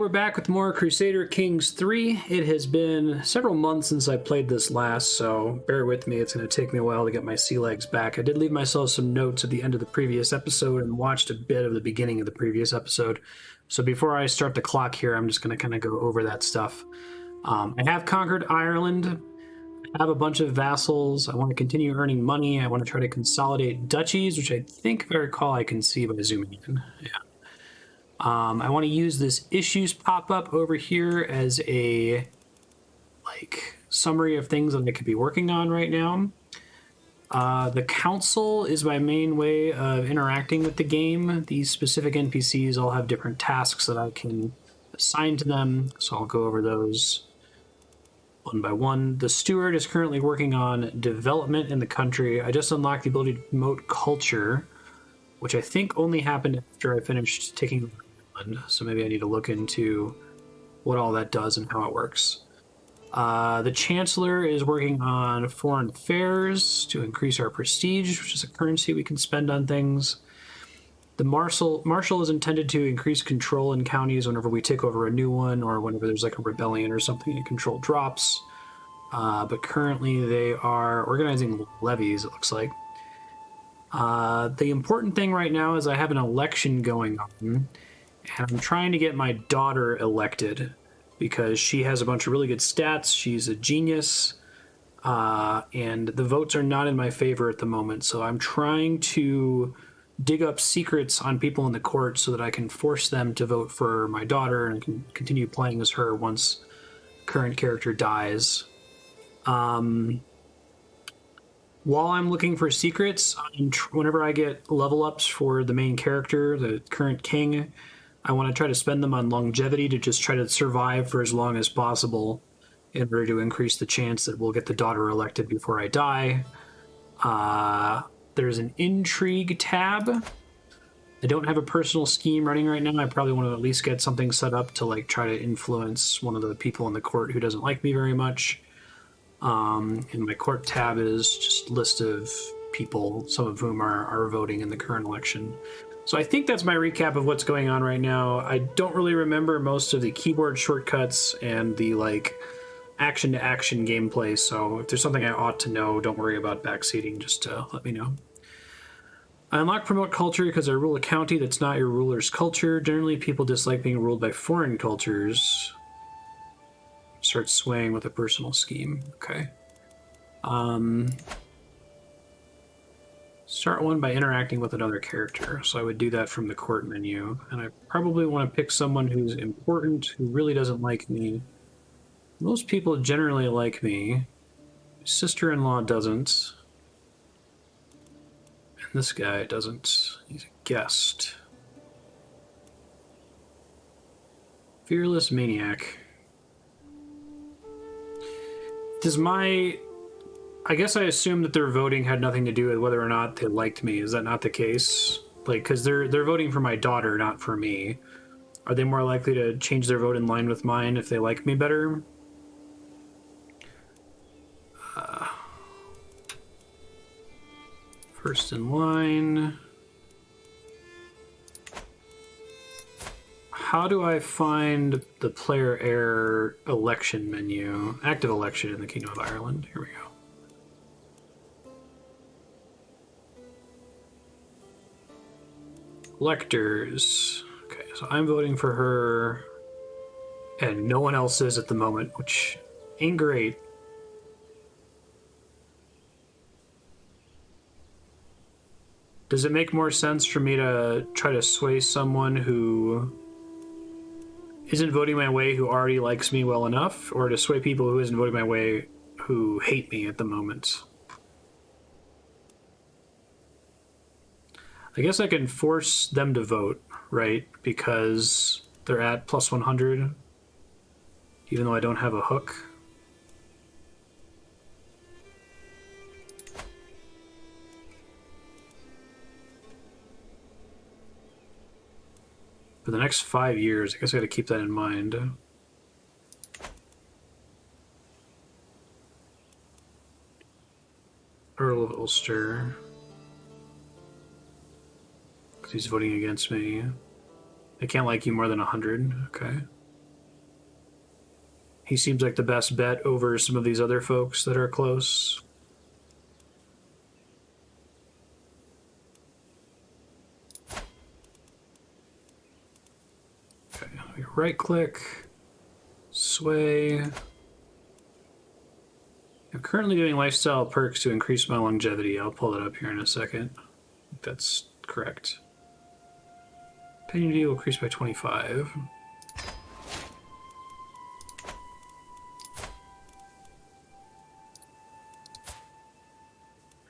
We're back with more Crusader Kings 3. It has been several months since I played this last, so bear with me. It's going to take me a while to get my sea legs back. I did leave myself some notes at the end of the previous episode and watched a bit of the beginning of the previous episode. So before I start the clock here, I'm just going to kind of go over that stuff. I have conquered Ireland. I have a bunch of vassals. I want to continue earning money. I want to try to consolidate duchies, which I think, if I recall, I can see by zooming in. Yeah. I want to use this issues pop-up over here as a summary of things that I could be working on right now. The council is my main way of interacting with the game. These specific NPCs all have different tasks that I can assign to them, so I'll go over those one by one. The steward is currently working on development in the country. I just unlocked the ability to promote culture, which I think only happened after I finished taking, so maybe I need to look into what all that does and how it works. The Chancellor is working on foreign affairs to increase our prestige, which is a currency we can spend on things. The Marshal is intended to increase control in counties whenever we take over a new one or whenever there's like a rebellion or something and control drops. But currently they are organizing levies, it looks like. The important thing right now is I have an election going on. And I'm trying to get my daughter elected because she has a bunch of really good stats. She's a genius, and the votes are not in my favor at the moment. So I'm trying to dig up secrets on people in the court so that I can force them to vote for my daughter and can continue playing as her once current character dies. While I'm looking for secrets, whenever I get level ups for the main character, the current king, I want to try to spend them on longevity to just try to survive for as long as possible in order to increase the chance that we'll get the daughter elected before I die. There's an intrigue tab. I don't have a personal scheme running right now. I probably want to at least get something set up to try to influence one of the people in the court who doesn't like me very much. And my court tab is just a list of people, some of whom are voting in the current election. So I think that's my recap of what's going on right now. I don't really remember most of the keyboard shortcuts and the action-to-action gameplay, so if there's something I ought to know, don't worry about backseating, just let me know. I unlock Promote Culture because I rule a county that's not your ruler's culture. Generally, people dislike being ruled by foreign cultures. Start swaying with a personal scheme. Okay. Start one by interacting with another character. So I would do that from the court menu. And I probably want to pick someone who's important, who really doesn't like me. Most people generally like me. My sister-in-law doesn't. And this guy doesn't. He's a guest. Fearless Maniac. I guess I assumed that their voting had nothing to do with whether or not they liked me. Is that not the case? Because they're voting for my daughter, not for me. Are they more likely to change their vote in line with mine if they like me better? First in line. How do I find the player heir election menu? Active election in the Kingdom of Ireland. Here we go. Electors. Okay, so I'm voting for her, and no one else is at the moment, which ain't great. Does it make more sense for me to try to sway someone who isn't voting my way who already likes me well enough, or to sway people who isn't voting my way who hate me at the moment? I guess I can force them to vote, right? Because they're at plus 100, even though I don't have a hook. For the next 5 years, I guess I gotta keep that in mind. Earl of Ulster. Because he's voting against me. They can't like you more than 100. Okay. he seems like the best bet over some of these other folks that are close. Okay, right click, sway. I'm currently doing lifestyle perks to increase my longevity. I'll pull that up here in a second. That's correct. Penalty will increase by 25.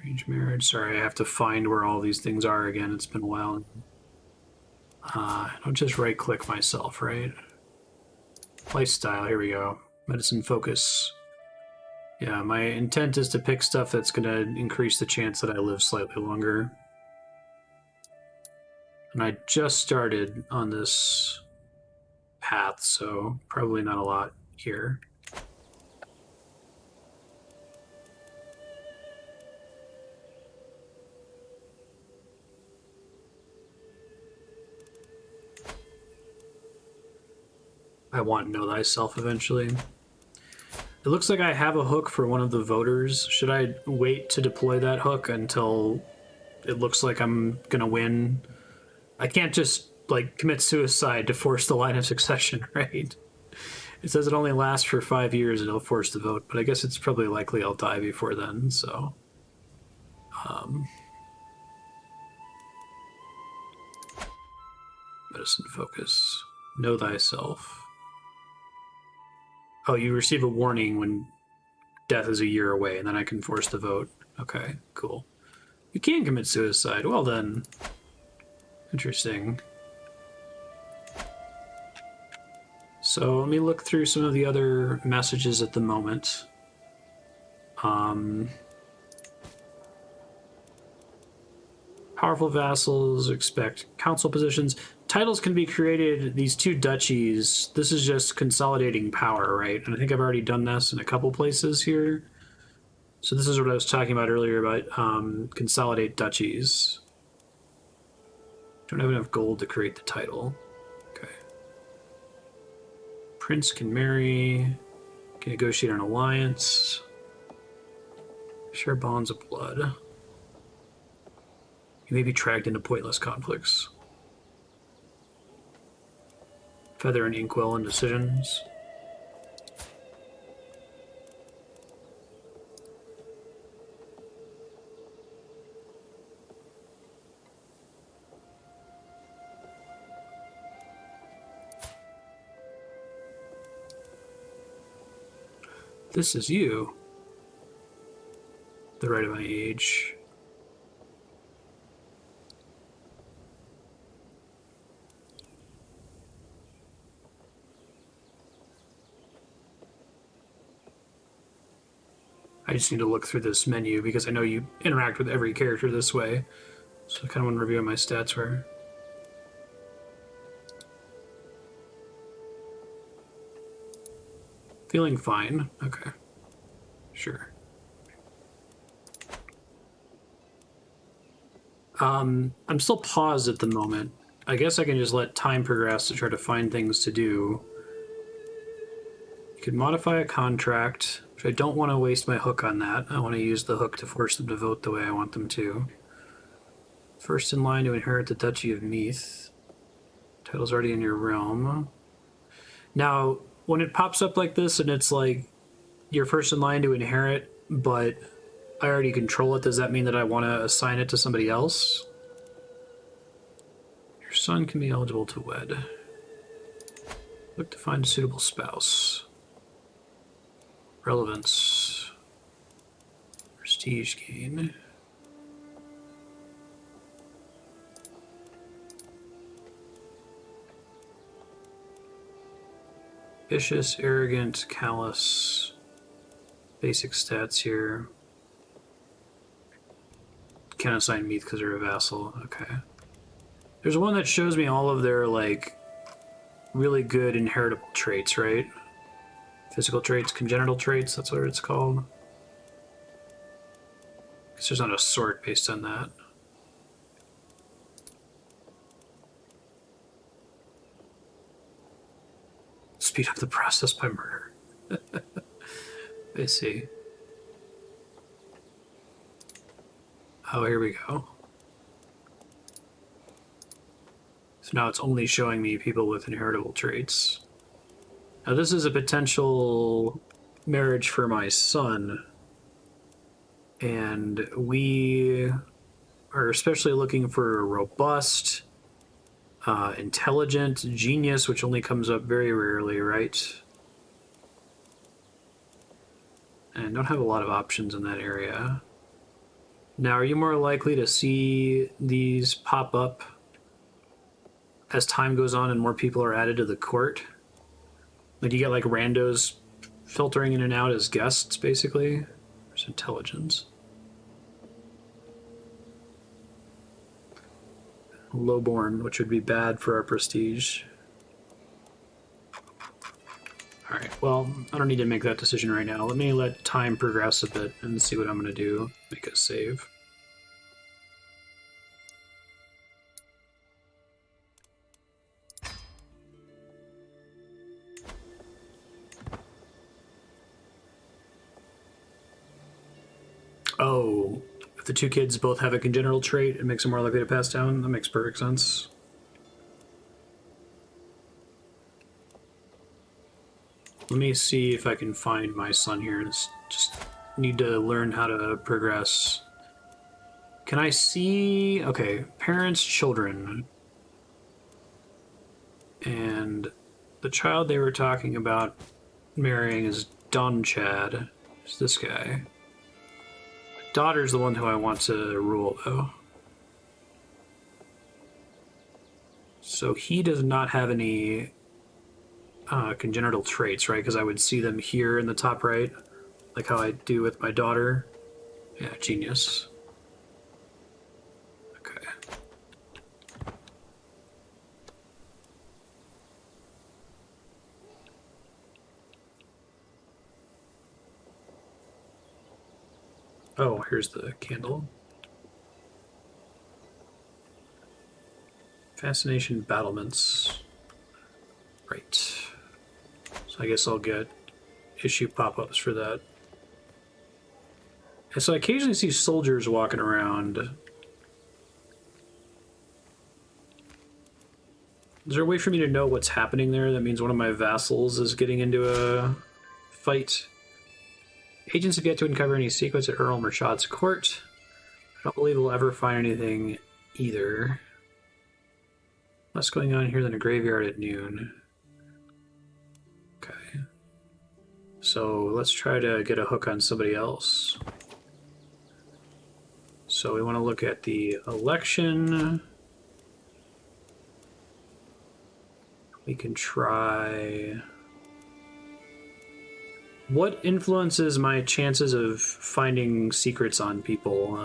Arrange Marriage. Sorry, I have to find where all these things are again. It's been a while. I don't just right click myself, right? Lifestyle, here we go. Medicine focus. Yeah, my intent is to pick stuff that's going to increase the chance that I live slightly longer. And I just started on this path, so probably not a lot here. I want Know Thyself eventually. It looks like I have a hook for one of the voters. Should I wait to deploy that hook until it looks like I'm gonna win? I can't just, like, commit suicide to force the line of succession, right? It says it only lasts for 5 years and it'll force the vote, but I guess it's probably likely I'll die before then, so... Medicine focus. Know Thyself. Oh, you receive a warning when death is a year away, and then I can force the vote. Okay, cool. You can commit suicide. Well then. Interesting. So let me look through some of the other messages at the moment. Powerful vassals expect council positions. Titles can be created, these 2 duchies. This is just consolidating power, right? And I think I've already done this in a couple places here. So this is what I was talking about earlier about consolidate duchies. Don't have enough gold to create the title. Okay. Prince can marry, can negotiate an alliance, share bonds of blood. You may be dragged into pointless conflicts. Feather and inkwell and decisions. This is you. The right of my age. I just need to look through this menu because I know you interact with every character this way. So I kind of want to review what my stats were. Feeling fine. Okay. Sure. I'm still paused at the moment. I guess I can just let time progress to try to find things to do. You could modify a contract, which I don't want to waste my hook on that. I want to use the hook to force them to vote the way I want them to. First in line to inherit the Duchy of Meath. Title's already in your realm. Now, when it pops up like this and it's like, you're first in line to inherit, but I already control it, does that mean that I want to assign it to somebody else? Your son can be eligible to wed. Look to find a suitable spouse. Relevance. Prestige gain. Vicious, arrogant, callous. Basic stats here. Can't assign Meath because they're a vassal. Okay. There's one that shows me all of their, like, really good inheritable traits, right? Physical traits, congenital traits, that's what it's called. Because there's not a sort based on that. Speed up the process by murder. I see. Oh, here we go. So now it's only showing me people with inheritable traits. Now this is a potential marriage for my son, and we are especially looking for a robust, intelligent, genius, which only comes up very rarely, right? And don't have a lot of options in that area. Now, are you more likely to see these pop up as time goes on and more people are added to the court? Like, you get like randos filtering in and out as guests, basically? There's intelligence. Lowborn, which would be bad for our prestige. Alright, well, I don't need to make that decision right now. Let me let time progress a bit and see what I'm going to do. Make a save. Oh, if the two kids both have a congenital trait, it makes them more likely to pass down. That makes perfect sense. Let me see if I can find my son here. Just need to learn how to progress. Can I see... Okay, parents, children. And the child they were talking about marrying is Donnchad. It's this guy. Daughter's the one who I want to rule, though. So he does not have any congenital traits, right? Because I would see them here in the top right, like how I do with my daughter. Yeah, genius. Okay. Oh, here's the candle. Fascination battlements. Right. So I guess I'll get issue pop-ups for that. And so I occasionally see soldiers walking around. Is there a way for me to know what's happening there? That means one of my vassals is getting into a fight. Agents have yet to uncover any secrets at Earl Murchad's court. I don't believe we'll ever find anything either. Less going on here than a graveyard at noon. Okay. So let's try to get a hook on somebody else. So we want to look at the election. We can try... What influences my chances of finding secrets on people?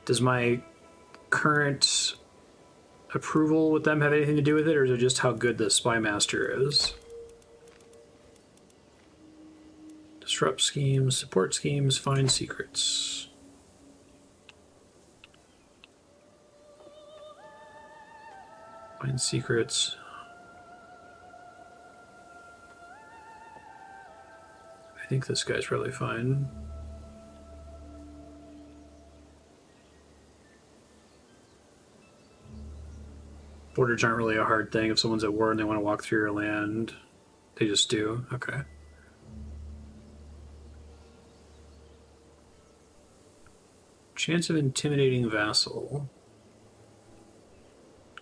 Does my current approval with them have anything to do with it, or is it just how good the spy master is? Disrupt schemes, support schemes, find secrets. Find secrets. I think this guy's probably fine. Borders aren't really a hard thing. If someone's at war and they want to walk through your land, they just do. Okay. Chance of intimidating vassal.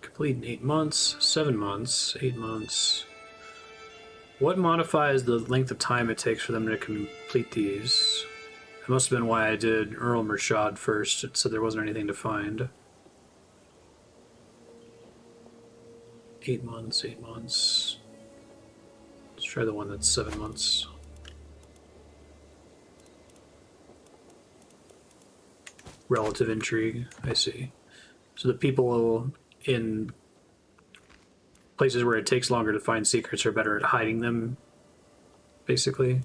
Complete in 8 months, 7 months, 8 months. What modifies the length of time it takes for them to complete these? That must have been why I did Earl Murchad first. It said there wasn't anything to find. 8 months, 8 months. Let's try the one that's 7 months. Relative intrigue, I see. So the people in places where it takes longer to find secrets are better at hiding them, basically.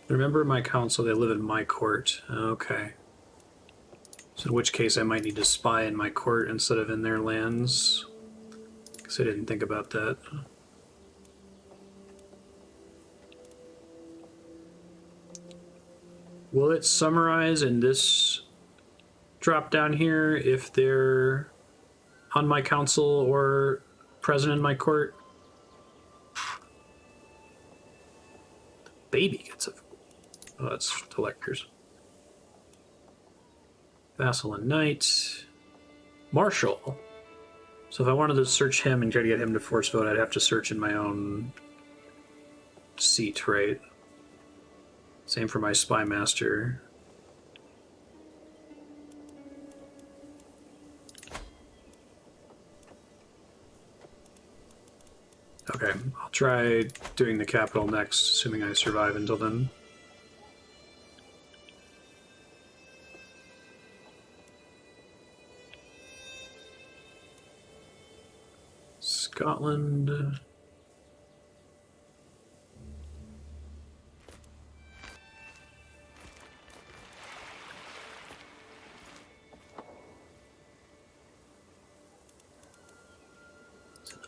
Remember my council, they live in my court. Okay. So in which case I might need to spy in my court instead of in their lands. Because I didn't think about that. Will it summarize in this drop down here if they're on my council or present in my court? The baby gets a... Oh, that's electors. Vassal and Knight. Marshal. So if I wanted to search him and try to get him to force vote, I'd have to search in my own seat, right? Same for my spy master. Okay, I'll try doing the capital next, assuming I survive until then. Scotland.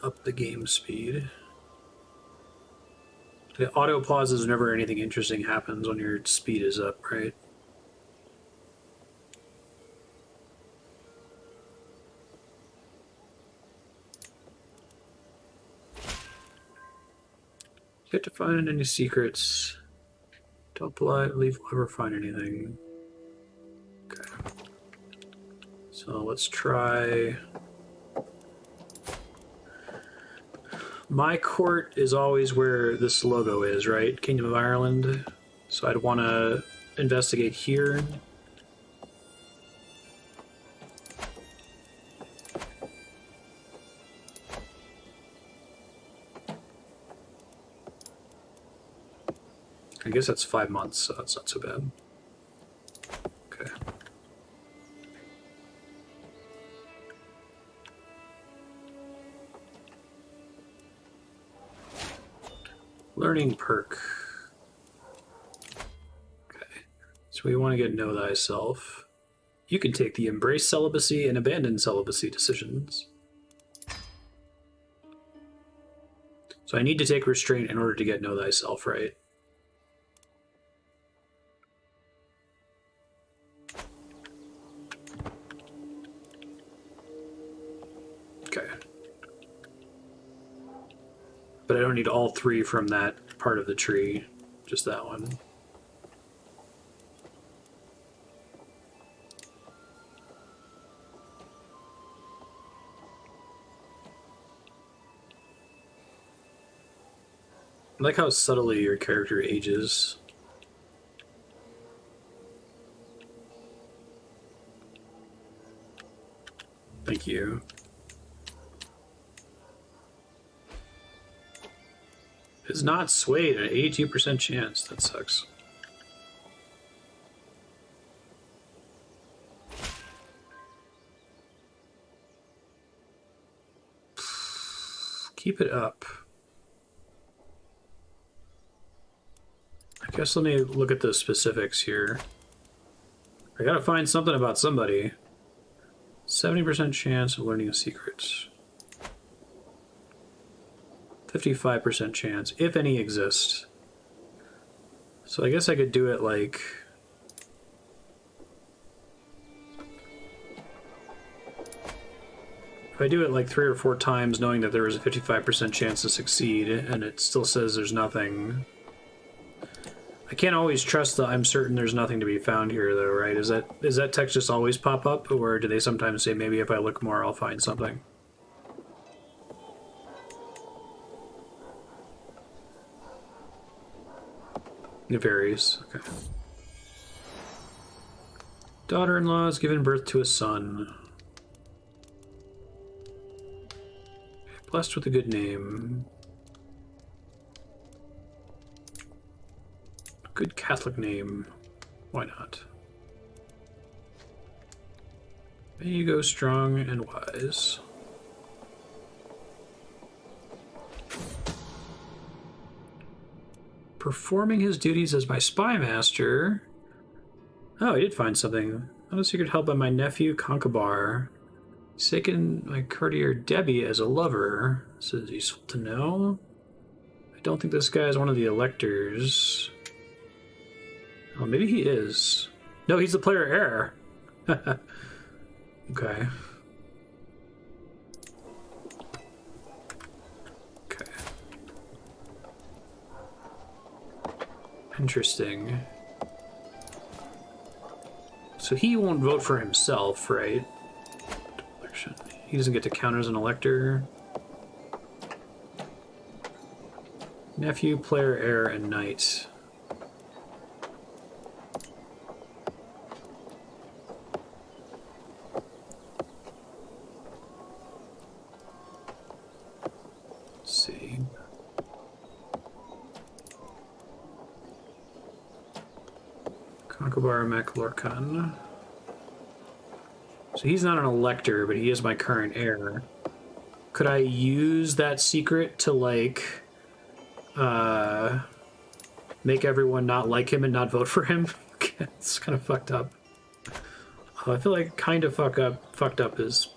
Up the game speed. The auto pauses whenever anything interesting happens when your speed is up, right? Get to find any secrets. Don't believe we'll ever find anything. Okay. So let's try... My court is always where this logo is, right? Kingdom of Ireland. So I'd want to investigate here. I guess that's 5 months, so that's not so bad. Okay. Learning perk. Okay. So we want to get Know Thyself. You can take the Embrace Celibacy and Abandon Celibacy decisions. So I need to take Restraint in order to get Know Thyself, right? Okay. But I don't need all 3 from that part of the tree, just that one. I like how subtly your character ages. Thank you. It's not swayed at an 82% chance. That sucks. Keep it up. I guess let me look at the specifics here. I gotta find something about somebody. 70% chance of learning a secret. 55% chance, if any exist. So I guess I could do it like... If I do it like 3 or 4 times knowing that there was a 55% chance to succeed, and it still says there's nothing... I can't always trust the I'm certain there's nothing to be found here though, right? Is that text just always pop up, or do they sometimes say maybe if I look more I'll find something? It varies. Okay. Daughter-in-law has given birth to a son. Blessed with a good name. Good Catholic name. Why not? May you go strong and wise. performing his duties as my spy master. Oh, I did find something. Not a secret held by my nephew, Conchobar. He's taken my courtier Debbie as a lover. This is useful to know. I don't think this guy is one of the electors. Oh, maybe he is. No, he's the player Heir. Okay. Okay. Interesting. So he won't vote for himself, right? Election. He doesn't get to count as an elector. Nephew, player, heir, and knight. Let's see. Conchobar MacLorcan. So he's not an elector, but he is my current heir. Could I use that secret to, like, make everyone not like him and not vote for him? It's kind of fucked up. I feel like kind of fucked up is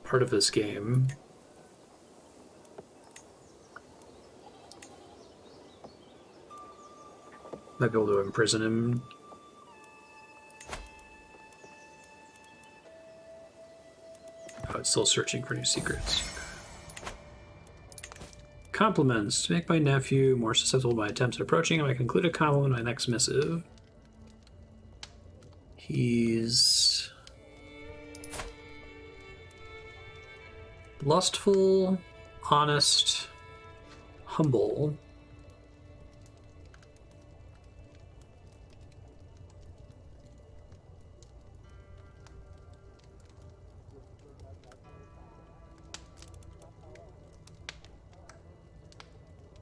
part of this game. Might be able to imprison him. Oh, it's still searching for new secrets. Compliments. To make my nephew more susceptible to my attempts at approaching him, I conclude a compliment in my next missive. He's lustful, honest, humble.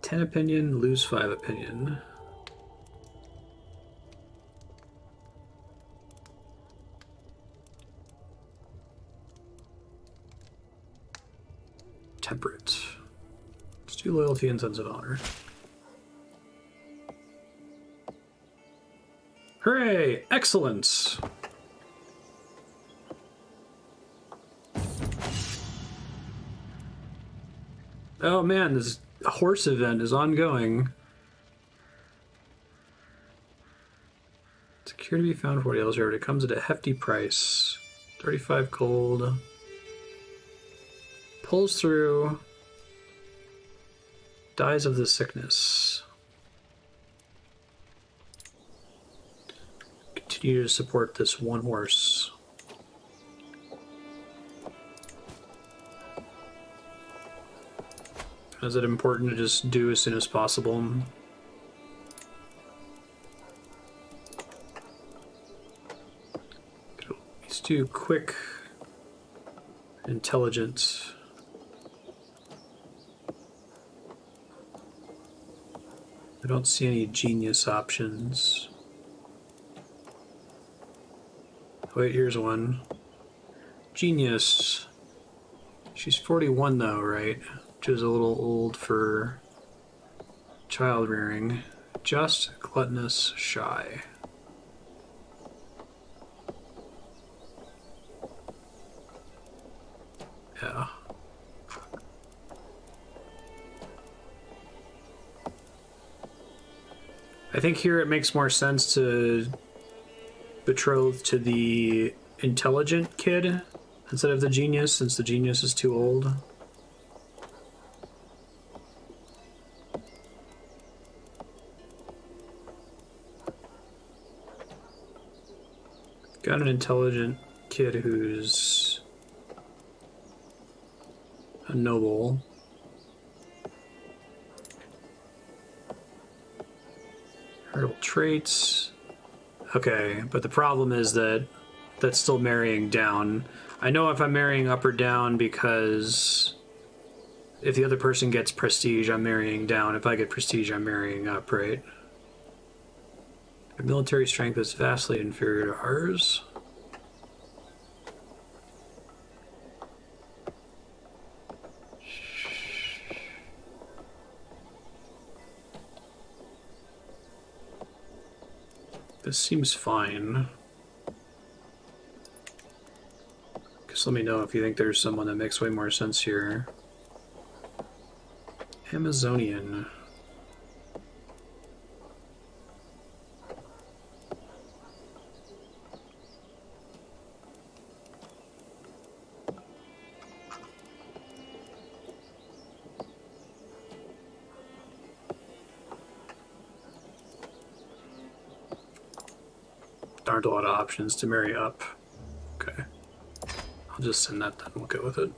Ten opinion, lose 5 opinion. Temperate. Let's do loyalty and sense of honor. Hooray! Excellence! Oh man, this horse event is ongoing. Secure to be found for what else here. It comes at a hefty price. 35 gold. Pulls through. Dies of the sickness. Continue to support this one horse. Is it important to just do as soon as possible? Let's do quick, intelligent. I don't see any genius options. Wait, here's one. Genius. She's 41 though, right? Which is a little old for child rearing. Just, gluttonous, shy. Yeah. I think here it makes more sense to betroth to the intelligent kid instead of the genius, since the genius is too old. Got an intelligent kid who's a noble. Heritable traits. Okay, but the problem is that that's still marrying down. I know if I'm marrying up or down because if the other person gets prestige, I'm marrying down. If I get prestige, I'm marrying up, right? Their military strength is vastly inferior to ours. This seems fine. Just let me know if you think there's someone that makes way more sense here. Amazonian. Aren't a lot of options to marry up. Okay. I'll just send that then. We'll go with it.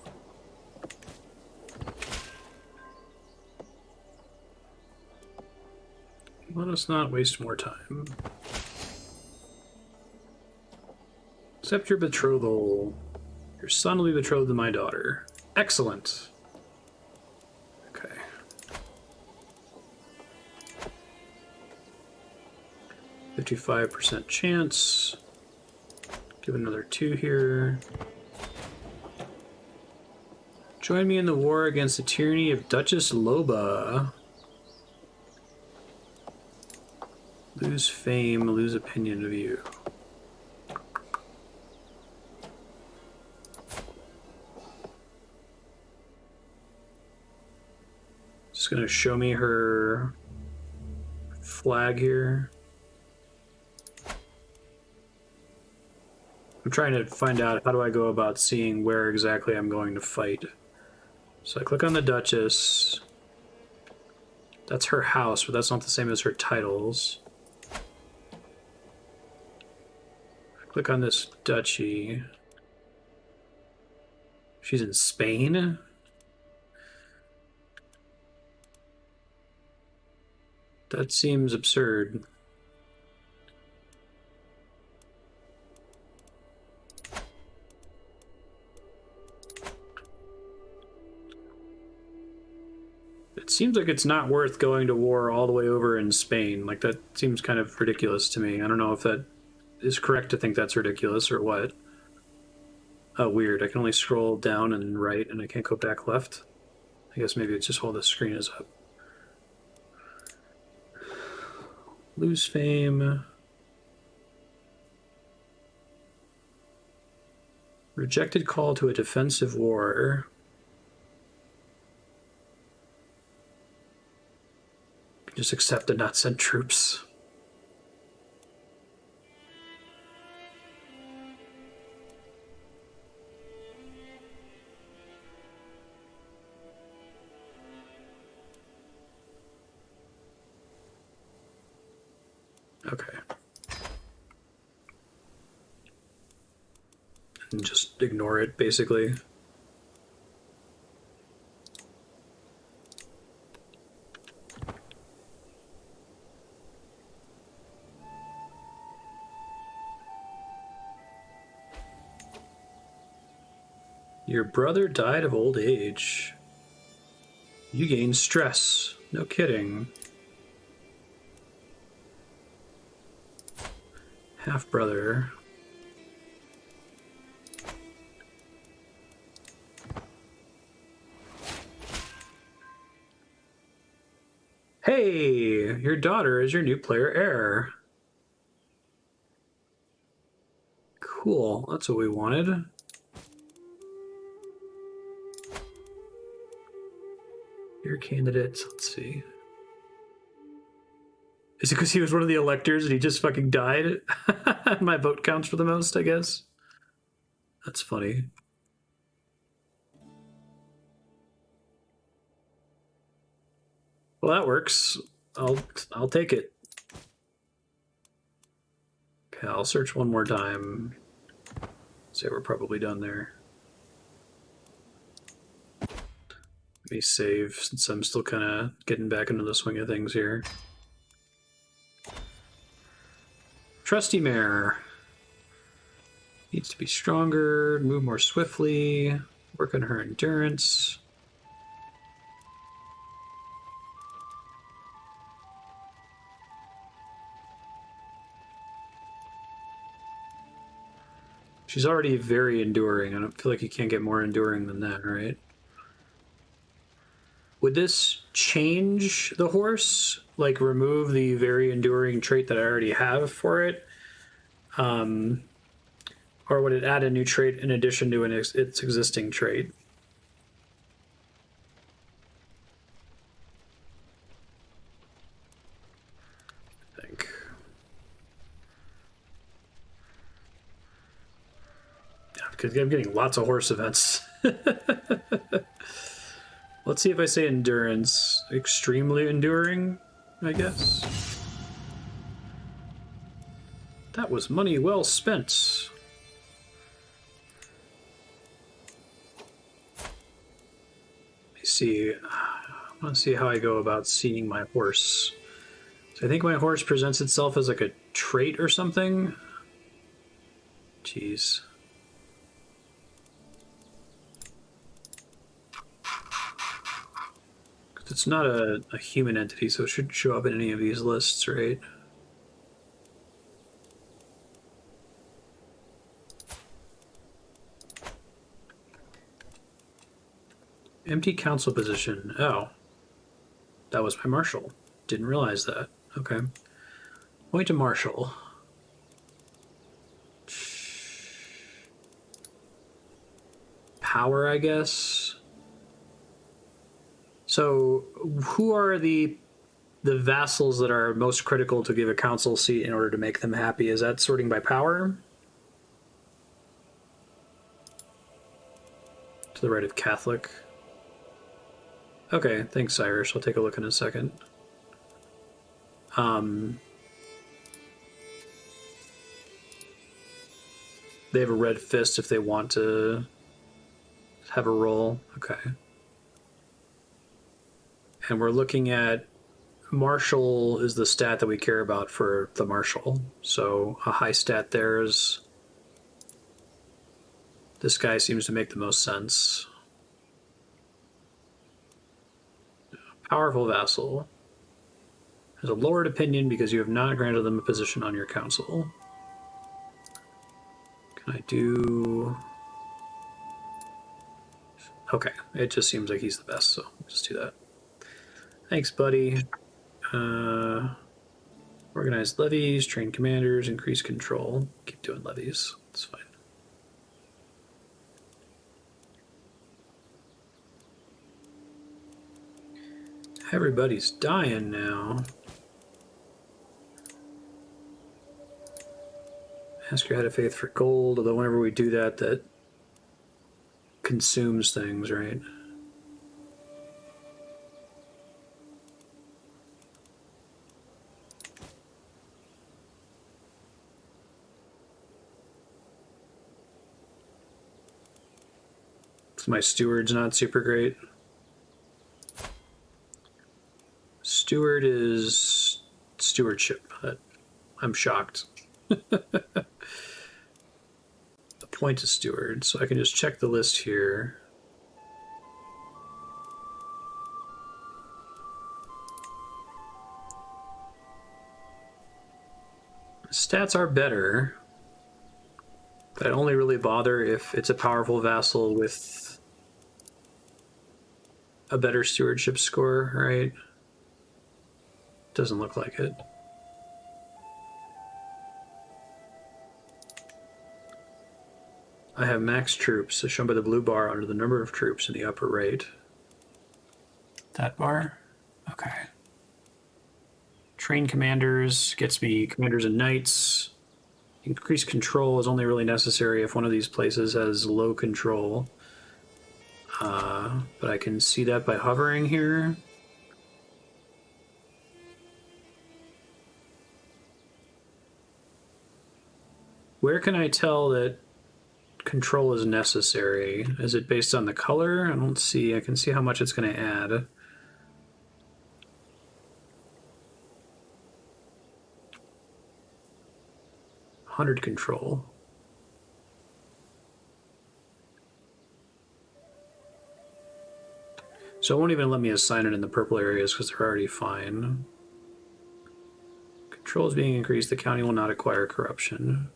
Let us not waste more time. Accept your betrothal. Your son will be betrothed to my daughter. Excellent. Okay. 55% chance. Give another 2 here. Join me in the war against the tyranny of Duchess Loba. Lose fame, lose opinion of you. Just gonna show me her flag here. I'm trying to find out how do I go about seeing where exactly I'm going to fight. So I click on the Duchess. That's her house, but that's not the same as her titles. I click on this duchy. She's in Spain? That seems absurd. It seems like it's not worth going to war all the way over in Spain. Like, that seems kind of ridiculous to me. I don't know if that is correct to think that's ridiculous or what. Oh, weird. I can only scroll down and right, and I can't go back left. I guess maybe it's just while the screen is up. Lose fame. Rejected call to a defensive war. Just accept and not send troops. Okay. And just ignore it, basically. Your brother died of old age. You gained stress. No kidding. Half-brother. Hey, your daughter is your new player heir. Cool, that's what we wanted. Your candidates, let's see. Is it because he was one of the electors and he just fucking died? My vote counts for the most, I guess. That's funny. Well, that works. I'll take it. Okay, I'll search one more time. Say we're probably done there. Let me save since I'm still kind of getting back into the swing of things here. Trusty Mare. Needs to be stronger, move more swiftly, work on her endurance. She's already very enduring. I don't feel like you can't get more enduring than that, right? Would this change the horse? Like remove the very enduring trait that I already have for it? Or would it add a new trait in addition to its existing trait? I think. Yeah, because I'm getting lots of horse events. Let's see if I say endurance. Extremely enduring, I guess. That was money well spent. Let me see. I want to see how I go about seeing my horse. So I think my horse presents itself as like a trait or something. Jeez. It's not a human entity, so it shouldn't show up in any of these lists, right? Empty council position. Oh. That was my Marshal. Didn't realize that. Okay. Point to Marshal. Power, I guess. So, who are the vassals that are most critical to give a council seat in order to make them happy? Is that sorting by power? To the right of Catholic. Okay, thanks, Irish. I'll take a look in a second. They have a red fist if they want to have a roll. Okay. And we're looking at Marshal is the stat that we care about for the Marshal. So a high stat there is... This guy seems to make the most sense. Powerful vassal. Has a lowered opinion because you have not granted them a position on your council. Can I do... Okay, it just seems like he's the best, so just do that. Thanks, buddy. Organize levies, train commanders, increase control. Keep doing levies. It's fine. Everybody's dying now. Ask your head of faith for gold, although whenever we do that, that consumes things, right? So my steward's not super great. Steward is stewardship. I'm shocked. Appoint a steward, so I can just check the list here. Stats are better, but I only really bother if it's a powerful vassal with a better stewardship score, right? Doesn't look like it. I have max troops, as shown by the blue bar under the number of troops in the upper right. That bar? Okay. Train commanders gets me commanders and knights. Increased control is only really necessary if one of these places has low control. But I can see that by hovering here. Where can I tell that control is necessary? Is it based on the color? I don't see. I can see how much it's going to add. 100 control. So it won't even let me assign it in the purple areas because they're already fine. Control is being increased. The county will not acquire corruption.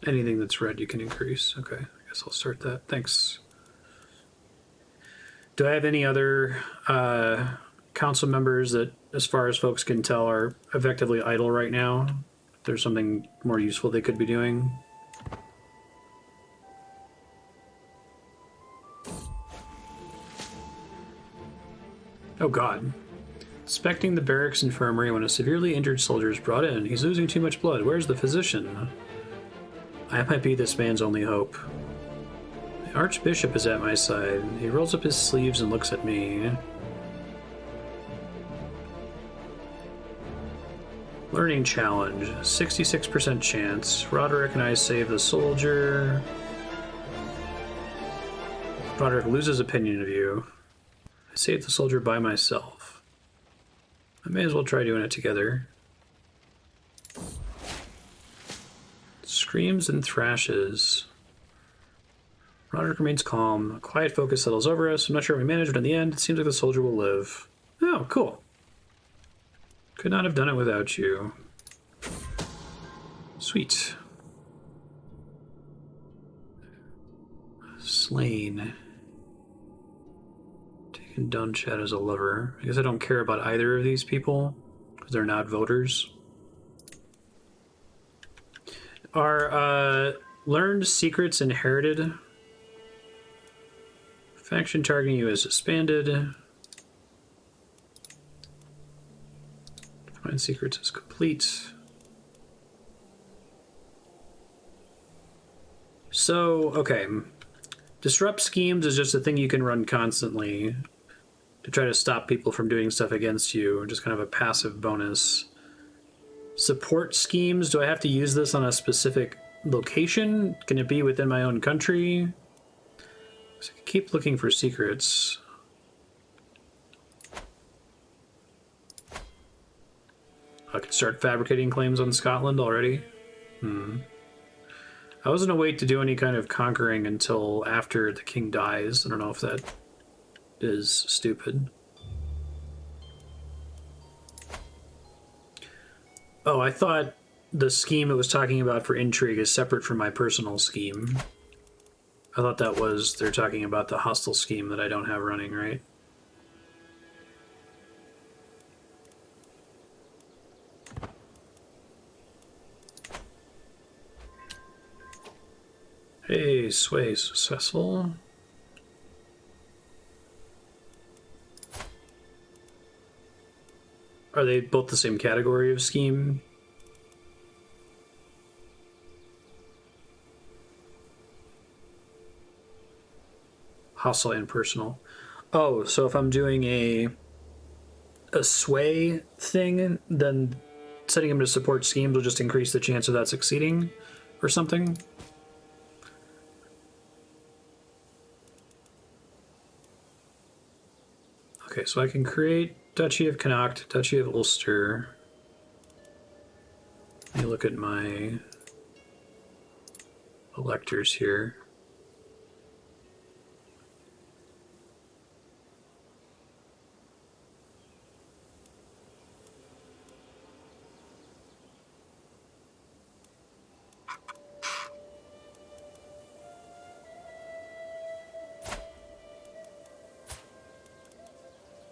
Anything that's red you can increase. Okay, I guess I'll start that. Thanks. Do I have any other council members that, as far as folks can tell, are effectively idle right now? There's something more useful they could be doing. Oh god. Inspecting the barracks infirmary when a severely injured soldier is brought in. He's losing too much blood. Where's the physician? I might be this man's only hope. The Archbishop is at my side. He rolls up his sleeves and looks at me. Learning challenge. 66% chance. Roderick and I save the soldier. Roderick loses opinion of you. I saved the soldier by myself. I may as well try doing it together. Screams and thrashes. Roderick remains calm. A quiet focus settles over us. I'm not sure if we managed, but in the end, it seems like the soldier will live. Oh, cool. Could not have done it without you. Sweet. Slain. Taken Donnchad as a lover. I guess I don't care about either of these people, because they're not voters. Are learned secrets inherited? Faction targeting you is disbanded. Find secrets is complete. So, okay. Disrupt schemes is just a thing you can run constantly to try to stop people from doing stuff against you, just kind of a passive bonus. Support schemes, do I have to use this on a specific location? Can it be within my own country? So I keep looking for secrets. I could start fabricating claims on Scotland already. I wasn't gonna wait to do any kind of conquering until after the king dies. I don't know if that is stupid. Oh, I thought the scheme it was talking about for intrigue is separate from my personal scheme. I thought that was, they're talking about the hostile scheme that I don't have running, right? Hey, sway successful. Are they both the same category of scheme? Hostile and personal. Oh, so if I'm doing a sway thing, then setting him to support schemes will just increase the chance of that succeeding or something? Okay, so I can create Duchy of Connacht, Duchy of Ulster. Let me look at my electors here.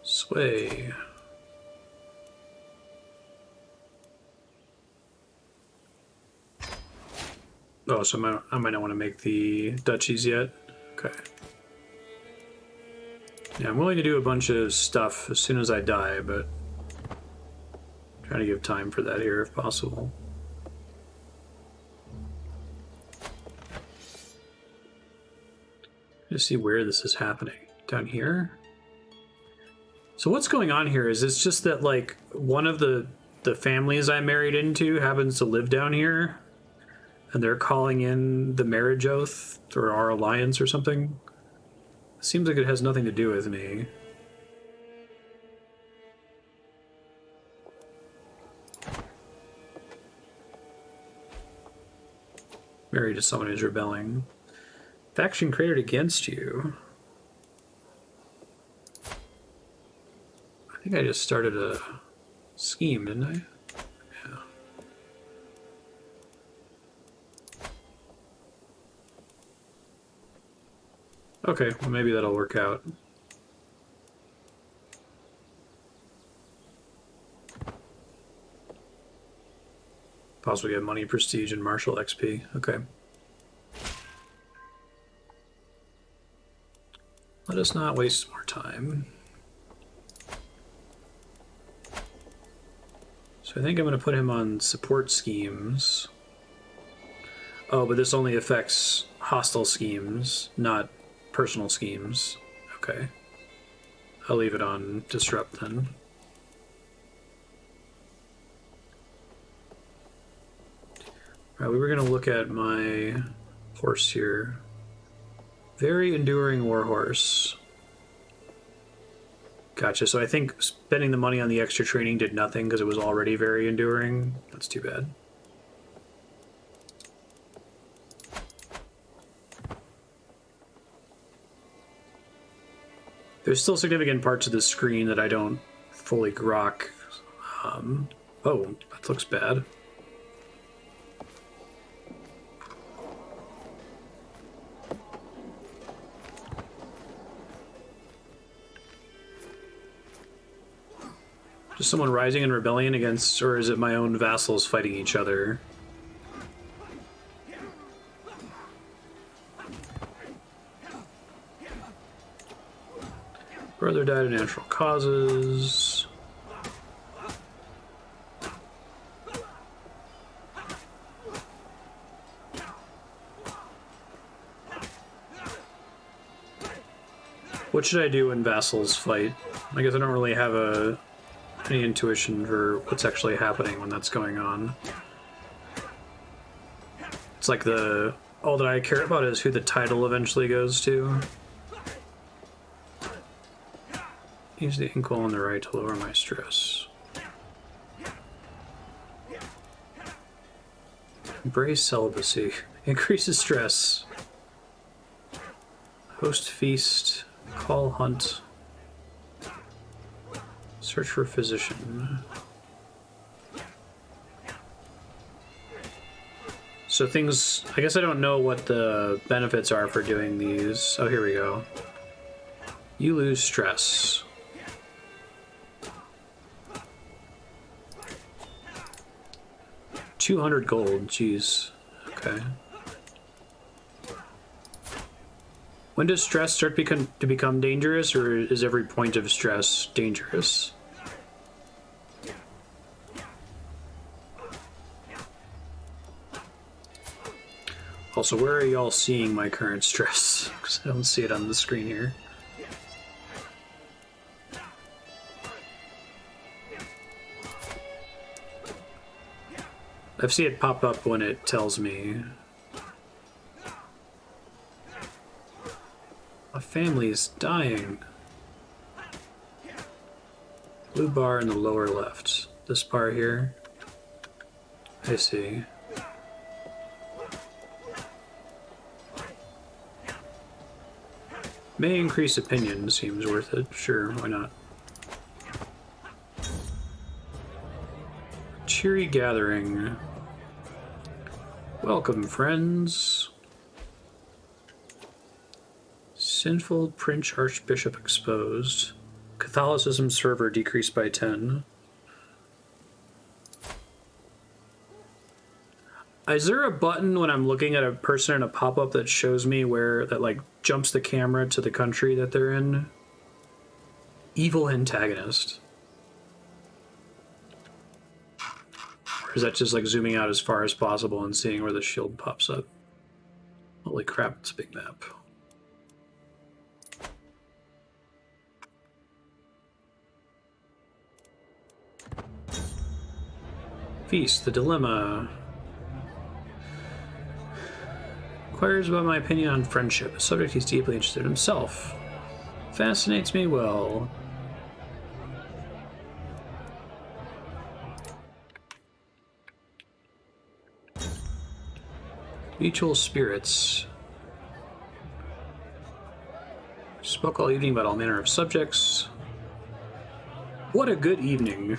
Sway. Oh, so I might not want to make the duchies yet. Okay. Yeah, I'm willing to do a bunch of stuff as soon as I die, but I'm trying to give time for that here if possible. Let's see where this is happening. Down here? So what's going on here is it's just that, like, one of the families I married into happens to live down here, and they're calling in the marriage oath or our alliance or something. It seems like it has nothing to do with me. Married to someone who's rebelling. Faction created against you. I think I just started a scheme, didn't I? Yeah. Okay, well maybe that'll work out. Possibly get money, prestige, and Marshal XP. Okay. Let us not waste more time. So I think I'm going to put him on support schemes. Oh, but this only affects hostile schemes, not personal schemes. Okay. I'll leave it on disrupt then. All right, we were going to look at my horse here. Very enduring Warhorse. Gotcha, so I think spending the money on the extra training did nothing because it was already very enduring. That's too bad. There's still significant parts of the screen that I don't fully grok. Oh, that looks bad. Is someone rising in rebellion against, or is it my own vassals fighting each other? Brother died of natural causes. What should I do when vassals fight? I guess I don't really have any intuition for what's actually happening when that's going on. It's like all that I care about is who the title eventually goes to. Use the inkwell on the right to lower my stress. Embrace celibacy. Increases stress. Host feast. Call hunt. Search for physician. So things, I guess I don't know what the benefits are for doing these. Oh, here we go. You lose stress. $200 gold, jeez. Okay. When does stress start to become dangerous, or is every point of stress dangerous? Also, where are y'all seeing my current stress? Because I don't see it on the screen here. I've seen it pop up when it tells me. My family is dying. Blue bar in the lower left. This bar here. I see. May increase opinion, seems worth it. Sure, why not? Cheery gathering. Welcome, friends. Sinful Prince Archbishop exposed. Catholicism server decreased by 10. Is there a button when I'm looking at a person in a pop-up that shows me that like jumps the camera to the country that they're in? Evil antagonist. Or is that just like zooming out as far as possible and seeing where the shield pops up? Holy crap, it's a big map. Feast, the dilemma. Inquires about my opinion on friendship, a subject he's deeply interested in himself. Fascinates me well. Mutual spirits. Spoke all evening about all manner of subjects. What a good evening.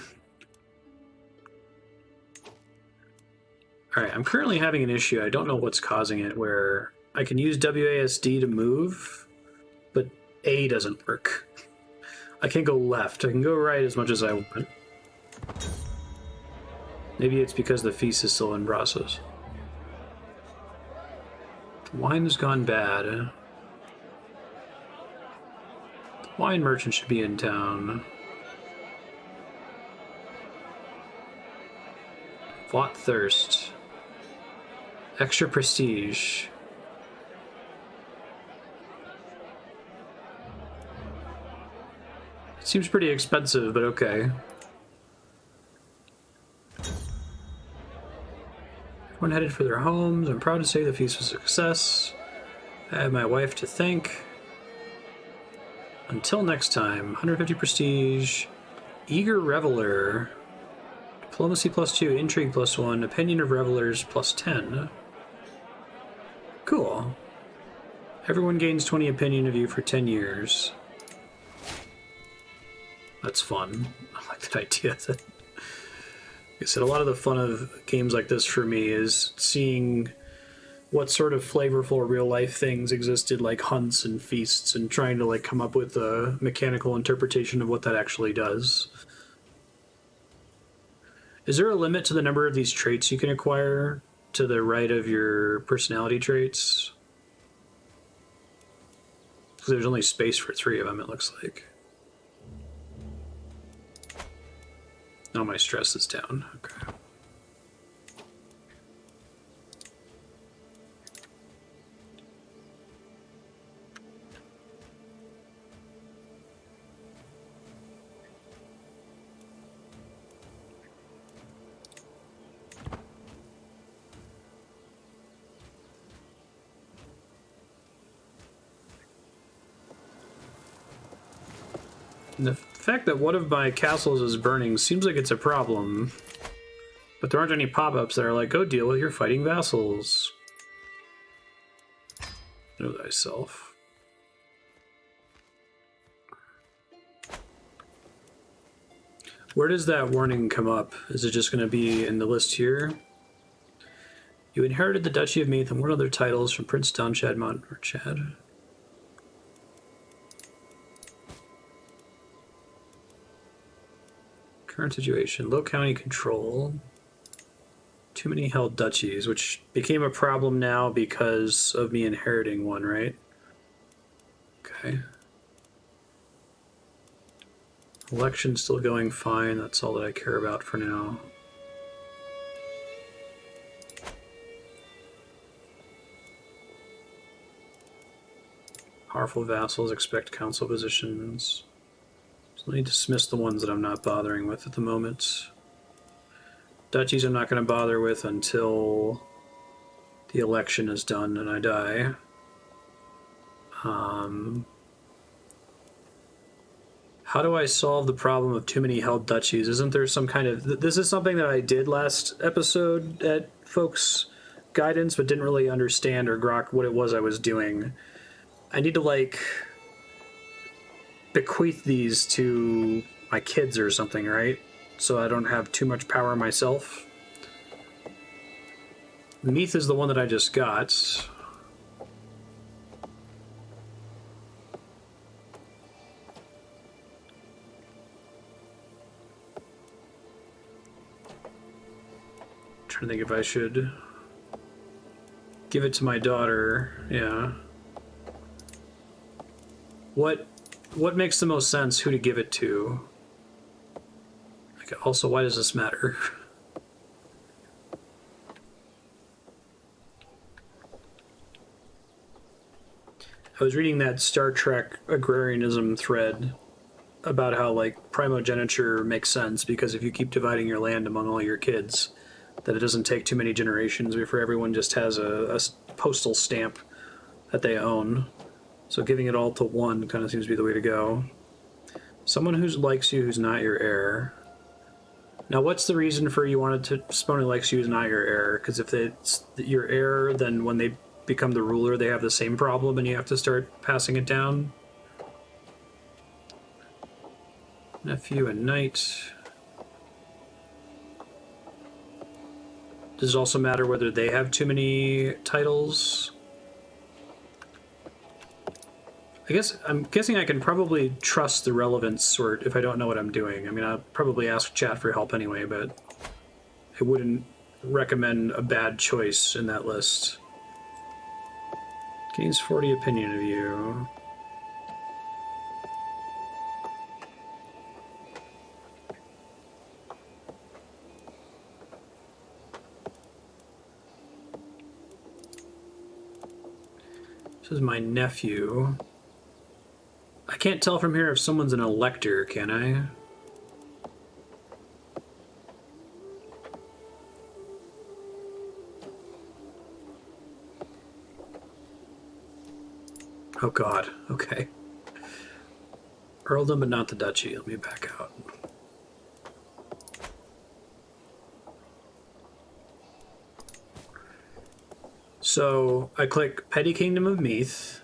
Alright, I'm currently having an issue. I don't know what's causing it, where I can use WASD to move, A doesn't work. I can't go left. I can go right as much as I want. Maybe it's because the feast is still in process. The wine's gone bad. The wine merchant should be in town. Fought thirst. Extra prestige. It seems pretty expensive, but okay. Everyone headed for their homes. I'm proud to say the feast was a success. I have my wife to thank. Until next time, 150 prestige. Eager Reveler. Diplomacy +2, Intrigue +1, Opinion of Revelers +10. Cool. Everyone gains 20 opinion of you for 10 years. That's fun. I like that idea. Like I said, a lot of the fun of games like this for me is seeing what sort of flavorful real-life things existed, like hunts and feasts, and trying to like come up with a mechanical interpretation of what that actually does. Is there a limit to the number of these traits you can acquire to the right of your personality traits? Because there's only space for 3 of them, it looks like. Now my stress is down. Okay. And the fact that one of my castles is burning seems like it's a problem. But there aren't any pop-ups that are like, go deal with your fighting vassals. Know thyself. Where does that warning come up? Is it just going to be in the list here? You inherited the Duchy of Meath and what other titles from Prince Donnchad Murchad? Current situation, low county control, too many held duchies, which became a problem now because of me inheriting one, right? Okay. Election still going fine, that's all that I care about for now. Powerful vassals expect council positions. So let me dismiss the ones that I'm not bothering with at the moment. Duchies I'm not going to bother with until the election is done and I die. How do I solve the problem of too many held duchies? Isn't there some kind of... This is something that I did last episode at folks' guidance, but didn't really understand or grok what it was I was doing. I need to, like, bequeath these to my kids or something, right? So I don't have too much power myself. Meath is the one that I just got. Trying to think if I should give it to my daughter. Yeah. What makes the most sense? Who to give it to? Like, also, why does this matter? I was reading that Star Trek agrarianism thread about how, like, primogeniture makes sense because if you keep dividing your land among all your kids, that it doesn't take too many generations before everyone just has a postal stamp that they own. So giving it all to one kind of seems to be the way to go. Someone who likes you who's not your heir. Now, what's the reason for you wanted to... Someone who likes you who's not your heir? Because if it's your heir, then when they become the ruler, they have the same problem and you have to start passing it down. Nephew and knight. Does it also matter whether they have too many titles? I'm guessing I can probably trust the relevance sort if I don't know what I'm doing. I mean, I'll probably ask chat for help anyway, but I wouldn't recommend a bad choice in that list. Gains 40 opinion of you. This is my nephew. I can't tell from here if someone's an elector, can I? Oh god, okay. Earldom, but not the duchy. Let me back out. So I click Petty Kingdom of Meath,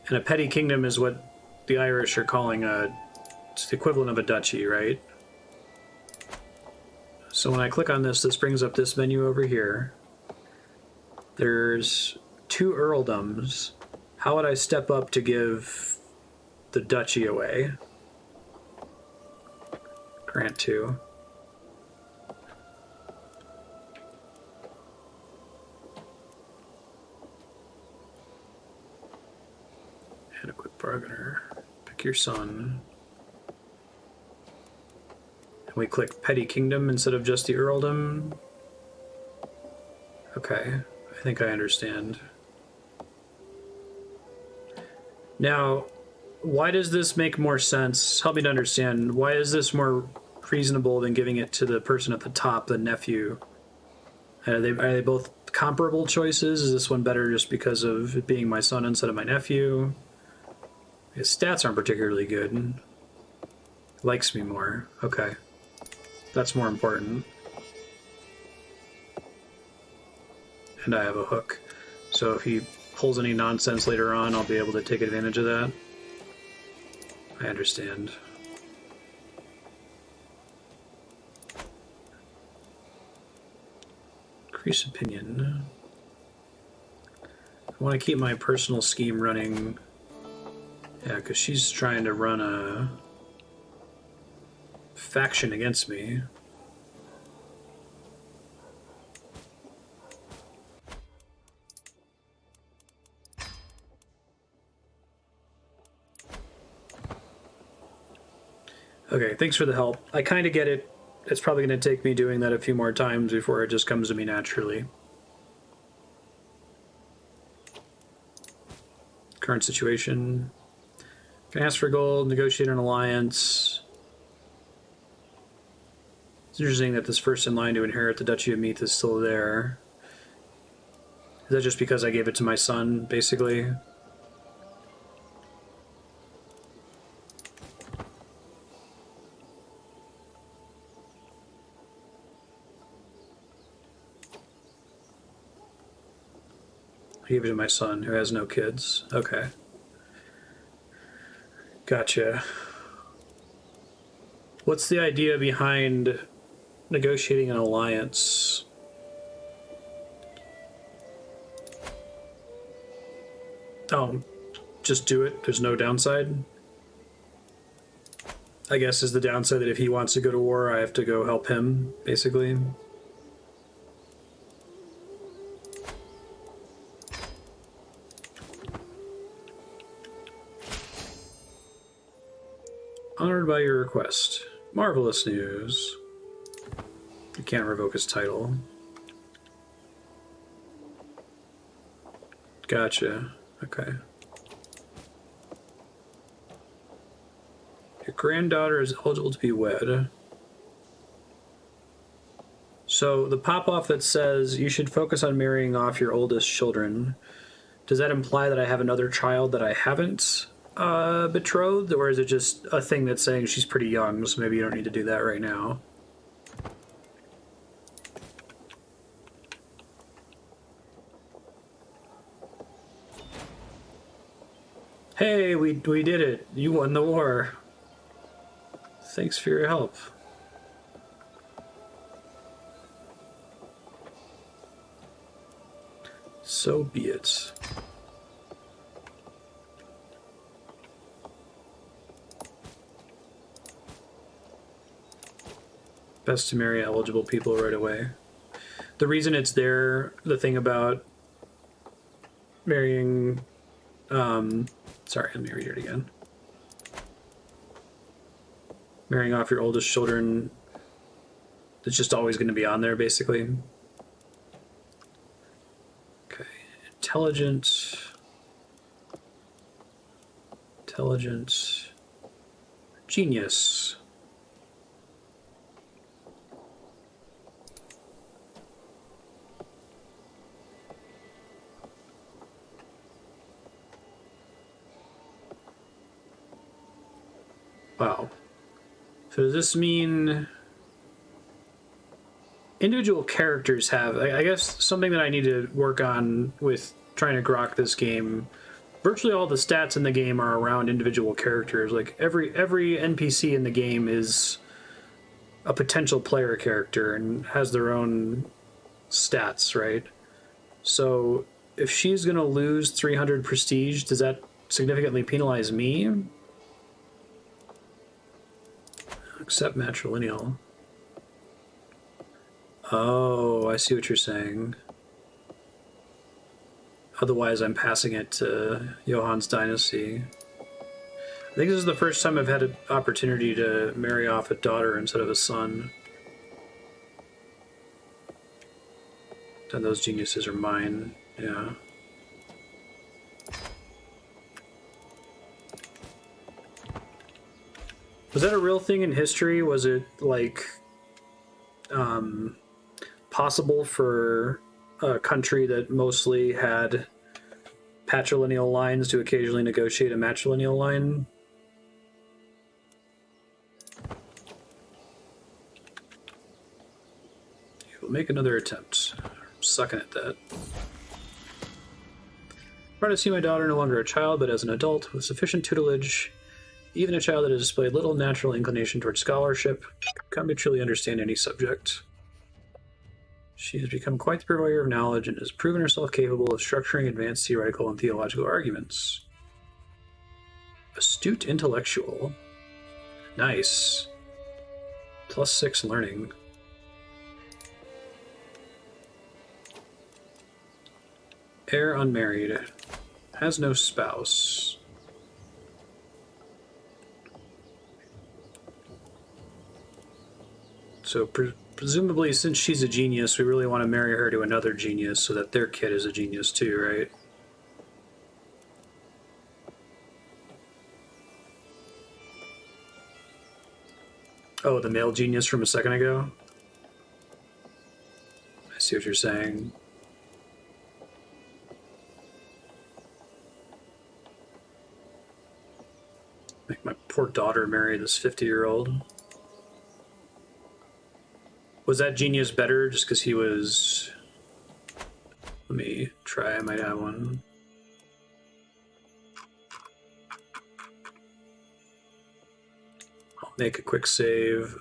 and a petty kingdom is what the Irish are calling it's the equivalent of a duchy, right? So when I click on this, this brings up this menu over here. There's 2 earldoms. How would I step up to give the duchy away? Grant 2. Adequate bargainer. Pick your son. And we click Petty Kingdom instead of just the earldom. Okay, I think I understand. Now, why does this make more sense? Help me to understand. Why is this more reasonable than giving it to the person at the top, the nephew? Are they both comparable choices? Is this one better just because of it being my son instead of my nephew? His stats aren't particularly good. Likes me more. Okay. That's more important. And I have a hook. So if he pulls any nonsense later on, I'll be able to take advantage of that. I understand. Increase opinion. I want to keep my personal scheme running. Yeah, because she's trying to run a faction against me. Okay, thanks for the help. I kind of get it. It's probably going to take me doing that a few more times before it just comes to me naturally. Current situation. Can ask for gold, negotiate an alliance. It's interesting that this first in line to inherit the Duchy of Meath is still there. Is that just because I gave it to my son, basically? I gave it to my son, who has no kids. Okay. Gotcha. What's the idea behind negotiating an alliance? Oh, just do it. There's no downside? I guess is the downside that if he wants to go to war, I have to go help him, basically. Honored by your request. Marvelous news. You can't revoke his title. Gotcha. Okay. Your granddaughter is eligible to be wed. So the pop-off that says you should focus on marrying off your oldest children, does that imply that I have another child that I haven't betrothed, or is it just a thing that's saying she's pretty young, so maybe you don't need to do that right now? Hey, we did it. You won the war. Thanks for your help. So be it. Best to marry eligible people right away. The reason it's there, the thing about marrying... sorry, let me read it again. Marrying off your oldest children, it's just always going to be on there, basically. Okay, intelligent, genius. Wow. So does this mean individual characters have, I guess something that I need to work on with trying to grok this game, virtually all the stats in the game are around individual characters. Like every NPC in the game is a potential player character and has their own stats, right? So if she's going to lose 300 prestige, does that significantly penalize me? Accept matrilineal. Oh, I see what you're saying. Otherwise, I'm passing it to Johann's dynasty. I think this is the first time I've had an opportunity to marry off a daughter instead of a son. And those geniuses are mine, yeah. Was that a real thing in history? Was it, like, possible for a country that mostly had patrilineal lines to occasionally negotiate a matrilineal line? You will make another attempt. I'm sucking at that. Proud to see my daughter no longer a child, but as an adult with sufficient tutelage. Even a child that has displayed little natural inclination towards scholarship can come to truly understand any subject. She has become quite the purveyor of knowledge and has proven herself capable of structuring advanced theoretical and theological arguments. Astute intellectual. Nice. +6 learning. Heir unmarried. Has no spouse. So presumably, since she's a genius, we really want to marry her to another genius so that their kid is a genius too, right? Oh, the male genius from a second ago? I see what you're saying. Make my poor daughter marry this 50-year-old. Was that genius better just because he was... Let me try, I might have one. I'll make a quick save.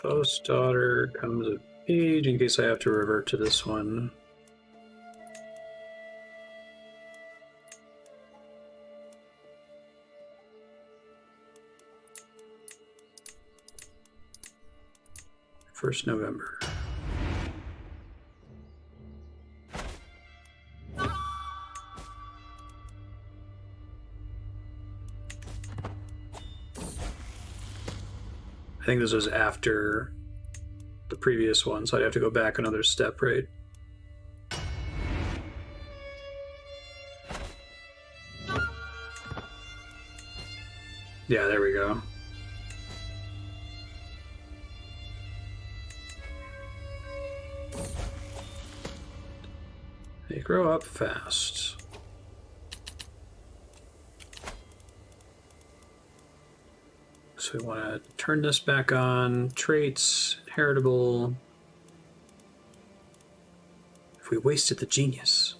Post daughter comes of age in case I have to revert to this one. First November. I think this was after the previous one, so I'd have to go back another step, right? Yeah, there we go. They grow up fast. So we want to turn this back on. Traits, inheritable. If we wasted the genius.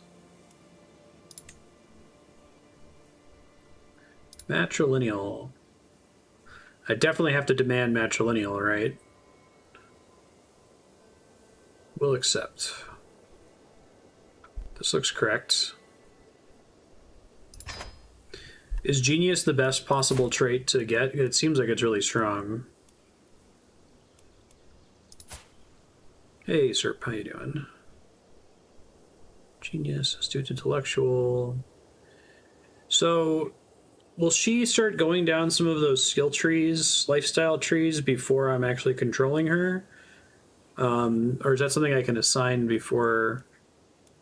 Matrilineal. I definitely have to demand matrilineal, right? We'll accept. This looks correct. Is genius the best possible trait to get? It seems like it's really strong. Hey, Serp, how you doing? Genius, astute intellectual. So, will she start going down some of those skill trees, lifestyle trees, before I'm actually controlling her? Or is that something I can assign before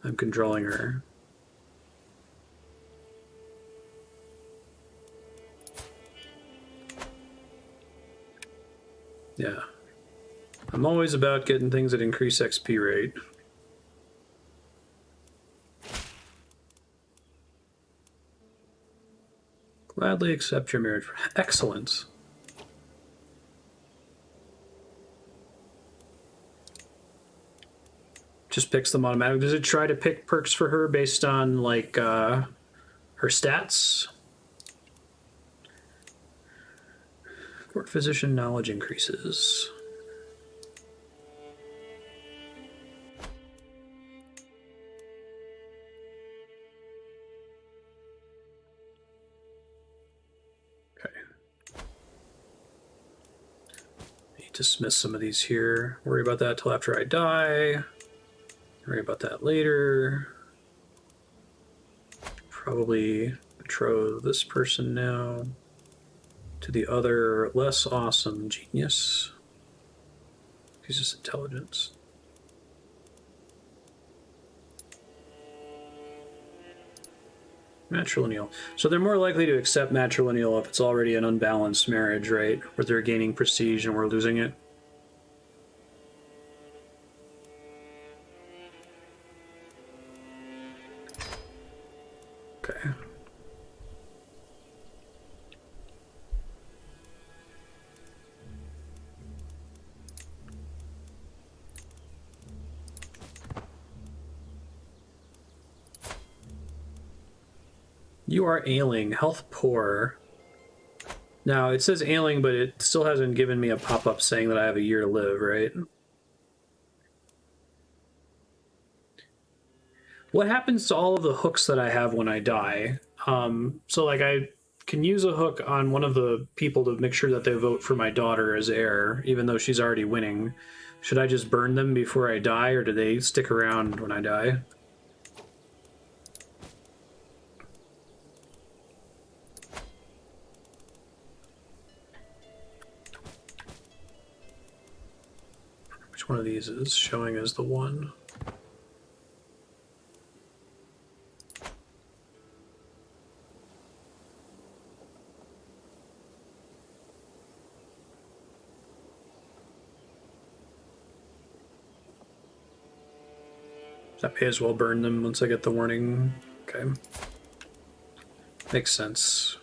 I'm controlling her? Yeah. I'm always about getting things that increase XP rate. Gladly accept your marriage. Excellent. Just picks them automatically. Does it try to pick perks for her based on, like, her stats? Court physician knowledge increases. Okay. Need to dismiss some of these here. Worry about that till after I die. Worry about that later. Probably betroth this person now to the other less awesome genius. He's just intelligence. Matrilineal. So they're more likely to accept matrilineal if it's already an unbalanced marriage, right? Where they're gaining prestige and we're losing it. Okay. You are ailing, health poor. Now, it says ailing, but it still hasn't given me a pop-up saying that I have a year to live, right? What happens to all of the hooks that I have when I die? So, like, I can use a hook on one of the people to make sure that they vote for my daughter as heir, even though she's already winning. Should I just burn them before I die, or do they stick around when I die? Which one of these is showing as the one? I may as well burn them once I get the warning. Okay. Makes sense.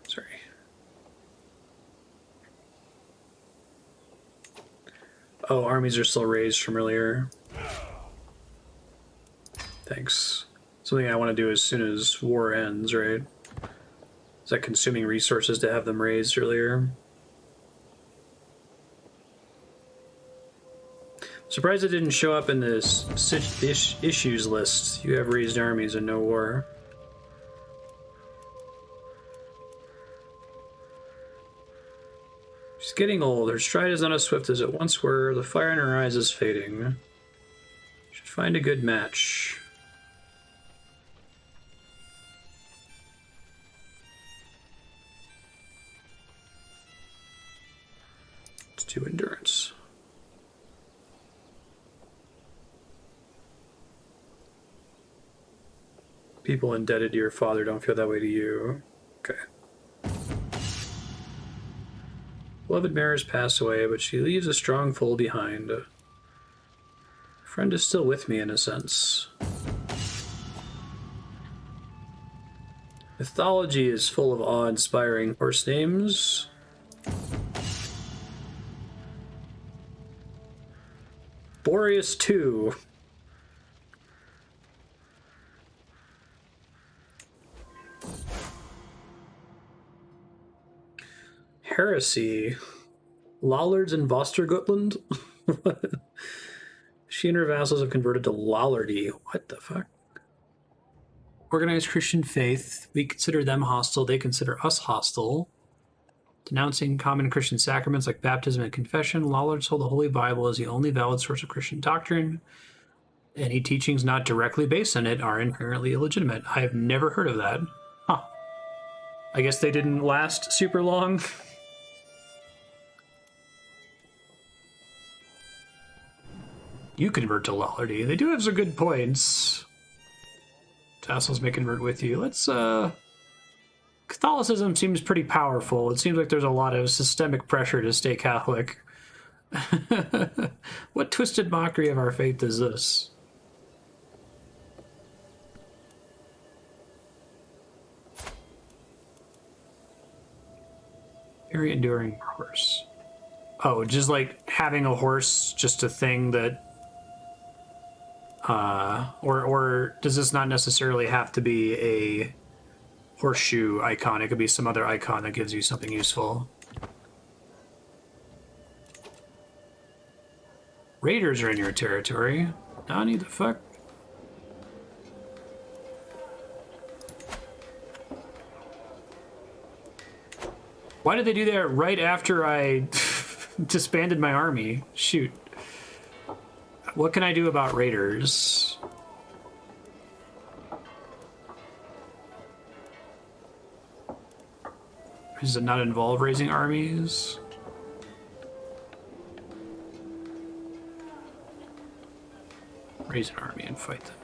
Sorry. Oh, armies are still raised from earlier. Thanks. Something I want to do as soon as war ends, right? Is that consuming resources to have them raised earlier? Surprised it didn't show up in this issues list. You have raised armies and no war. She's getting old. Her stride is not as swift as it once were. The fire in her eyes is fading. Should find a good match. Let's do endurance. People indebted to your father don't feel that way to you. Okay. Beloved Mares pass away, but she leaves a strong foal behind. A friend is still with me, in a sense. Mythology is full of awe-inspiring horse names. Boreas 2. Heresy. Lollards in Västergötland? She and her vassals have converted to Lollardy. What the fuck? Organized Christian faith. We consider them hostile. They consider us hostile. Denouncing common Christian sacraments like baptism and confession. Lollards hold the Holy Bible as the only valid source of Christian doctrine. Any teachings not directly based on it are inherently illegitimate. I have never heard of that. Huh. I guess they didn't last super long. You convert to Lollardy. They do have some good points. Tassels may convert with you. Let's, Catholicism seems pretty powerful. It seems like there's a lot of systemic pressure to stay Catholic. What twisted mockery of our faith is this? Very enduring horse. Oh, just like having a horse, just a thing that... or does this not necessarily have to be a horseshoe icon? It could be some other icon that gives you something useful. Raiders are in your territory. Nani, the fuck? Why did they do that right after I disbanded my army? Shoot. What can I do about raiders? Does it not involve raising armies? Raise an army and fight them.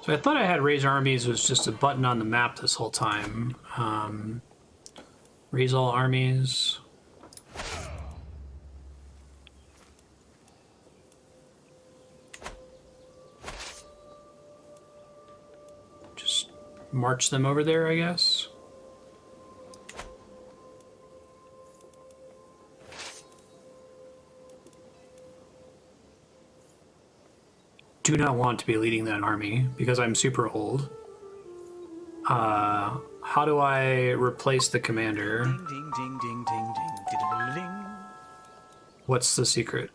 So I thought I had raise armies was just a button on the map this whole time. Raise all armies. Just march them over there, I guess. Do not want to be leading that army because I'm super old. How do I replace the commander? Ding, ding, ding, ding, ding, ding, ding. What's the secret?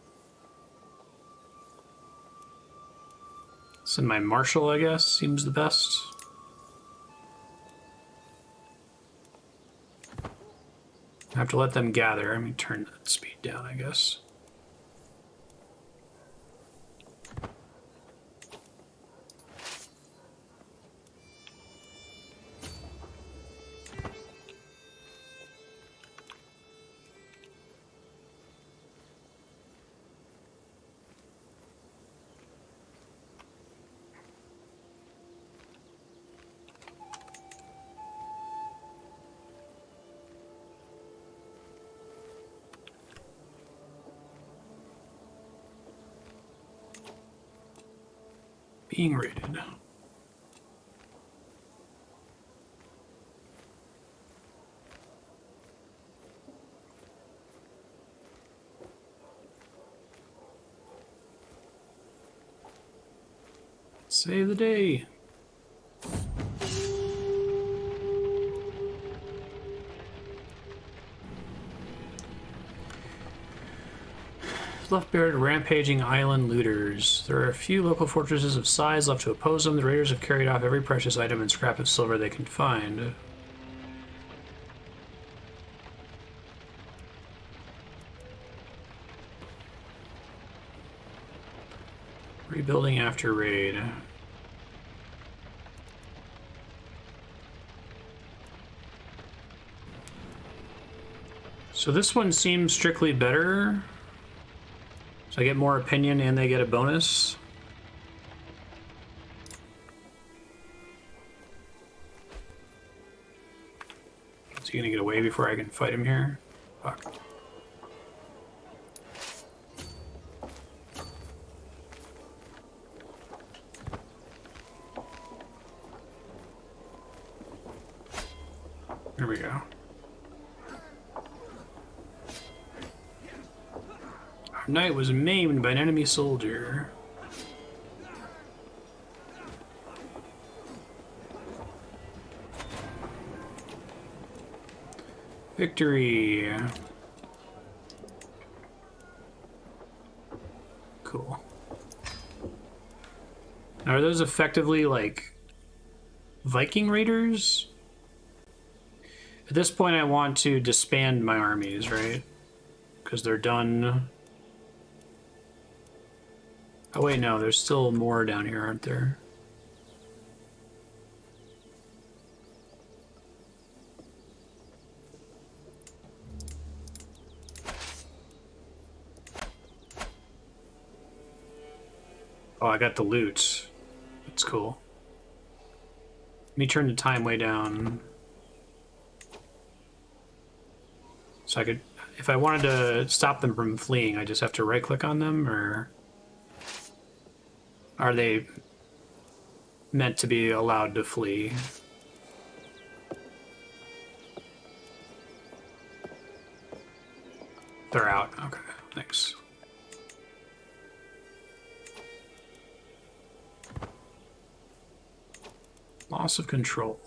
Send my Marshal, I guess, seems the best. I have to let them gather. Let me turn that speed down, I guess. Being raided. Save the day. Left buried rampaging island looters. There are a few local fortresses of size left to oppose them. The raiders have carried off every precious item and scrap of silver they can find. Rebuilding after raid. So this one seems strictly better. So I get more opinion and they get a bonus. Is he gonna get away before I can fight him here? Fuck. There we go. Our knight was maimed by an enemy soldier. Victory. Now, are those effectively like Viking raiders? At this point, I want to disband my armies, right? Because they're done. Oh wait, no, there's still more down here, aren't there? Oh, I got the loot. That's cool. Let me turn the time way down. So I could, if I wanted to stop them from fleeing, I just have to right-click on them, or are they meant to be allowed to flee? They're out. Okay, thanks. Loss of control.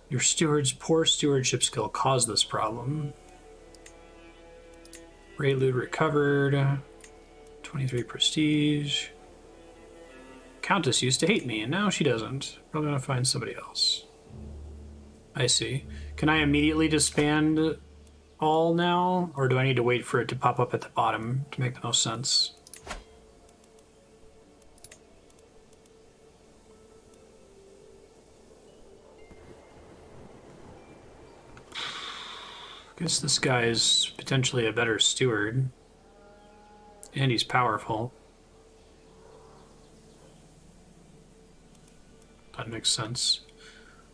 Your steward's poor stewardship skill caused this problem. Raid loot recovered. 23 prestige. Countess used to hate me, and now she doesn't. Probably gonna find somebody else. I see. Can I immediately disband all now, or do I need to wait for it to pop up at the bottom to make the most sense? Guess this guy is potentially a better steward. And he's powerful. That makes sense.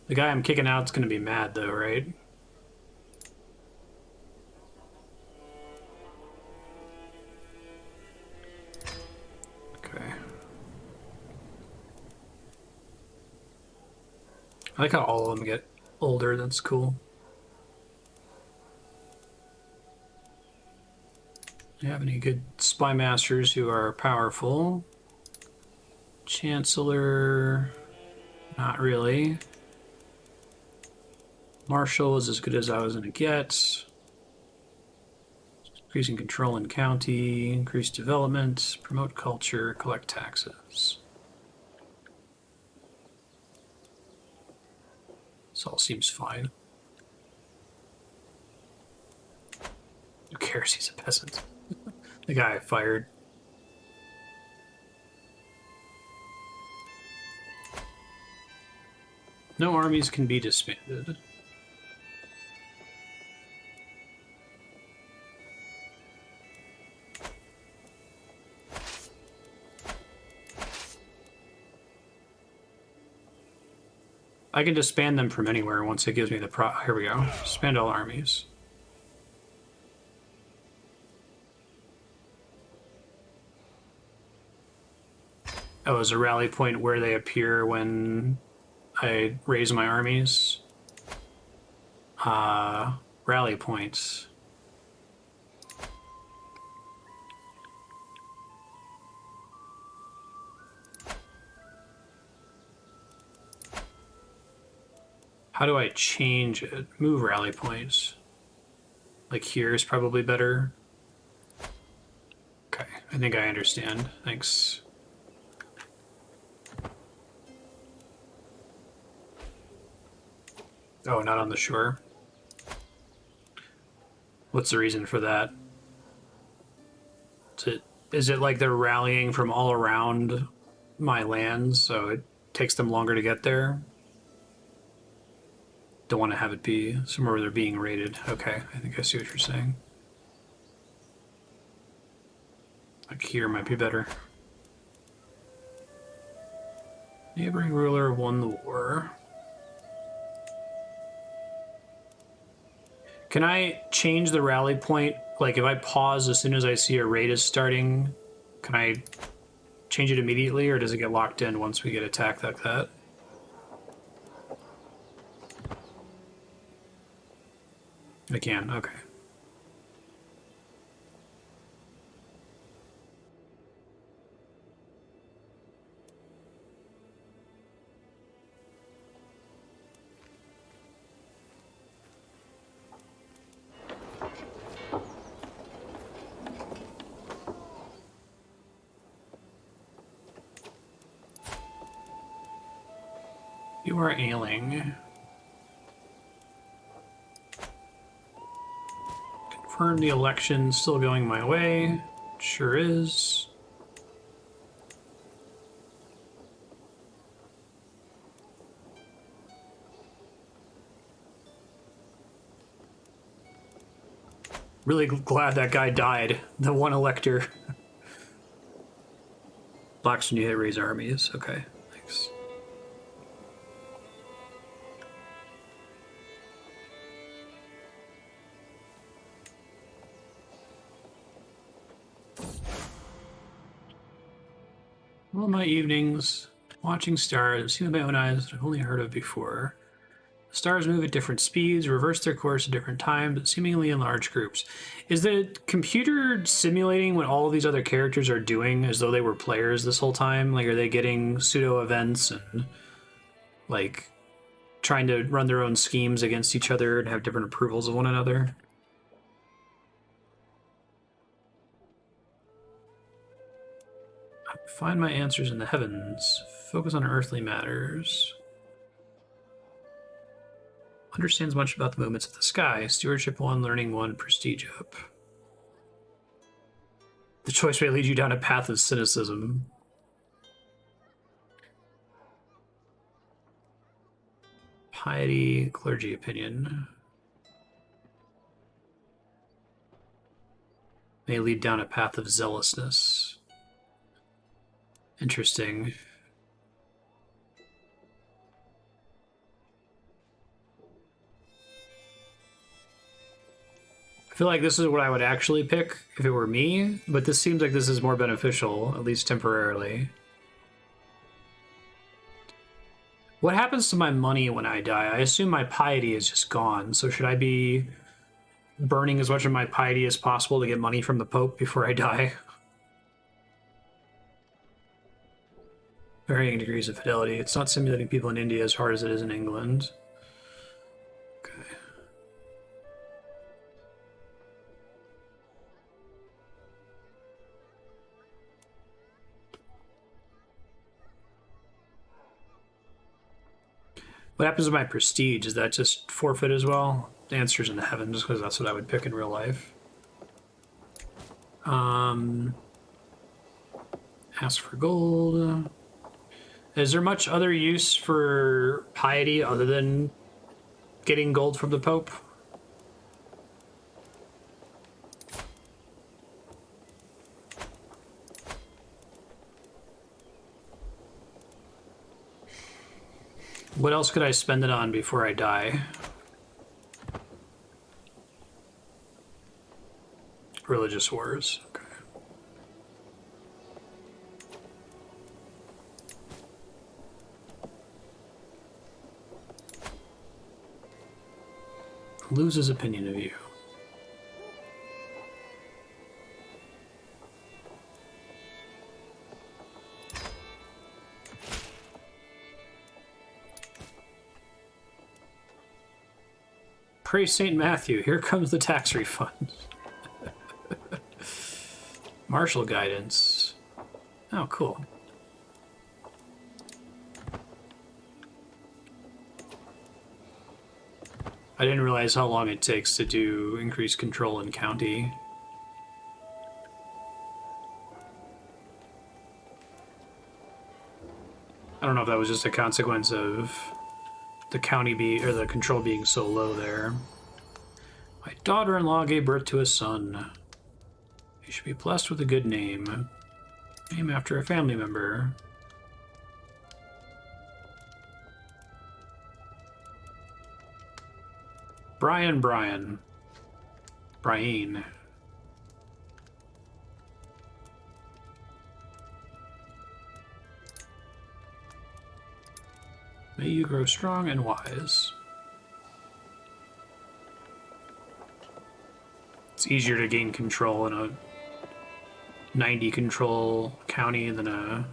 The guy I'm kicking out is going to be mad, though, right? Okay. I like how all of them get older. That's cool. Do you have any good spy masters who are powerful? Chancellor, not really. Marshal is as good as I was gonna get. Increasing control in county, increase development, promote culture, collect taxes. This all seems fine. Who cares? He's a peasant. The guy I fired. No armies can be disbanded. I can disband them from anywhere once it gives me the here we go. Disband all armies. Oh, is a rally point where they appear when I raise my armies? Rally points. How do I change it? Move rally points. Like here is probably better. Okay, I think I understand. Thanks. Oh, not on the shore. What's the reason for that? Is it like they're rallying from all around my lands, so it takes them longer to get there? Don't want to have it be somewhere where they're being raided. Okay, I think I see what you're saying. Like here might be better. Neighboring ruler won the war. Can I change the rally point? Like if I pause as soon as I see a raid is starting, can I change it immediately, or does it get locked in once we get attacked like that? I can, okay. You are ailing. Confirm the election still going my way. Sure is. Really glad that guy died. The one elector. Blacks when you hit raise armies. Okay, thanks. All my evenings watching stars, seen with my own eyes that I've only heard of before. The stars move at different speeds, reverse their course at different times, but seemingly in large groups. Is the computer simulating what all of these other characters are doing as though they were players this whole time? Like, are they getting pseudo events and like trying to run their own schemes against each other and have different approvals of one another? Find my answers in the heavens. Focus on earthly matters. Understands much about the movements of the sky. Stewardship 1, learning 1, prestige up. The choice may lead you down a path of cynicism. Piety, clergy opinion. May lead down a path of zealousness. Interesting. I feel like this is what I would actually pick if it were me, but this seems like this is more beneficial, at least temporarily. What happens to my money when I die? I assume my piety is just gone, so should I be burning as much of my piety as possible to get money from the Pope before I die? Varying degrees of fidelity. It's not simulating people in India as hard as it is in England. Okay. What happens with my prestige? Is that just forfeit as well? The answer's in the heavens, because that's what I would pick in real life. Ask for gold. Is there much other use for piety other than getting gold from the Pope? What else could I spend it on before I die? Religious wars. Okay. Lose his opinion of you. Praise St. Matthew, here comes the tax refund. Marshal guidance. Oh, cool. I didn't realize how long it takes to do increased control in county. I don't know if that was just a consequence of the the control being so low there. My daughter-in-law gave birth to a son. He should be blessed with a good name. Name after a family member. Brian. Brian. May you grow strong and wise. It's easier to gain control in a 90 control county than a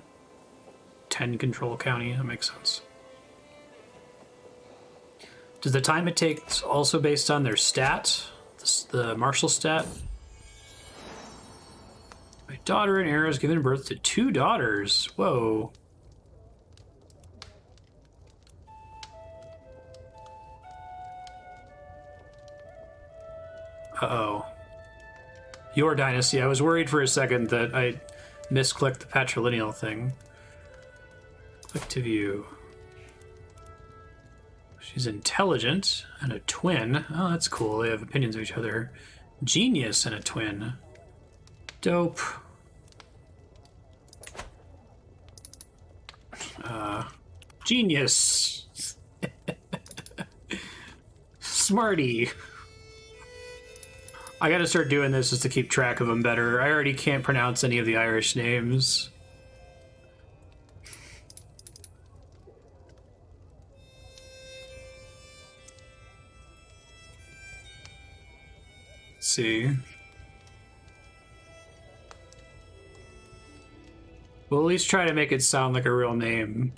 10 control county. That makes sense. Does the time it takes also based on their stat? The Marshal stat? My daughter in Heir has given birth to 2 daughters. Whoa. Uh-oh. Your dynasty. I was worried for a second that I misclicked the patrilineal thing. Click to view. She's intelligent and a twin. Oh, that's cool. They have opinions of each other. Genius and a twin. Dope. Genius. Smarty. I gotta start doing this just to keep track of them better. I already can't pronounce any of the Irish names. Let's see. We'll at least try to make it sound like a real name.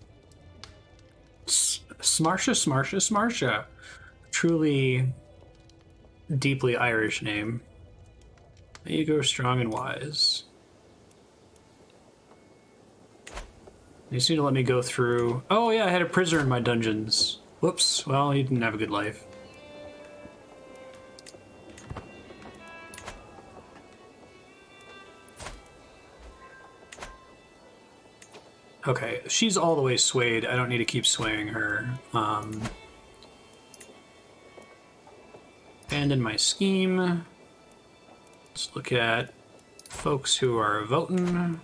Smarsha. Truly deeply Irish name. You go strong and wise. You just need to let me go through. Oh yeah, I had a prisoner in my dungeons. Whoops. Well, he didn't have a good life. Okay, she's all the way swayed. I don't need to keep swaying her. Abandon my scheme. Let's look at folks who are voting.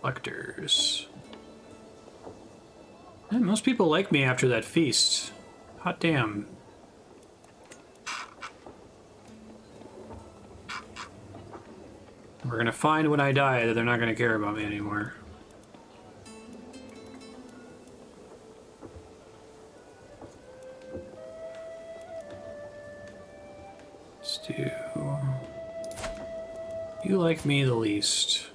Electors. And most people like me after that feast. Hot damn. We're gonna find when I die that they're not gonna care about me anymore. Let's do... You like me the least.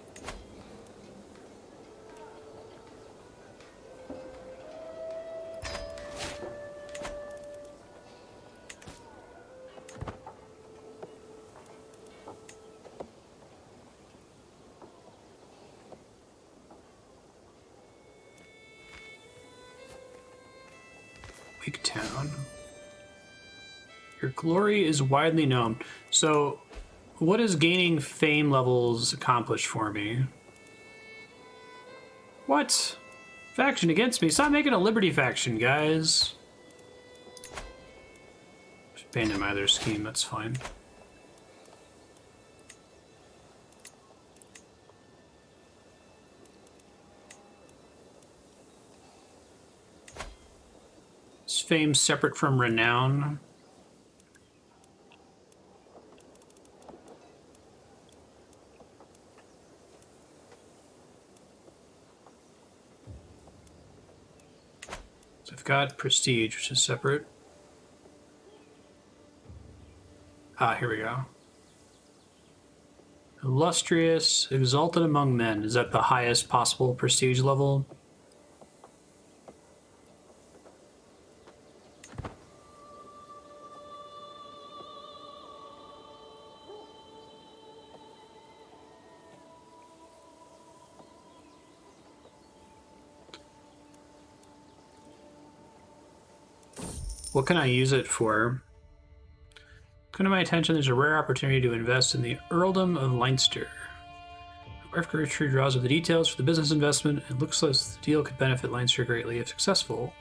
Town. Your glory is widely known. So, what does gaining fame levels accomplish for me? What? Faction against me? Stop making a Liberty faction, guys. Just abandon my other scheme, that's fine. Fame separate from renown. So I've got prestige, which is separate. Ah, here we go. Illustrious, exalted among men. Is that the highest possible prestige level? What can I use it for? Come to my attention, there's a rare opportunity to invest in the Earldom of Leinster. Arthur draws up the details for the business investment. It looks like the deal could benefit Leinster greatly if successful.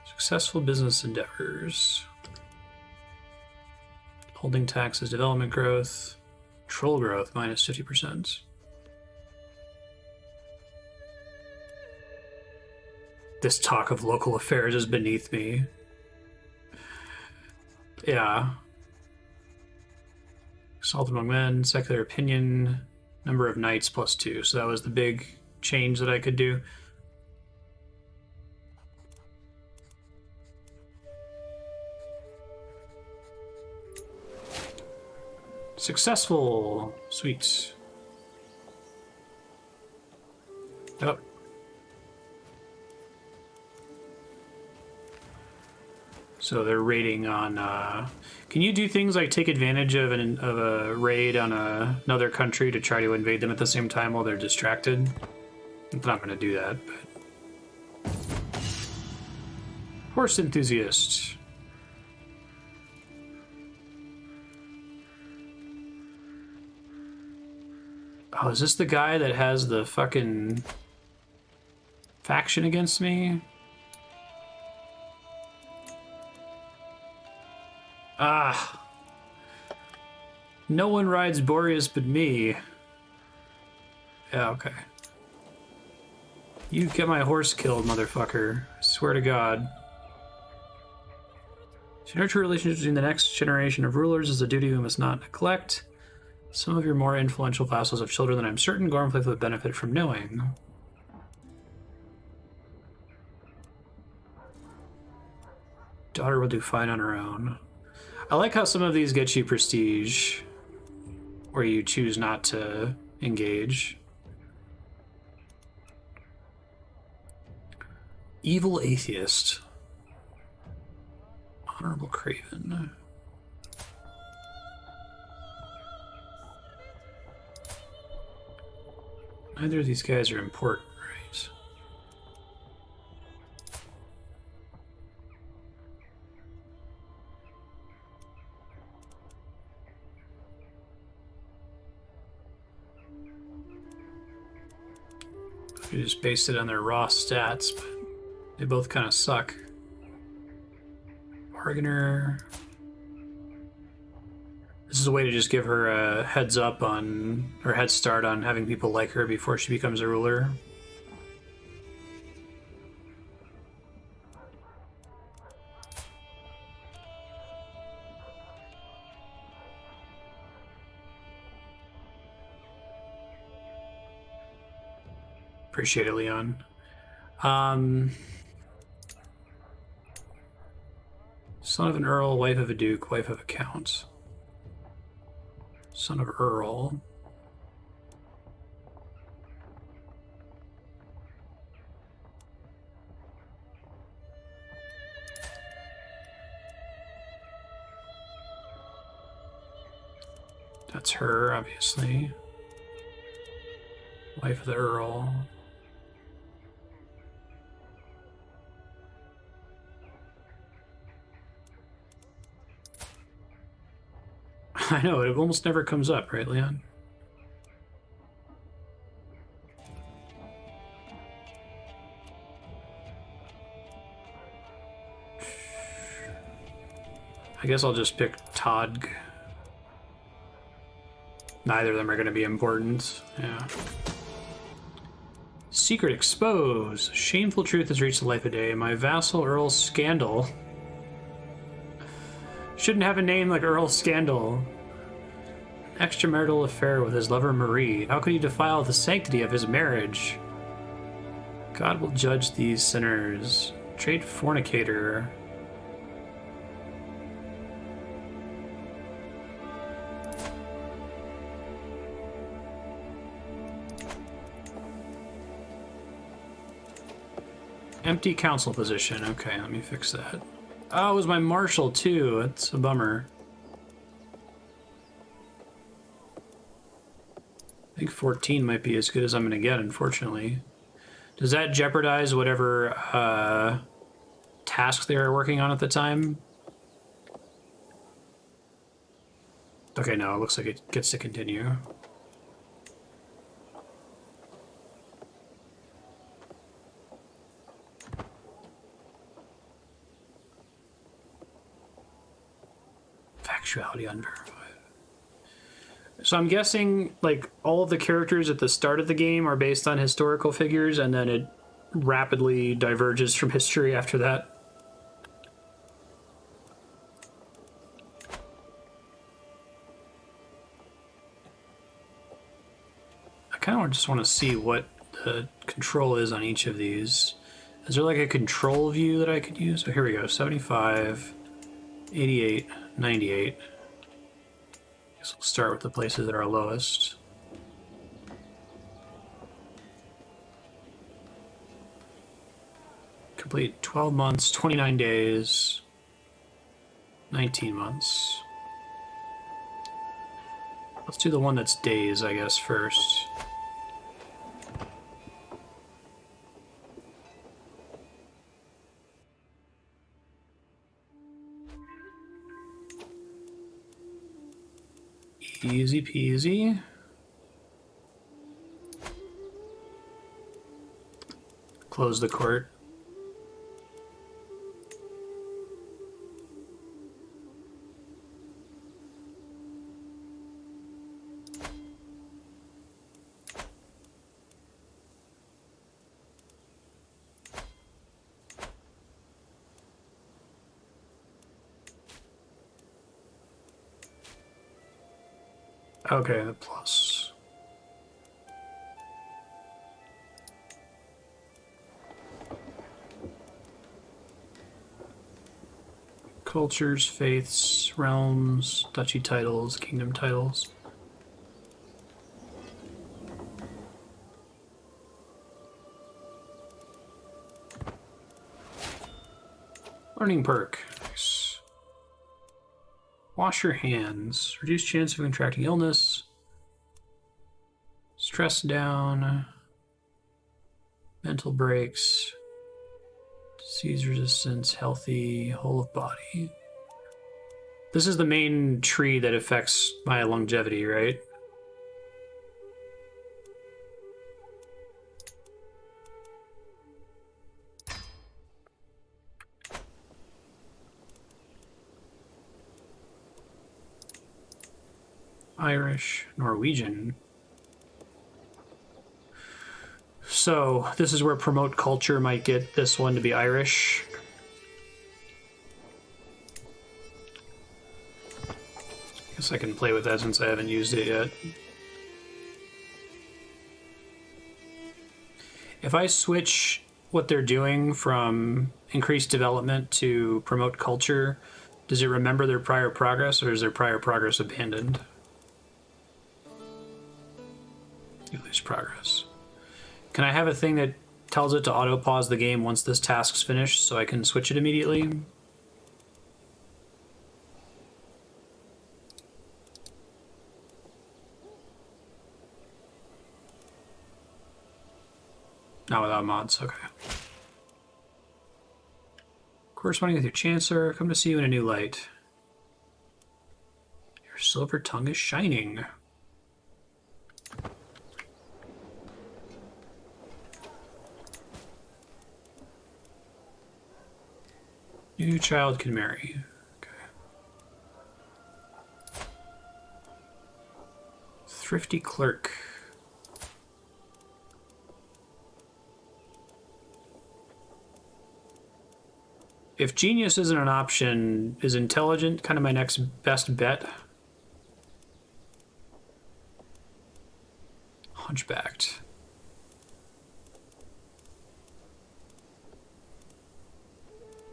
Successful business endeavors. Holding taxes, development growth, troll growth, minus 50%. This talk of local affairs is beneath me. Yeah. Assault among men, secular opinion, number of knights +2. So that was the big change that I could do. Successful. Sweet. Oh. So they're raiding on... Can you do things like take advantage of a raid on another country to try to invade them at the same time while they're distracted? I'm not going to do that, but... Horse Enthusiast. Oh, is this the guy that has the fucking faction against me? Ah. No one rides Boreas but me. Yeah, okay. You get my horse killed, motherfucker. I swear to God. To nurture relationships between the next generation of rulers is a duty we must not neglect. Some of your more influential vassals have children that I'm certain Gormflaith would benefit from knowing. Daughter will do fine on her own. I like how some of these get you prestige, where you choose not to engage. Evil Atheist. Honorable Craven. Neither of these guys are important, right? We just based it on their raw stats, but they both kind of suck. Bargainer. This is a way to just give her a heads up on, or head start on having people like her before she becomes a ruler. Appreciate it, Leon. Son of an earl, wife of a duke, wife of a count. Son of Earl. That's her, obviously. Wife of the Earl. I know, it almost never comes up, right, Leon? I guess I'll just pick Todd. Neither of them are going to be important. Yeah. Secret exposed. Shameful truth has reached the light of day. My vassal Earl Scandal shouldn't have a name like Earl Scandal. Extramarital affair with his lover Marie. How could he defile the sanctity of his marriage? God will judge these sinners. Trade fornicator. Empty council position. Okay, let me fix that. Oh, it was my Marshal too. That's a bummer. I think 14 might be as good as I'm going to get, unfortunately. Does that jeopardize whatever tasks they were working on at the time? Okay, no, it looks like it gets to continue. Factuality unverified. So I'm guessing, like, all of the characters at the start of the game are based on historical figures, and then it rapidly diverges from history after that. I kind of just want to see what the control is on each of these. Is there, like, a control view that I could use? Oh, here we go. 75, 88, 98. Guess we'll start with the places that are lowest. Complete 12 months, 29 days, 19 months. Let's do the one that's days, I guess, first. Easy peasy. close the court. Okay, the plus. Cultures, faiths, realms, duchy titles, kingdom titles. Learning perk. Nice. Wash your hands. Reduce chance of contracting illness. Stress down. Mental breaks. Disease resistance, healthy, whole of body. This is the main tree that affects my longevity, right? Irish, Norwegian. So this is where promote culture might get this one to be Irish. Guess I can play with that since I haven't used it yet. If I switch what they're doing from increased development to promote culture, does it remember their prior progress, or is their prior progress abandoned? You lose progress. Can I have a thing that tells it to auto-pause the game once this task's finished so I can switch it immediately? Not without mods, okay. Corresponding with your Chancellor, come to see you in a new light. Your silver tongue is shining. New child can marry. Okay. Thrifty clerk. If genius isn't an option, is intelligent kind of my next best bet? Hunchbacked.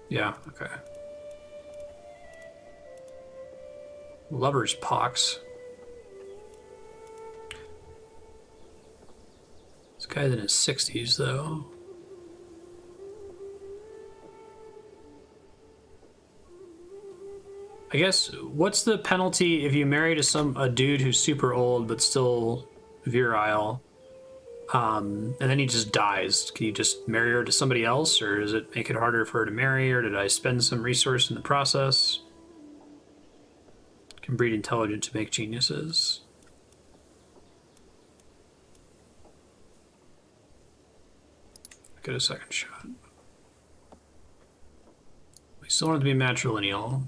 Yeah, okay. Lover's pox. This guy's in his 60s, though. I guess, what's the penalty if you marry to a dude who's super old but still virile, and then he just dies? Can you just marry her to somebody else, or does it make it harder for her to marry, or did I spend some resource in the process? Can breed intelligent to make geniuses. Get a second shot. We still want it to be matrilineal.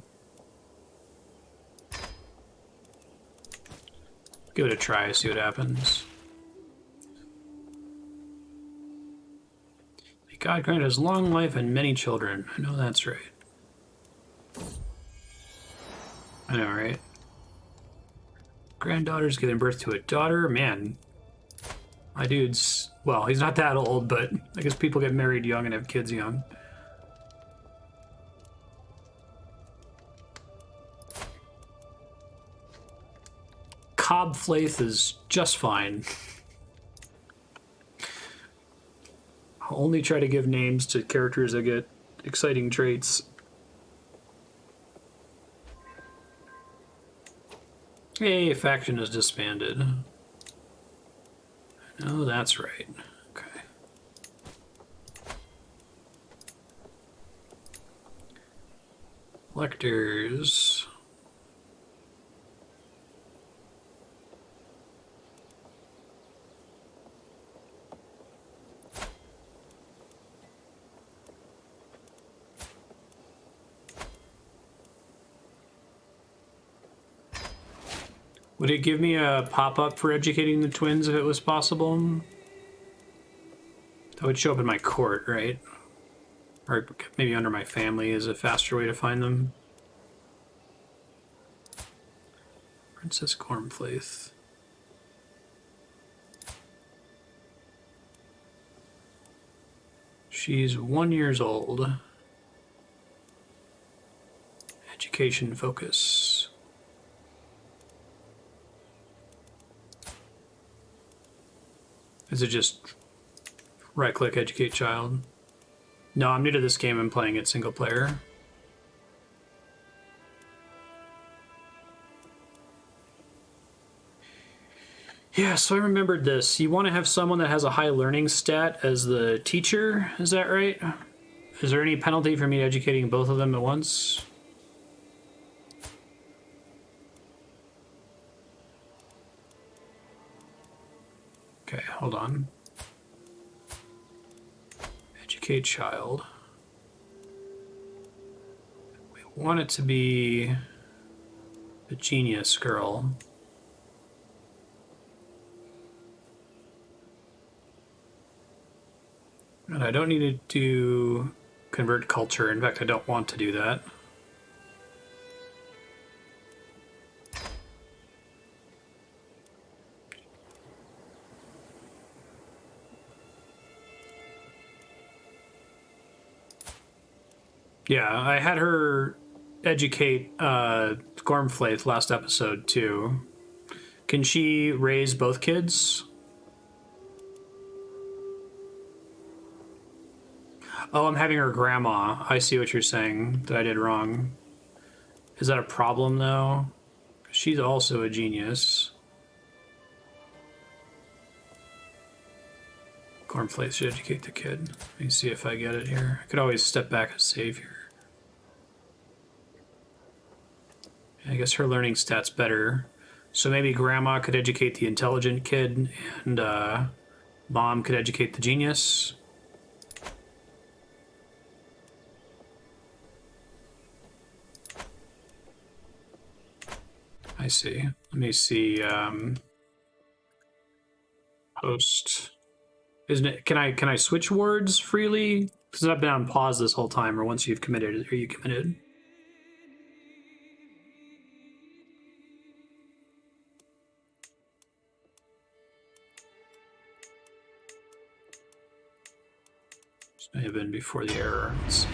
Give it a try, see what happens. May God grant us long life and many children. I know that's right. I know, right? Granddaughter's giving birth to a daughter. Man, my dude's, well, he's not that old, but I guess people get married young and have kids young. Gormflaith is just fine. I'll only try to give names to characters that get exciting traits. Hey, faction is disbanded. Oh, that's right. Okay. Lectors. Would it give me a pop-up for educating the twins if it was possible? That would show up in my court, right? Or maybe under my family is a faster way to find them. Princess Gormflaith. She's 1 year old. Education focus. Is it just right-click educate child? No, I'm new to this game. I'm playing it single player. Yeah, so I remembered this. You want to have someone that has a high learning stat as the teacher, is that right? Is there any penalty for me educating both of them at once? Okay, hold on. Educate child. We want it to be a genius girl. And I don't need to convert culture. In fact, I don't want to do that. Yeah, I had her educate Gormflaith last episode too. Can she raise both kids? Oh, I'm having her grandma. I see what you're saying that I did wrong. Is that a problem though? She's also a genius. Gormflaith should educate the kid. Let me see if I get it here. I could always step back and save here. I guess her learning stat's better. So maybe grandma could educate the intelligent kid and mom could educate the genius. I see. Let me see. Host. Isn't it? Can I switch wards freely? Because I've been on pause this whole time. Or once you've committed, are you committed? This may have been before the error. Let's see.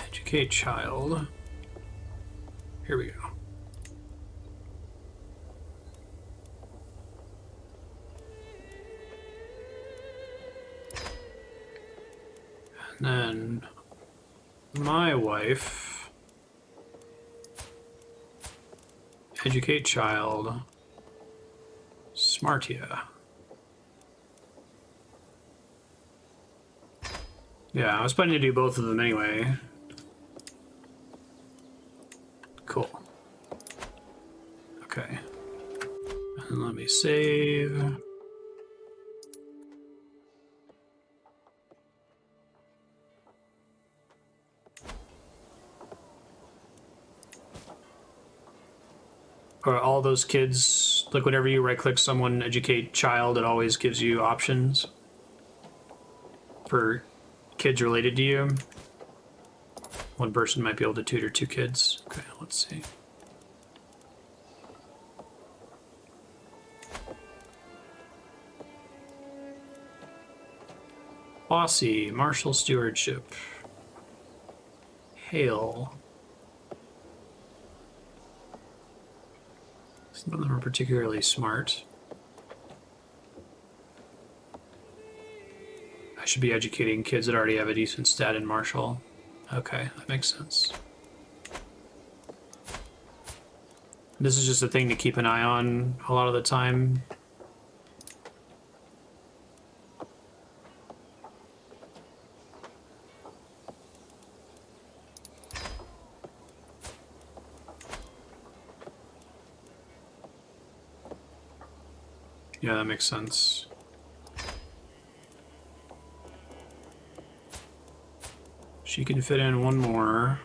Educate child. Here we go. And then my wife. Educate child. Smartia. Yeah, I was planning to do both of them anyway. Cool. Okay. And let me save. Are all those kids, like whenever you right click someone, educate child, it always gives you options for kids related to you? One person might be able to tutor 2 kids. Okay, let's see. Bossy, Marshal Stewardship. Hail. Some of them are particularly smart. I should be educating kids that already have a decent stat in Marshal. Okay, that makes sense. This is just a thing to keep an eye on a lot of the time. Yeah, that makes sense. She can fit in one more.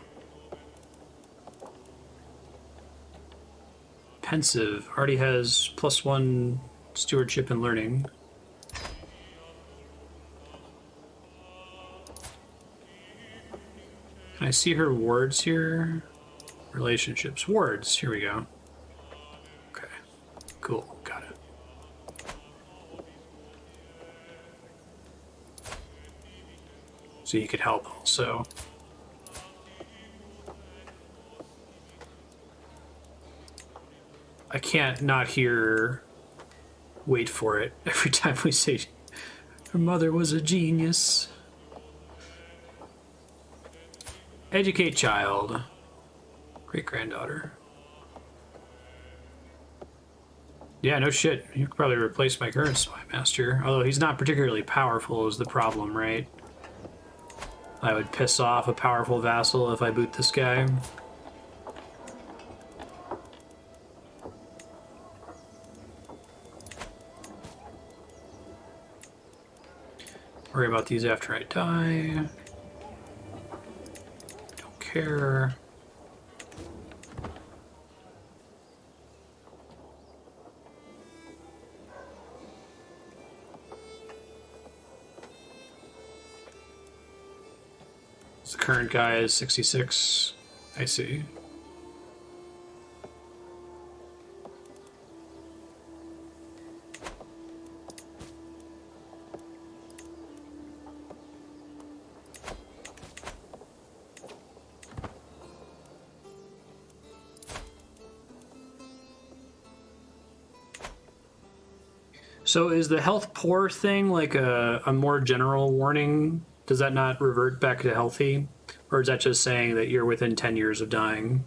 Pensive already has +1 stewardship and learning. Can I see her wards here? Relationships. Wards. Here we go. Okay. Cool. Got it. So you could help also. I can't not hear wait for it every time we say her mother was a genius. Educate child. Great granddaughter. Yeah, no shit. You could probably replace my current spy master. Although he's not particularly powerful is the problem, right? I would piss off a powerful vassal if I boot this guy. Worry about these after I die. Don't care. The current guy is 66. I see. So is the health poor thing like a more general warning? Does that not revert back to healthy? Or is that just saying that you're within 10 years of dying?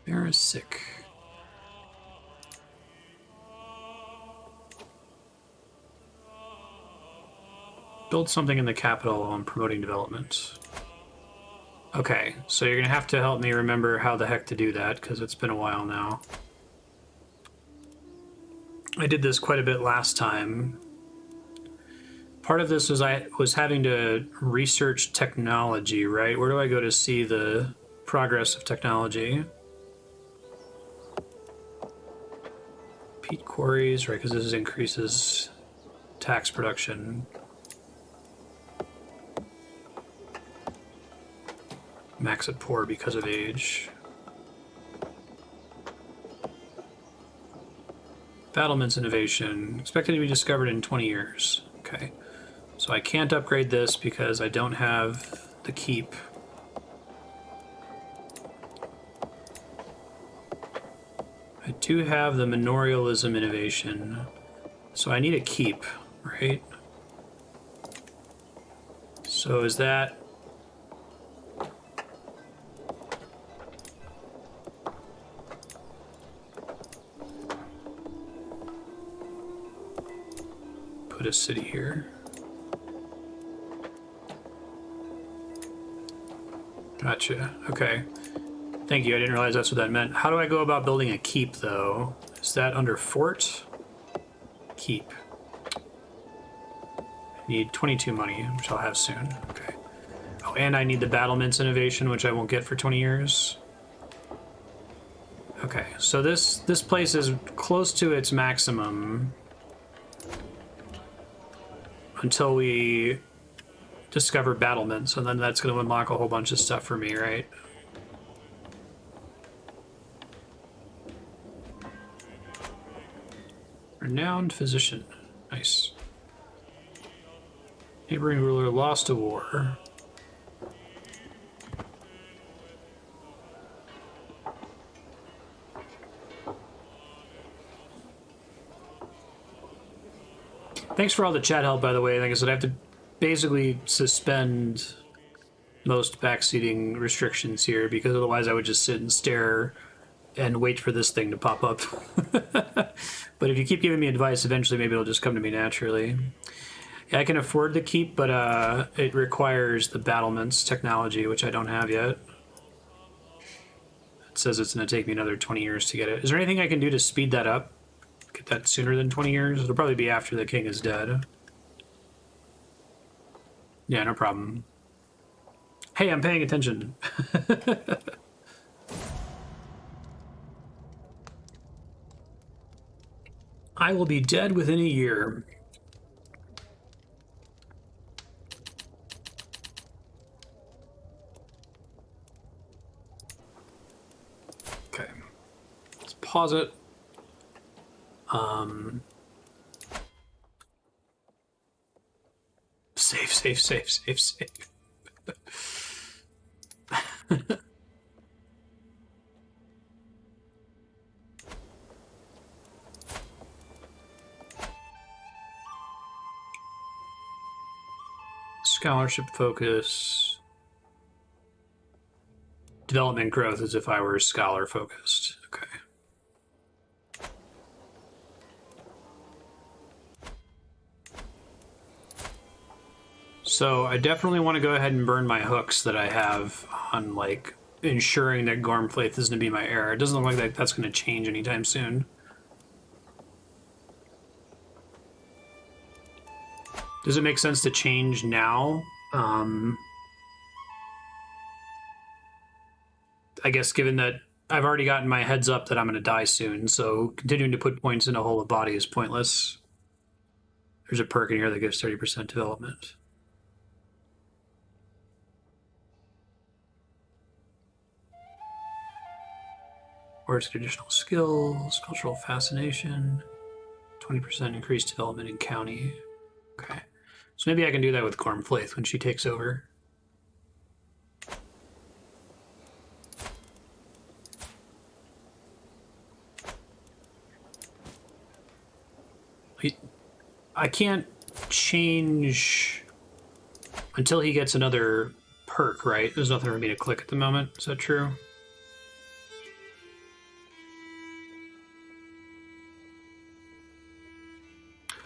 Bear is sick. Build something in the capital on promoting development. Okay, so you're gonna have to help me remember how the heck to do that, because it's been a while now. I did this quite a bit last time. Part of this was I was having to research technology, right? Where do I go to see the progress of technology? Peat quarries, right, because this increases tax production. Max it poor because of age. Battlements innovation. Expected to be discovered in 20 years. Okay. So I can't upgrade this because I don't have the keep. I do have the manorialism innovation. So I need a keep, right? So is that... Put a city here. Gotcha. Okay. Thank you. I didn't realize that's what that meant. How do I go about building a keep, though? Is that under fort? Keep. I need 22 money, which I'll have soon. Okay. Oh, and I need the battlements innovation, which I won't get for 20 years. Okay, so this place is close to its maximum until we discover battlements, and then that's going to unlock a whole bunch of stuff for me, right? Renowned physician. Nice. Neighboring ruler lost a war. Thanks for all the chat help, by the way. Like I said, I have to basically suspend most backseating restrictions here because otherwise I would just sit and stare and wait for this thing to pop up. But if you keep giving me advice, eventually maybe it'll just come to me naturally. Yeah, I can afford the keep, but it requires the battlements technology, which I don't have yet. It says it's going to take me another 20 years to get it. Is there anything I can do to speed that up? get that sooner than 20 years. It'll probably be after the king is dead. Yeah, no problem. Hey, I'm paying attention. I will be dead within a year. Okay. Let's pause it. Save. Scholarship focus. Development growth as if I were scholar focused. Okay. So I definitely want to go ahead and burn my hooks that I have on, like, ensuring that Gormflaith is going to be my heir. It doesn't look like that's going to change anytime soon. Does it make sense to change now? I guess given that I've already gotten my heads up that I'm going to die soon, so continuing to put points in a whole of body is pointless. There's a perk in here that gives 30% development. Or it's additional skills, cultural fascination, 20% increased development in county. Okay. So maybe I can do that with Gormflaith when she takes over. I can't change until he gets another perk, right? There's nothing for me to click at the moment. Is that true?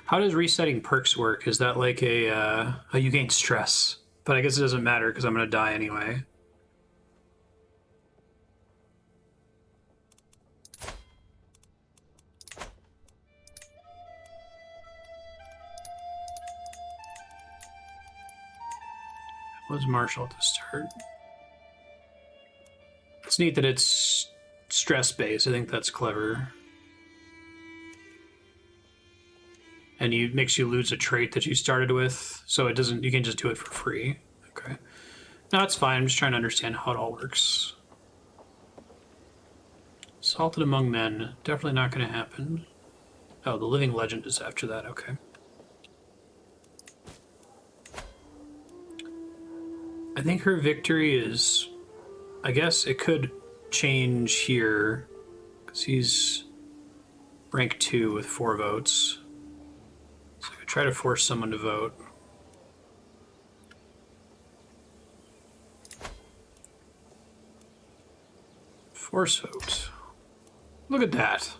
How does resetting perks work? Is that like you gain stress? But I guess it doesn't matter because I'm going to die anyway. Was Marshal to start? It's neat that it's stress-based. I think that's clever. And it makes you lose a trait that you started with, so it doesn't. You can just do it for free. Okay. No, that's fine. I'm just trying to understand how it all works. Salted among men. Definitely not going to happen. Oh, the living legend is after that. Okay. I think her victory is... I guess it could change here, because he's rank 2 with 4 votes. So I could try to force someone to vote. Force vote. Look at that.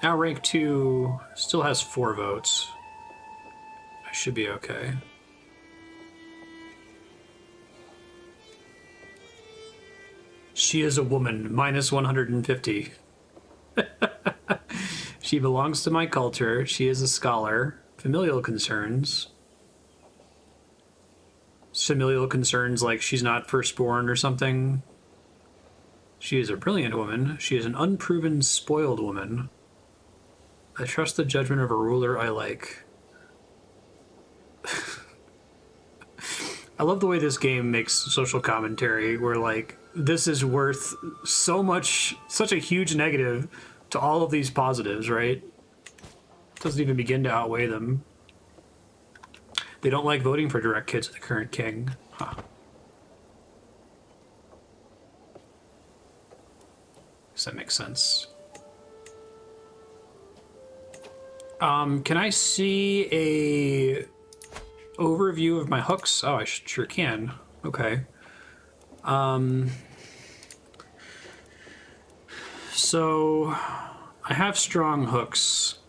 Now rank 2 still has 4 votes. I should be okay. She is a woman, minus 150. She belongs to my culture. She is a scholar. Familial concerns. Familial concerns like she's not firstborn or something. She is a brilliant woman. She is an unproven, spoiled woman. I trust the judgment of a ruler I like. I love the way this game makes social commentary where, like, this is worth so much, such a huge negative to all of these positives, right? Doesn't even begin to outweigh them. They don't like voting for direct kids of the current king. Huh. Does that make sense? Can I see a overview of my hooks? Oh, I sure can. Okay. So I have strong hooks.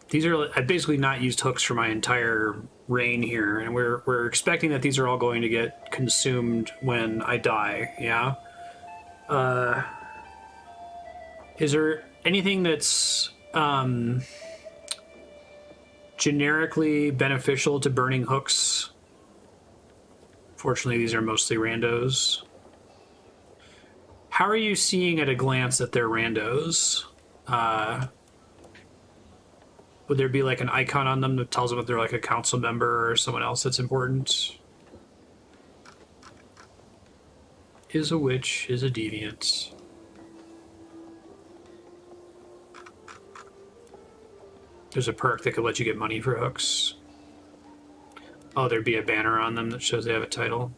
These are, I've basically not used hooks for my entire reign here, and we're expecting that these are all going to get consumed when I die, yeah? Is there anything that's generically beneficial to burning hooks? Fortunately, these are mostly randos. How are you seeing at a glance that they're randos? Would there be like an icon on them that tells them if they're like a council member or someone else that's important? Is a witch, is a deviant. There's a perk that could let you get money for hooks. Oh, there'd be a banner on them that shows they have a title.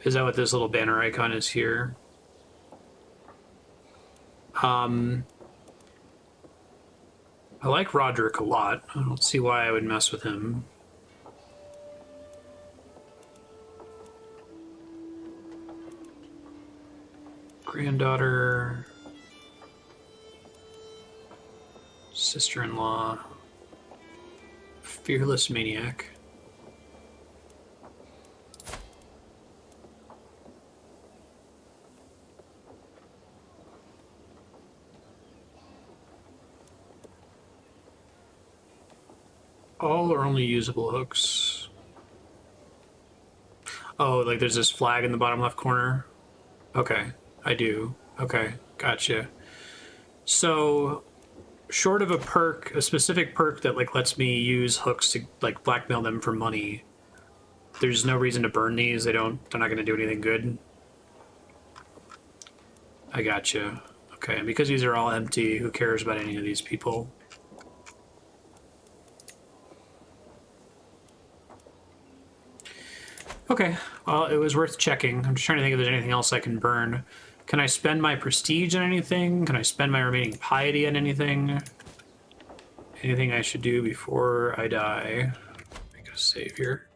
Is that what this little banner icon is here? I like Roderick a lot. I don't see why I would mess with him. Granddaughter. Sister-in-law. Fearless maniac. All or only usable hooks. Oh, like there's this flag in the bottom left corner? Okay, I do. Okay, gotcha. So, short of a perk, a specific perk that like lets me use hooks to like blackmail them for money, there's no reason to burn these. They're not going to do anything good. I gotcha. Okay, and because these are all empty, who cares about any of these people? Okay, well, it was worth checking. I'm just trying to think if there's anything else I can burn. Can I spend my prestige on anything? Can I spend my remaining piety on anything? Anything I should do before I die? Make a save here.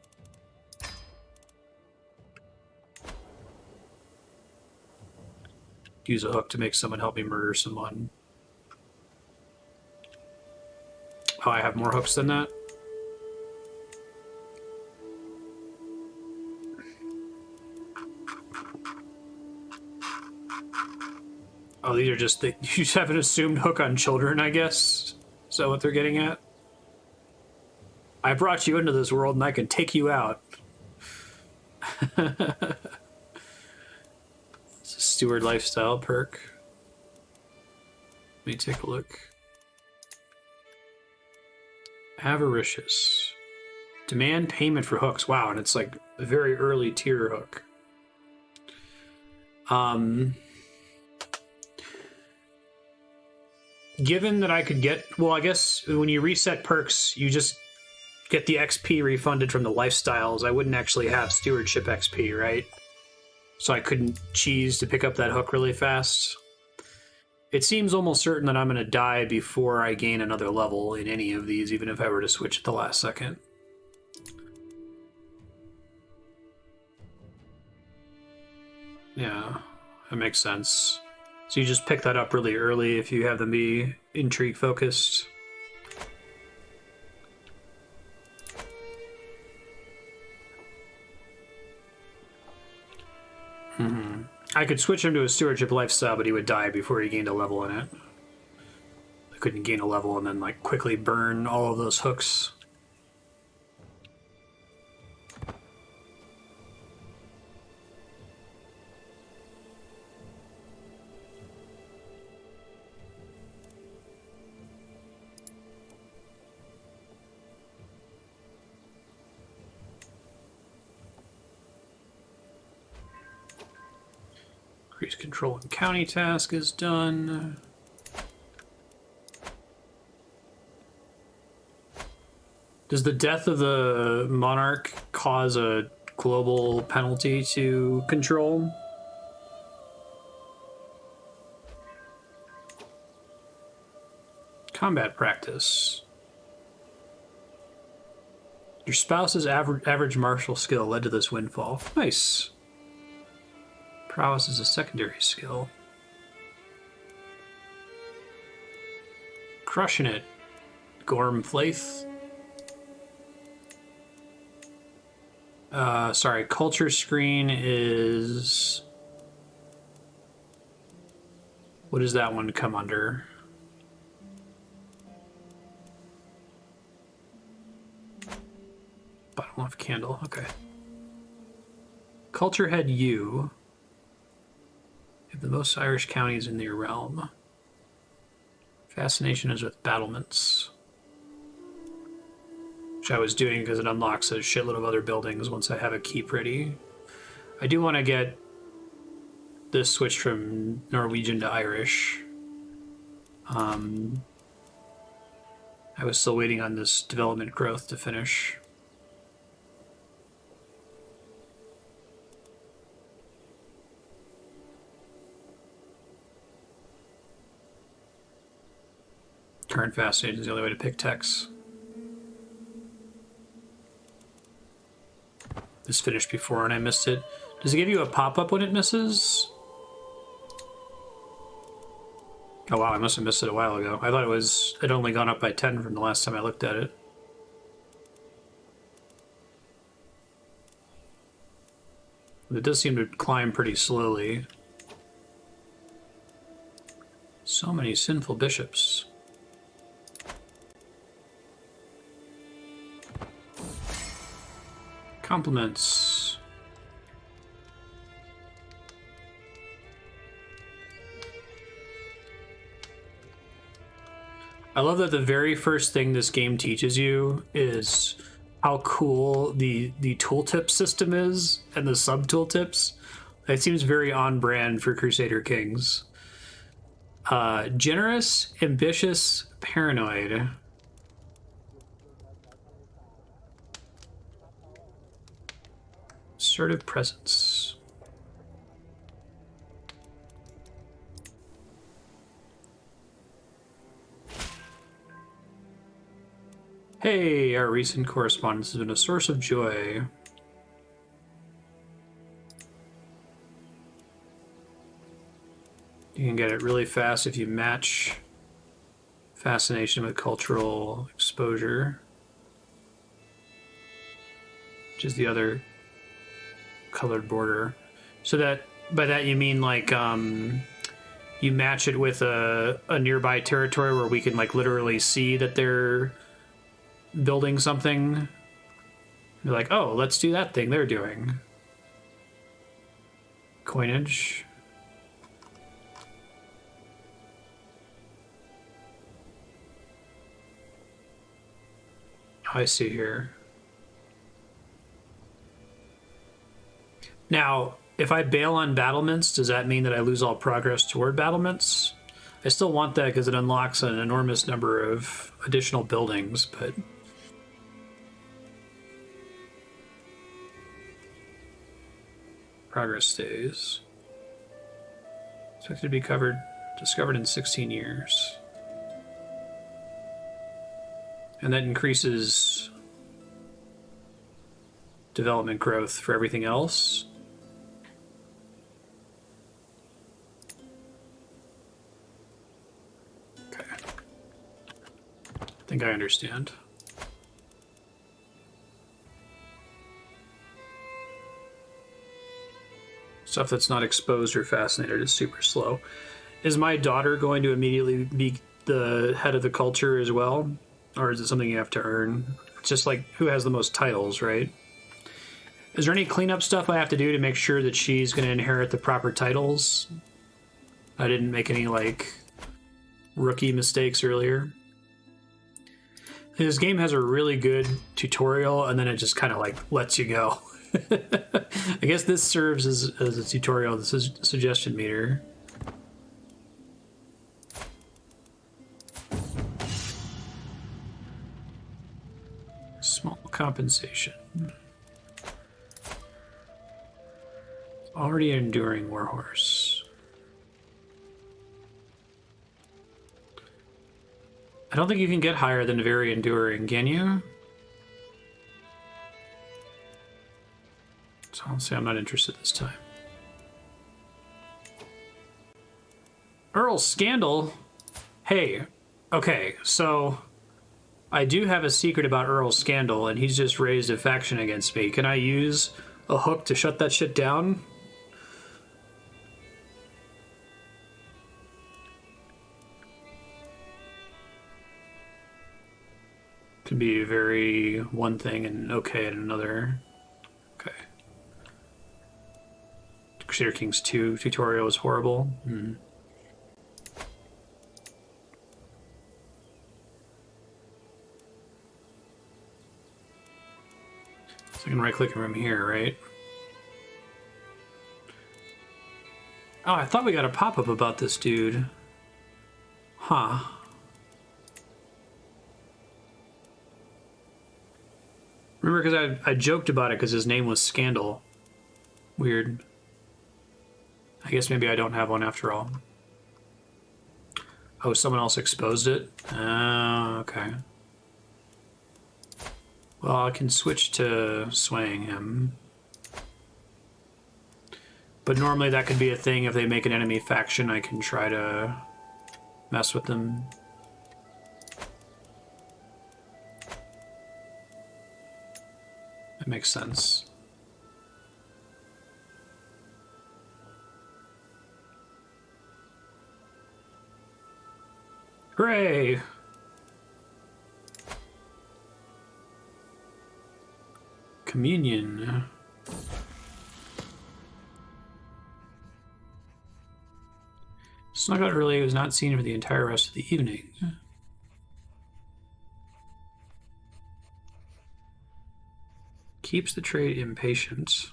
Use a hook to make someone help me murder someone. Oh, I have more hooks than that? Oh, these are just you just have an assumed hook on children, I guess. Is that what they're getting at? I brought you into this world and I can take you out. It's a steward lifestyle perk. Let me take a look. Avaricious. Demand payment for hooks. Wow, and it's like a very early tier hook. Given that I could get... Well, I guess when you reset perks, you just get the XP refunded from the lifestyles. I wouldn't actually have stewardship XP, right? So I couldn't cheese to pick up that hook really fast. It seems almost certain that I'm going to die before I gain another level in any of these, even if I were to switch at the last second. Yeah, that makes sense. So you just pick that up really early if you have them be intrigue focused. I could switch him to a stewardship lifestyle, but he would die before he gained a level in it. I couldn't gain a level and then like quickly burn all of those hooks. Increase control and county task is done. Does the death of the monarch cause a global penalty to control? Combat practice. Your spouse's average martial skill led to this windfall. Nice. Prowess is a secondary skill. Crushing it, Gormflaith. Sorry, culture screen is... What does that one come under? Bottom left candle, okay. Culture head U. You have the most Irish counties in your realm. Fascination is with battlements. Which I was doing because it unlocks a shitload of other buildings once I have a keep ready. I do want to get this switched from Norwegian to Irish. I was still waiting on this development growth to finish. Current fascination is the only way to pick text. This finished before and I missed it. Does it give you a pop-up when it misses? Oh wow, I must have missed it a while ago. I thought it only gone up by 10 from the last time I looked at it. It does seem to climb pretty slowly. So many sinful bishops. Compliments. I love that the very first thing this game teaches you is how cool the tooltip system is and the sub tooltips. It seems very on brand for Crusader Kings. Generous, ambitious, paranoid. Assertive presence. Hey, our recent correspondence has been a source of joy. You can get it really fast if you match fascination with cultural exposure, which is the other colored border. So that by that you mean like you match it with a nearby territory where we can like literally see that they're building something. You're like, oh, let's do that thing they're doing. Coinage. I see here. Now, if I bail on battlements, does that mean that I lose all progress toward battlements? I still want that because it unlocks an enormous number of additional buildings, but... Progress stays. Expected to be discovered in 16 years. And that increases development growth for everything else. Okay. I think I understand. Stuff that's not exposed or fascinated is super slow. Is my daughter going to immediately be the head of the culture as well? Or is it something you have to earn? It's just like who has the most titles, right? Is there any cleanup stuff I have to do to make sure that she's going to inherit the proper titles? I didn't make any, like, rookie mistakes earlier. This game has a really good tutorial, and then it just kind of, like, lets you go. I guess this serves as a tutorial. This is suggestion meter. Small compensation. Already enduring Warhorse. I don't think you can get higher than very enduring, can you? So I'll say I'm not interested this time. Earl Scandal? Hey, okay, so I do have a secret about Earl Scandal, and he's just raised a faction against me. Can I use a hook to shut that shit down? Could be very one thing and okay at another. Okay. Crusader Kings 2 tutorial is horrible. So I can right-click from here, right? Oh, I thought we got a pop-up about this dude. Huh. Remember, because I joked about it because his name was Scandal. Weird. I guess maybe I don't have one after all. Oh, someone else exposed it? Okay. Well, I can switch to swaying him. But normally that could be a thing. If they make an enemy faction, I can try to mess with them. That makes sense. Hooray! Communion. Snuck out early, was not seen for the entire rest of the evening. Keeps the trait impatient.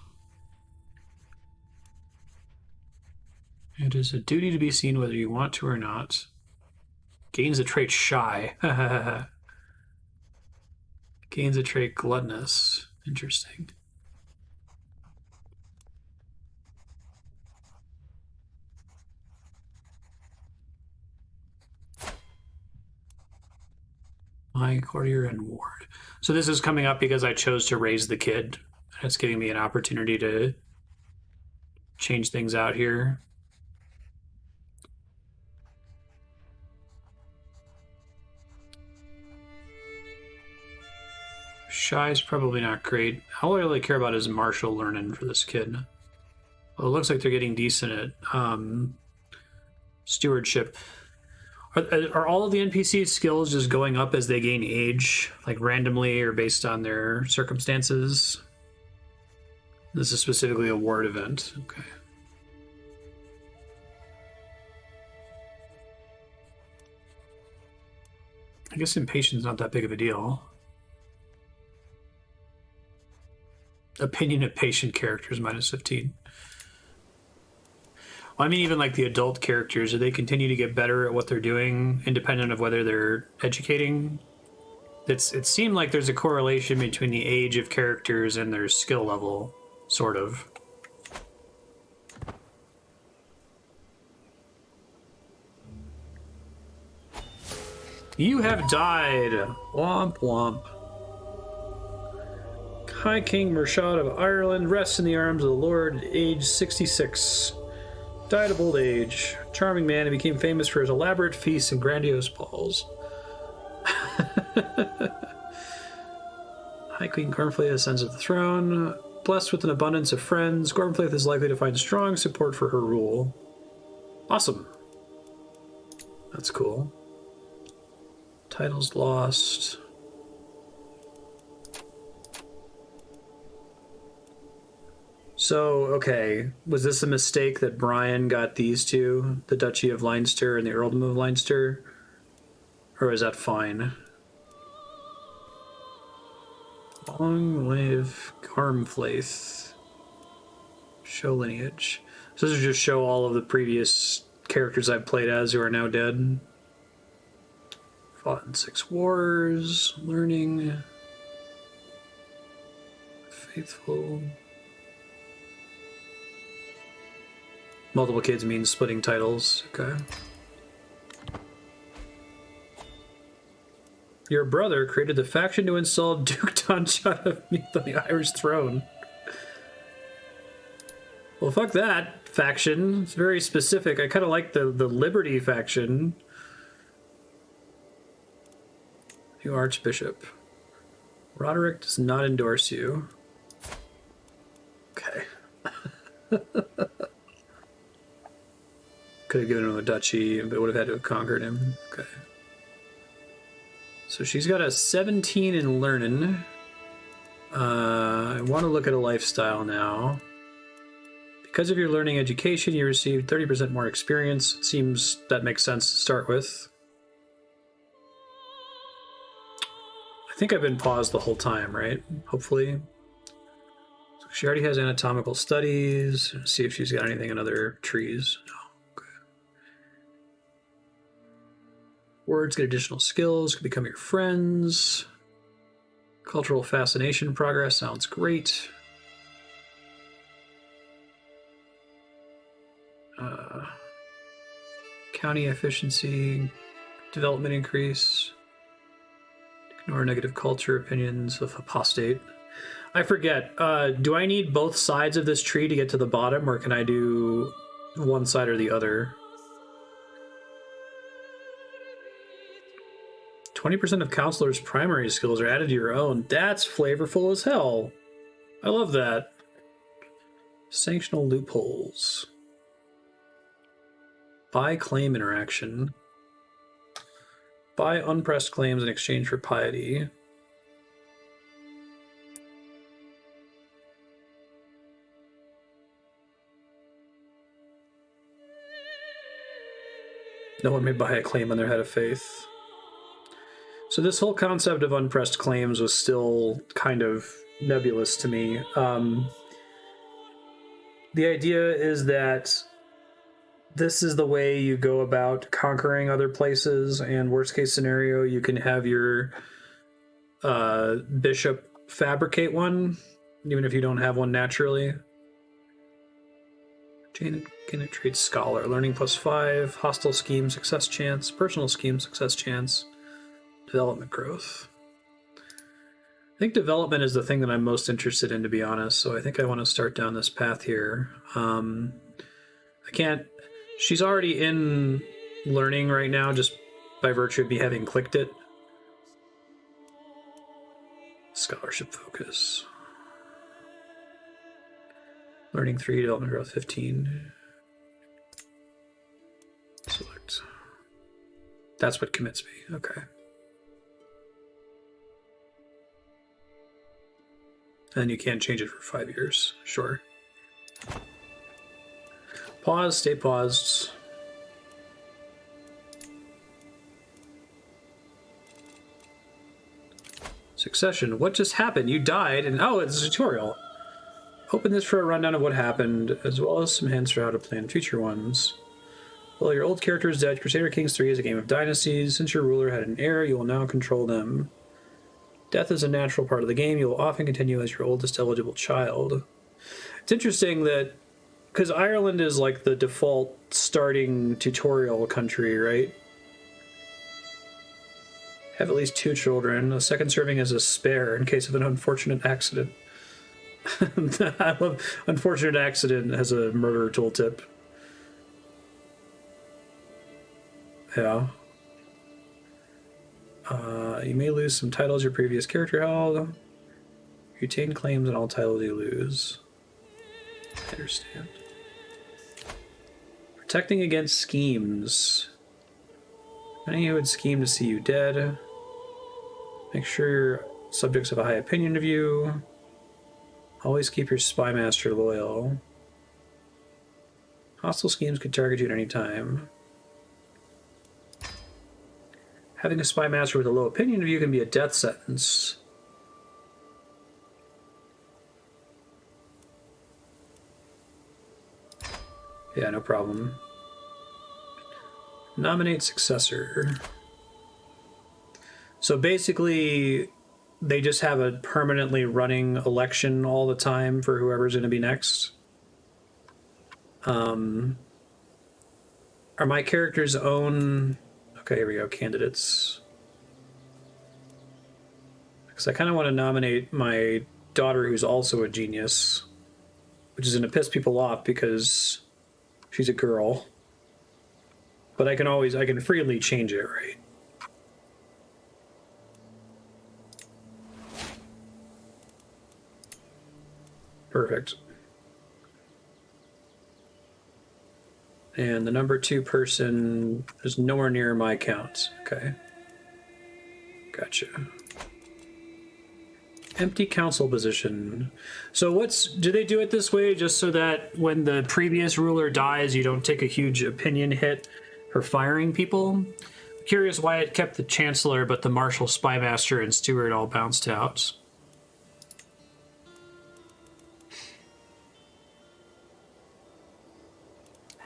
It is a duty to be seen whether you want to or not. Gains the trait shy. Gains the trait gluttonous. Interesting. My courtier and ward. So this is coming up because I chose to raise the kid. It's giving me an opportunity to change things out here. Shy is probably not great. All I really care about is Marshal learning for this kid. Well, it looks like they're getting decent at stewardship. Are all of the NPC skills just going up as they gain age, like randomly or based on their circumstances? This is specifically a ward event. Okay. I guess impatience is not that big of a deal. Opinion of patient characters minus 15. Well, I mean, even like the adult characters, do they continue to get better at what they're doing, independent of whether they're educating? It seemed like there's a correlation between the age of characters and their skill level, sort of. You have died. Womp womp. High King Murchad of Ireland rests in the arms of the Lord at age 66. Died of old age. Charming man, and became famous for his elaborate feasts and grandiose balls. High Queen Gormflaith ascends to the throne. Blessed with an abundance of friends, Gormflaith is likely to find strong support for her rule. Awesome. That's cool. Titles lost. So, okay, was this a mistake that Brian got these two, the Duchy of Leinster and the Earldom of Leinster? Or is that fine? Long live Gormflaith. Show lineage. So this will just show all of the previous characters I've played as who are now dead. Fought in 6 wars. Learning. Faithful. Multiple kids means splitting titles. Okay. Your brother created the faction to install Duke Donnchad of Meath on the Irish throne. Well, fuck that faction. It's very specific. I kind of like the Liberty faction. New Archbishop. Roderick does not endorse you. Okay. Could have given him a duchy, but would have had to have conquered him. Okay. So she's got a 17 in learning. I want to look at a lifestyle now. Because of your learning education, you received 30% more experience. Seems that makes sense to start with. I think I've been paused the whole time, right? Hopefully. So she already has anatomical studies. Let's see if she's got anything in other trees. No. Okay. Words get additional skills, can become your friends. Cultural fascination progress sounds great. County efficiency, development increase. Ignore negative culture opinions of apostate. I forget. Do I need both sides of this tree to get to the bottom, or can I do one side or the other? 20% of counselors' primary skills are added to your own. That's flavorful as hell. I love that. Sanctional loopholes. Buy claim interaction. Buy unpressed claims in exchange for piety. No one may buy a claim on their head of faith. So this whole concept of unpressed claims was still kind of nebulous to me. The idea is that this is the way you go about conquering other places, and worst case scenario, you can have your bishop fabricate one, even if you don't have one naturally. Jane can trade scholar, learning +5, hostile scheme, success chance, personal scheme, success chance, development growth. I think development is the thing that I'm most interested in, to be honest, so I think I want to start down this path here. I can't... She's already in learning right now, just by virtue of me having clicked it. Scholarship focus. Learning 3, development growth 15. Select. That's what commits me. Okay. And you can't change it for 5 years. Sure. Pause, stay paused. Succession. What just happened? You died, and oh, it's a tutorial. Open this for a rundown of what happened, as well as some hints for how to plan future ones. Well, your old character is dead. Crusader Kings 3 is a game of dynasties. Since your ruler had an heir, you will now control them. Death is a natural part of the game. You will often continue as your oldest eligible child. It's interesting that, because Ireland is like the default starting tutorial country, right? Have at least 2 children, a second serving as a spare in case of an unfortunate accident. I love unfortunate accident as a murder tooltip. Yeah. You may lose some titles your previous character held. You retain claims on all titles you lose. I understand. Protecting against schemes. Many who would scheme to see you dead. Make sure your subjects have a high opinion of you. Always keep your spy master loyal. Hostile schemes could target you at any time. Having a spy master with a low opinion of you can be a death sentence. Yeah, no problem. Nominate successor. So basically, they just have a permanently running election all the time for whoever's going to be next. Are my characters' own... Okay, here we go, candidates. Because I kind of want to nominate my daughter, who's also a genius, which is going to piss people off because she's a girl. But I can freely change it, right? Perfect. And the number 2 person is nowhere near my count. Okay. Gotcha. Empty council position. So do they do it this way just so that when the previous ruler dies, you don't take a huge opinion hit for firing people? I'm curious why it kept the Chancellor, but the Marshal, Spymaster, and Steward all bounced out.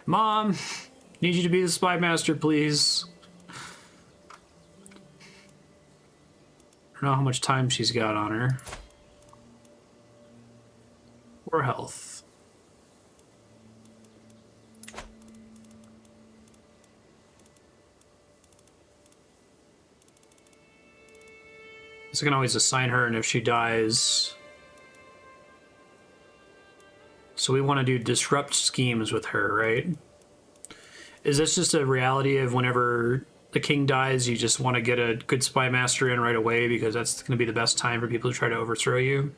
Mom, need you to be the Spymaster, please. I don't know how much time she's got on her. Or health. So I can always assign her, and if she dies... So we want to do disrupt schemes with her, right? Is this just a reality of whenever the king dies, you just want to get a good spy master in right away because that's going to be the best time for people to try to overthrow you?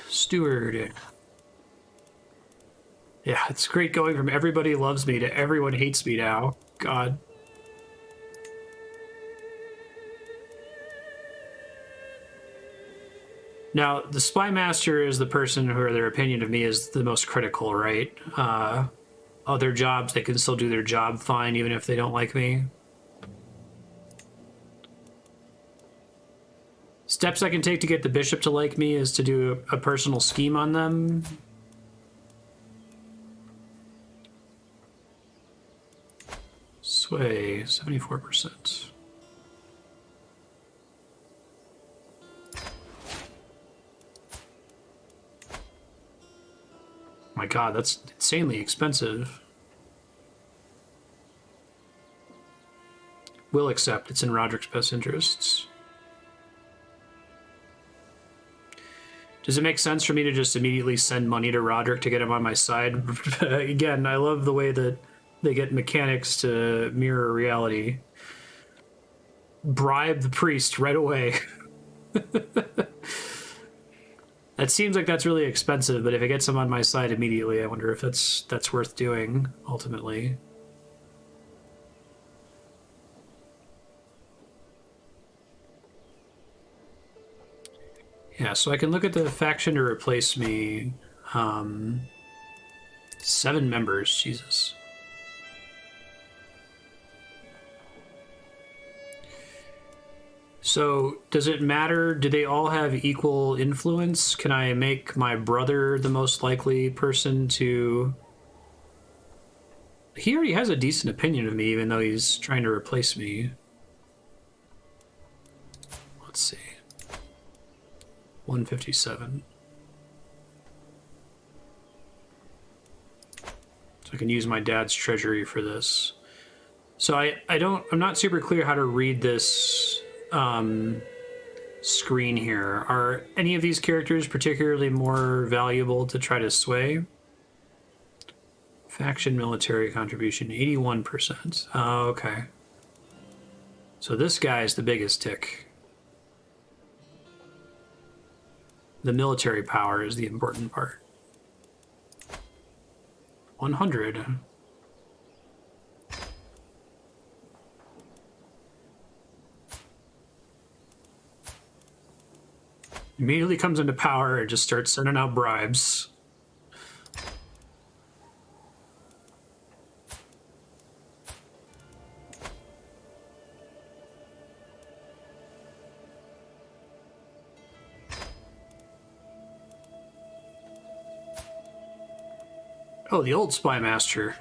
Steward. Yeah, it's great going from everybody loves me to everyone hates me now. God. Now, the spy master is the person who their opinion of me is the most critical, right? Other jobs, they can still do their job fine even if they don't like me. Steps I can take to get the bishop to like me is to do a personal scheme on them. Sway, 74%. My God, that's insanely expensive. Will accept. It's in Roderick's best interests. Does it make sense for me to just immediately send money to Roderick to get him on my side? Again, I love the way that they get mechanics to mirror reality. Bribe the priest right away. That seems like that's really expensive, but if it gets him on my side immediately, I wonder if that's worth doing, ultimately. Yeah, so I can look at the faction to replace me. 7 members, Jesus. So, does it matter? Do they all have equal influence? Can I make my brother the most likely person to... He already has a decent opinion of me, even though he's trying to replace me. Let's see. 157. So I can use my dad's treasury for this. So I'm not super clear how to read this screen here. Are any of these characters particularly more valuable to try to sway? Faction military contribution, 81%. Oh, okay. So this guy is the biggest tick. The military power is the important part. 100. Immediately comes into power and just starts sending out bribes. Oh, the old spy master.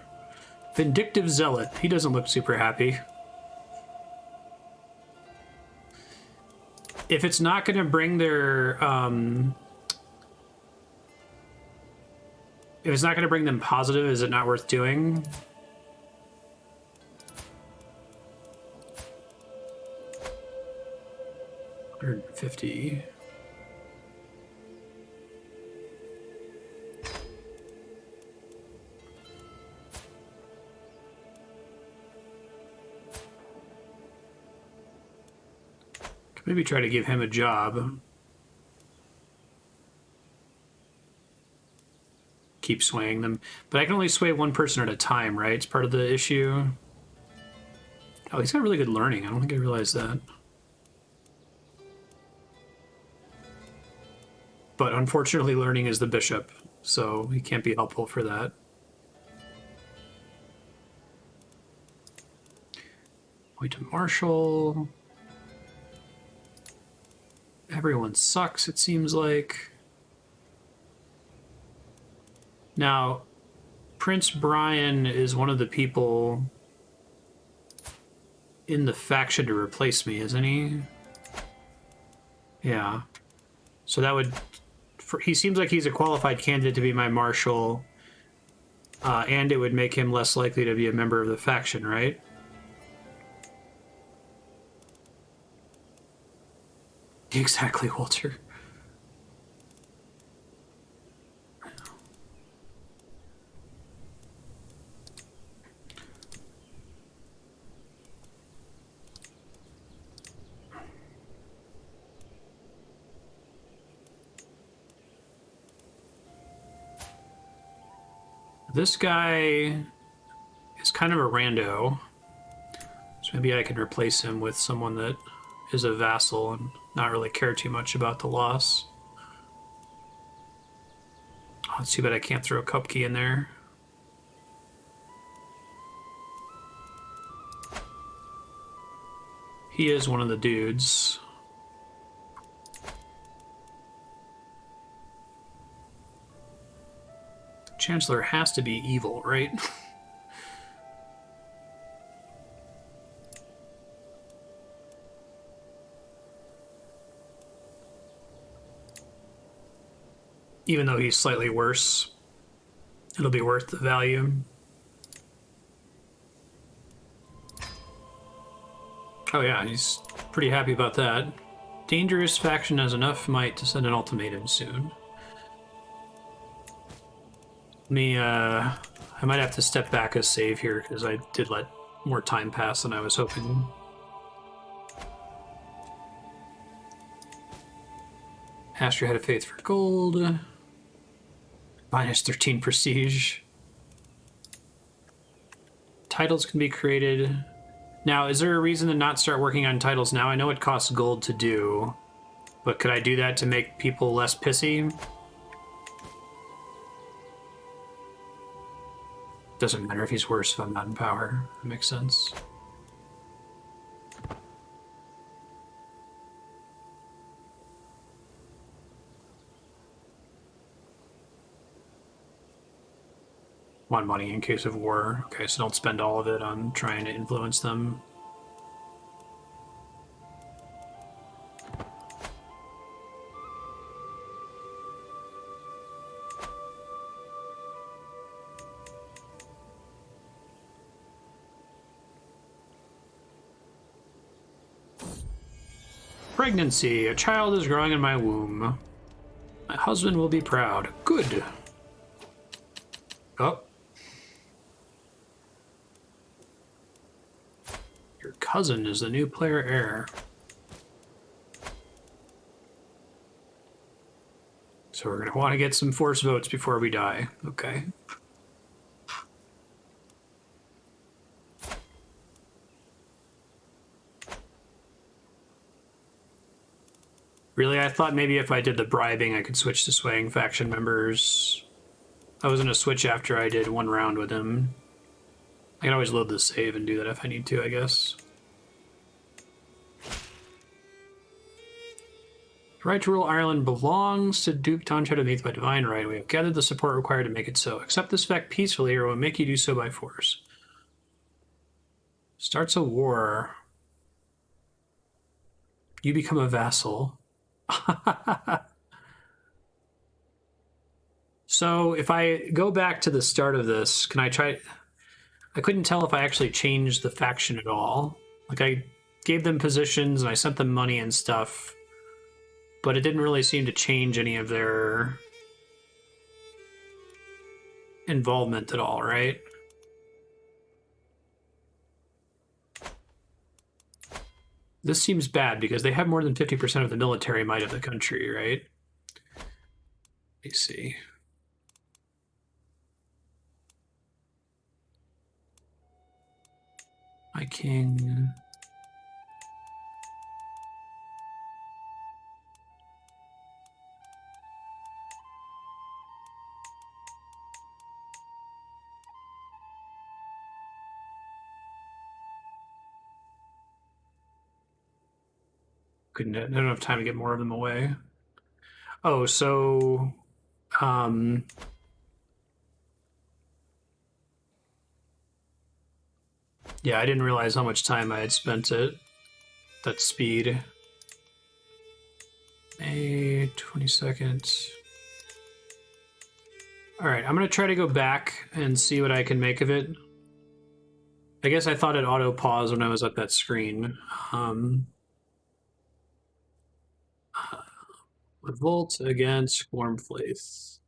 Vindictive zealot. He doesn't look super happy. If it's not going to bring their, if it's not going to bring them positive, is it not worth doing? $150. Maybe try to give him a job. keep swaying them. But I can only sway one person at a time, right? It's part of the issue. Oh, he's got really good learning. I don't think I realized that. But unfortunately, learning is the bishop, so he can't be helpful for that. Wait to Marshal. Everyone sucks, it seems like. Now, Prince Brian is one of the people in the faction to replace me, isn't he? Yeah. So that would... he seems like he's a qualified candidate to be my Marshal, and it would make him less likely to be a member of the faction, right? Exactly, Walter. This guy is kind of a rando, so maybe I can replace him with someone that is a vassal and not really care too much about the loss. Oh, it's too bad I can't throw a cup key in there. He is one of the dudes. Chancellor has to be evil, right? Even though he's slightly worse, it'll be worth the value. Oh yeah, he's pretty happy about that. Dangerous faction has enough might to send an ultimatum soon. I might have to step back a save here because I did let more time pass than I was hoping. Ask your head of faith for gold. Minus 13 prestige. Titles can be created. Now, is there a reason to not start working on titles now? I know it costs gold to do, but could I do that to make people less pissy? Doesn't matter if he's worse if I'm not in power. That makes sense. Want money in case of war. Okay, so don't spend all of it on trying to influence them. Pregnancy. A child is growing in my womb. My husband will be proud. Good. Oh. Your cousin is the new player heir. So we're going to want to get some force votes before we die. Okay. Really, I thought maybe if I did the bribing, I could switch to swaying faction members. I was going to switch after I did one round with him. I can always load the save and do that if I need to, I guess. The right to rule Ireland belongs to Duke Donnchad of Meath by divine right. We have gathered the support required to make it so. Accept this fact peacefully or we'll make you do so by force. Starts a war. You become a vassal. So if I go back to the start of this, can I try... I couldn't tell if I actually changed the faction at all. Like, I gave them positions and I sent them money and stuff, but it didn't really seem to change any of their involvement at all, right? This seems bad because they have more than 50% of the military might of the country, right? Let me see. My king. I don't have time to get more of them away. Oh, so yeah, I didn't realize how much time I had spent at that speed. May 22nd. All right, I'm gonna try to go back and see what I can make of it. I guess I thought it auto paused when I was at that screen. Revolt against Gormflaith.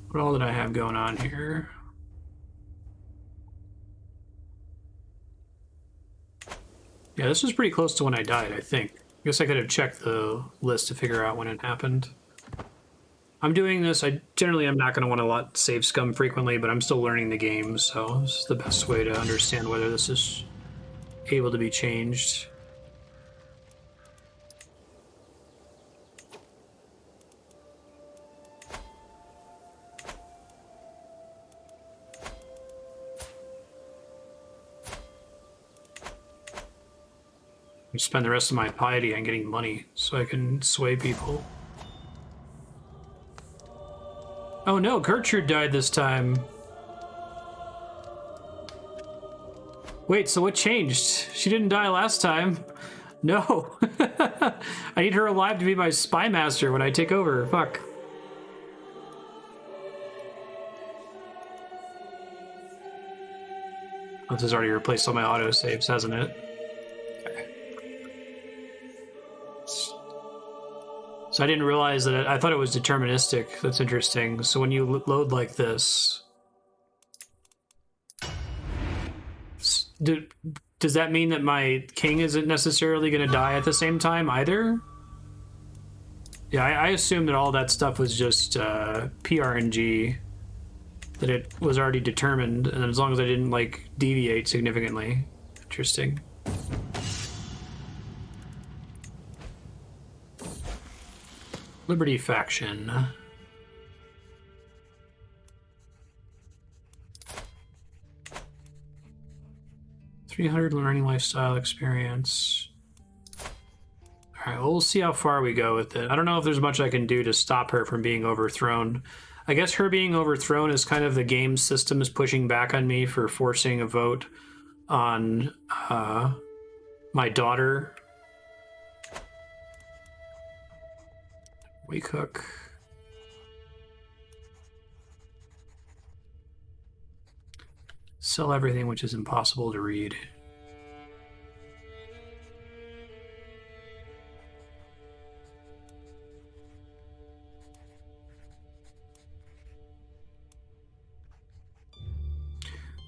What all did I have going on here? Yeah, this was pretty close to when I died, I think. I guess I could have checked the list to figure out when it happened. I'm doing this. I generally am not going to want to save scum frequently, but I'm still learning the game, so this is the best way to understand whether this is able to be changed. Spend the rest of my piety on getting money so I can sway people. Oh no, Gertrude died this time. Wait, so what changed? She didn't die last time. No. I need her alive to be my spy master when I take over. Fuck. Oh, this has already replaced all my autosaves, hasn't it? So I didn't realize that I thought it was deterministic. That's interesting. So when you load like this, does that mean that my king isn't necessarily going to die at the same time either? Yeah, I assumed that all that stuff was just PRNG, that it was already determined, and as long as I didn't like deviate significantly. Interesting. Liberty faction. 300 learning lifestyle experience. All right, well, we'll see how far we go with it. I don't know if there's much I can do to stop her from being overthrown. I guess her being overthrown is kind of the game system is pushing back on me for forcing a vote on my daughter. We cook. Sell everything which is impossible to read.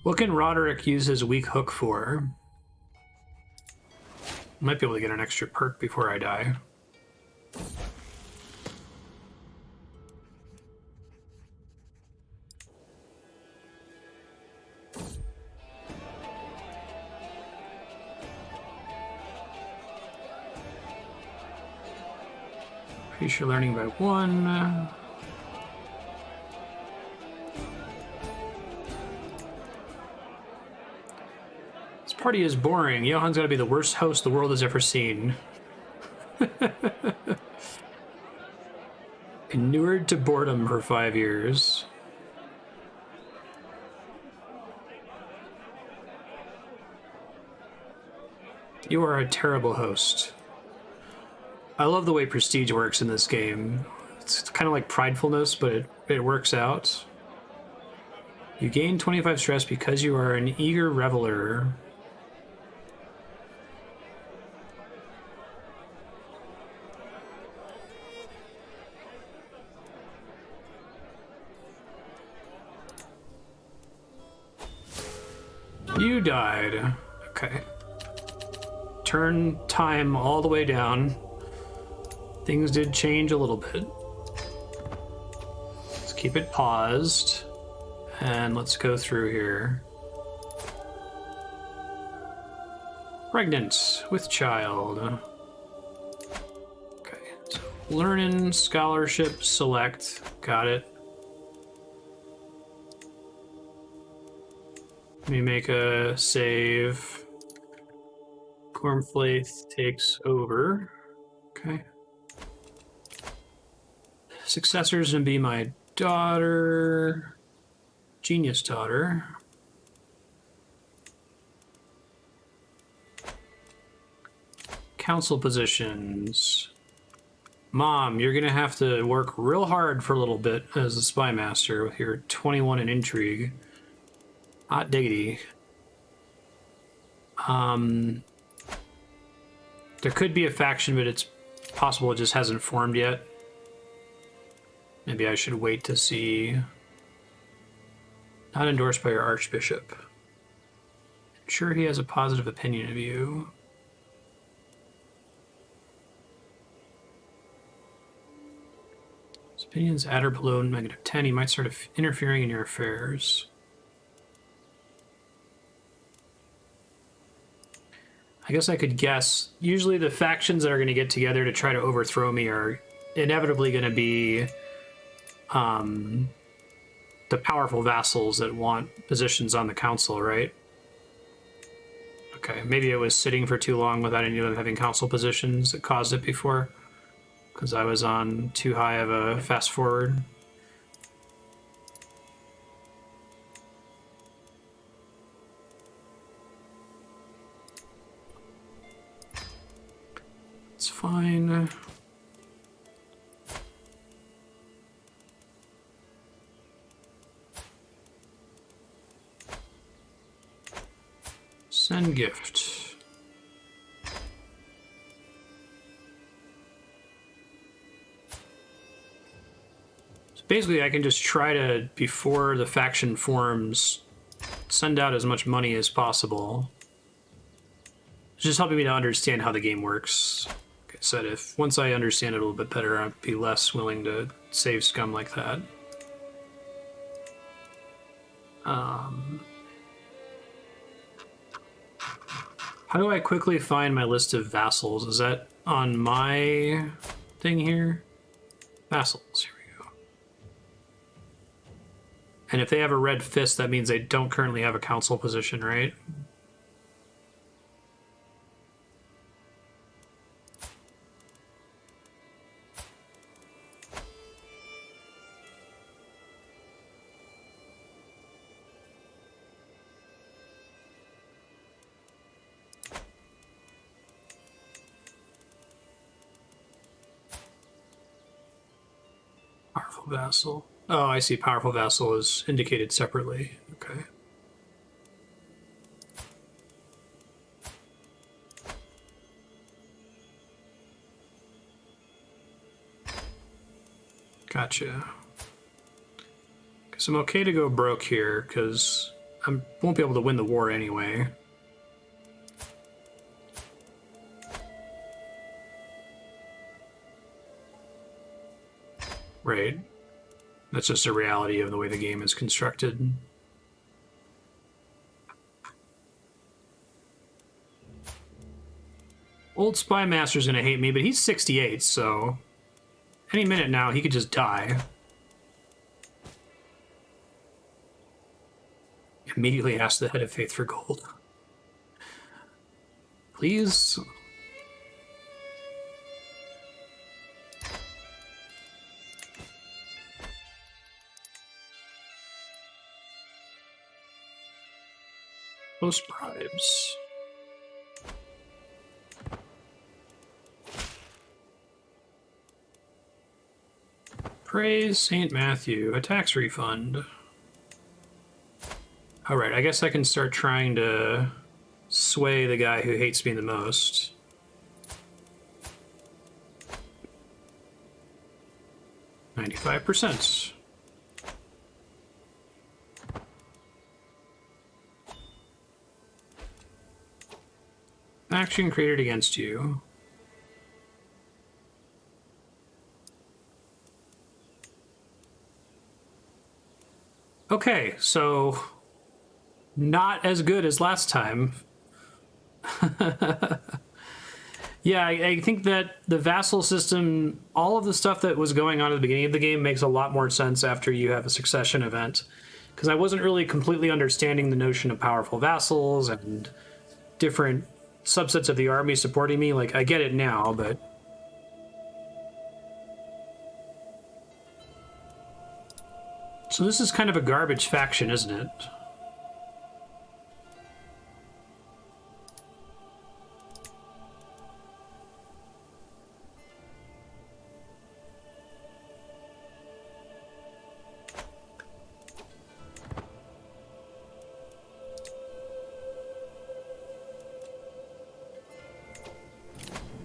What can Roderick use his weak hook for? Might be able to get an extra perk before I die. Increase your learning by 1. This party is boring. Johann's got to be the worst host the world has ever seen. Inured to boredom for 5 years. You are a terrible host. I love the way prestige works in this game. It's kind of like pridefulness, but it works out. You gain 25 stress because you are an eager reveler. You died. Okay. Turn time all the way down. Things did change a little bit. Let's keep it paused. And let's go through here. Pregnant with child. Okay. So learning, scholarship, select. Got it. Let me make a save. Gormflaith takes over. Okay. Successor's gonna be my daughter. Genius daughter. Council positions. Mom, you're gonna have to work real hard for a little bit as a spy master with your 21 in intrigue. Hot diggity. There could be a faction, but it's possible it just hasn't formed yet. Maybe I should wait to see. Not endorsed by your archbishop. Sure, he has a positive opinion of you. His opinion's at or below -10. He might start interfering in your affairs. I guess I could guess. Usually the factions that are going to get together to try to overthrow me are inevitably going to be the powerful vassals that want positions on the council, right? Okay, maybe it was sitting for too long without any of them having council positions that caused it before, because I was on too high of a fast forward. It's fine. Send gift. So basically I can just try to, before the faction forms, send out as much money as possible. It's just helping me to understand how the game works. Like I said, if once I understand it a little bit better, I'd be less willing to save scum like that. How do I quickly find my list of vassals? Is that on my thing here? Vassals, here we go. And if they have a red fist, that means they don't currently have a council position, right? Vassal. Oh, I see. Powerful vassal is indicated separately. Okay. Gotcha. Because I'm okay to go broke here, because I won't be able to win the war anyway. Right. That's just a reality of the way the game is constructed. Old Spy Master's gonna hate me, but he's 68, so any minute now he could just die. Immediately ask the head of faith for gold. Please? Post bribes. Praise St. Matthew. A tax refund. Alright, I guess I can start trying to sway the guy who hates me the most. $95%. faction created against you. Okay, so not as good as last time. Yeah, I think that the vassal system, all of the stuff that was going on at the beginning of the game makes a lot more sense after you have a succession event. Because I wasn't really completely understanding the notion of powerful vassals and different subsets of the army supporting me. Like, I get it now, but... So this is kind of a garbage faction, isn't it?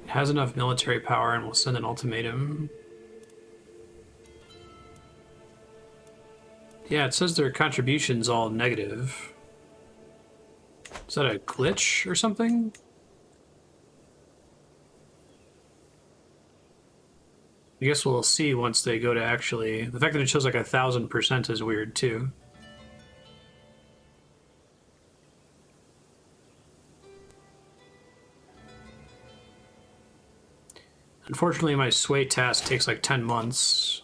Has enough military power and will send an ultimatum. Yeah, it says their contribution's all negative. Is that a glitch or something? I guess we'll see once they go to actually... The fact that it shows like 1,000% is weird too. Unfortunately, my sway task takes like 10 months.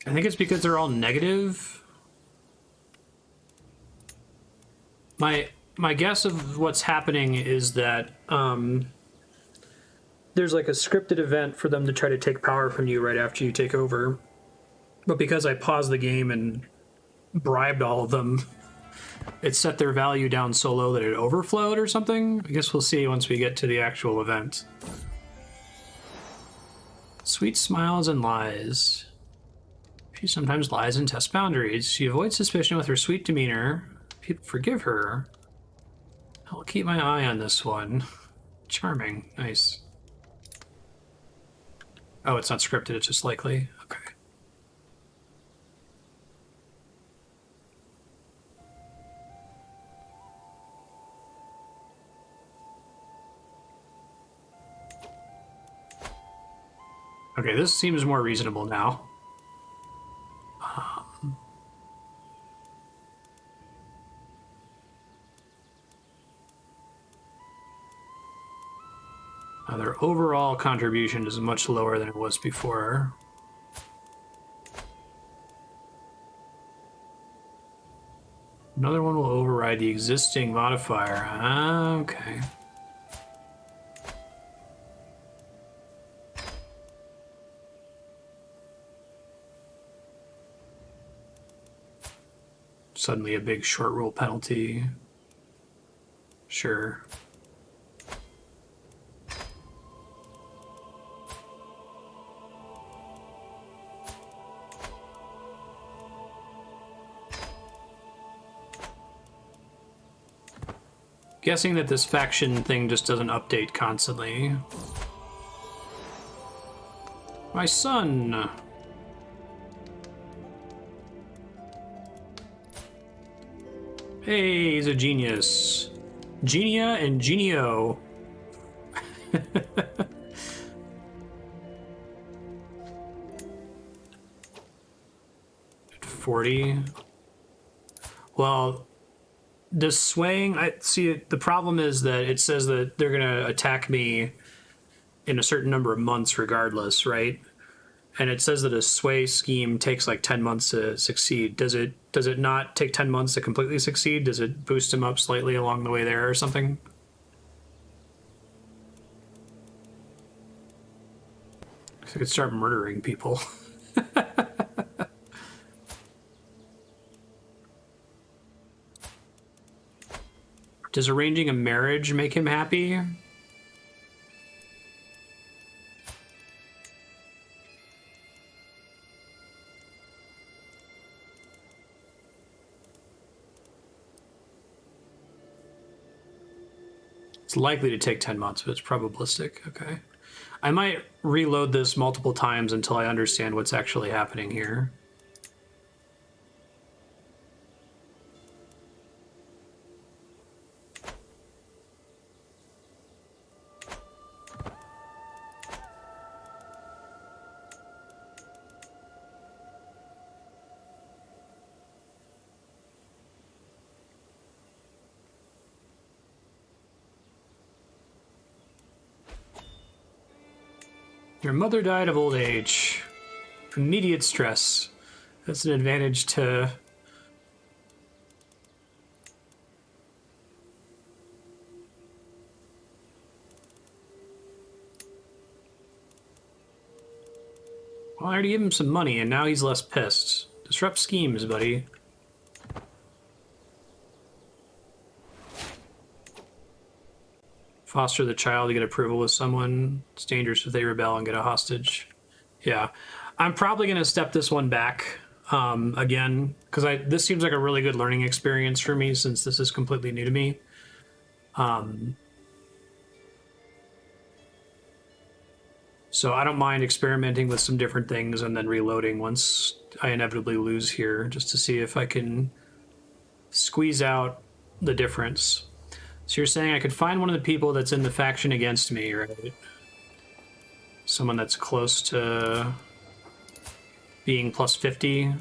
I think it's because they're all negative. My guess of what's happening is that there's like a scripted event for them to try to take power from you right after you take over. But because I paused the game and bribed all of them, it set their value down so low that it overflowed or something. I guess we'll see once we get to the actual event. Sweet smiles and lies. She sometimes lies and tests boundaries. She avoids suspicion with her sweet demeanor. People forgive her. I'll keep my eye on this one. Charming. Nice. Oh, it's not scripted, it's just likely. Okay. Okay, this seems more reasonable now. Their overall contribution is much lower than it was before. Another one will override the existing modifier. Ah, okay. Suddenly a big short rule penalty. Sure. Guessing that this faction thing just doesn't update constantly. My son! Hey, he's a genius. Genia and Genio. 40. Well, the swaying, I see. The problem is that it says that they're gonna attack me in a certain number of months, regardless, right? And it says that a sway scheme takes like 10 months to succeed. Does it not take 10 months to completely succeed? Does it boost him up slightly along the way there or something? I could start murdering people. Does arranging a marriage make him happy? It's likely to take 10 months, but it's probabilistic. Okay. I might reload this multiple times until I understand what's actually happening here. Your mother died of old age. Immediate stress. That's an advantage to... Well, I already gave him some money, and now he's less pissed. Disrupt schemes, buddy. Foster the child to get approval with someone. It's dangerous if they rebel and get a hostage. Yeah. I'm probably going to step this one back again, because this seems like a really good learning experience for me since this is completely new to me. So I don't mind experimenting with some different things and then reloading once I inevitably lose here, just to see if I can squeeze out the difference. So you're saying I could find one of the people that's in the faction against me, right? Someone that's close to being plus 50,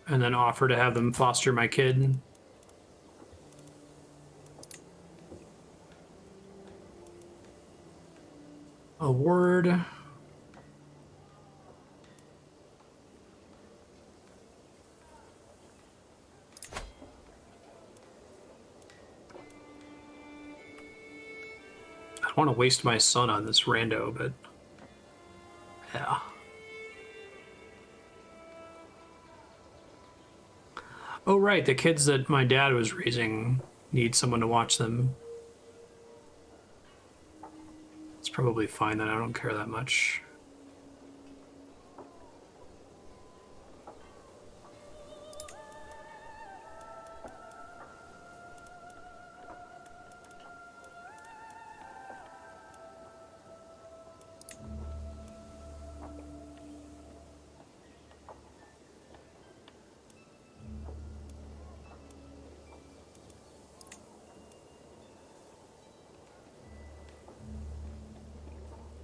and then offer to have them foster my kid. A word. I don't want to waste my son on this rando, but yeah. Oh, right, the kids that my dad was raising need someone to watch them. It's probably fine that I don't care that much.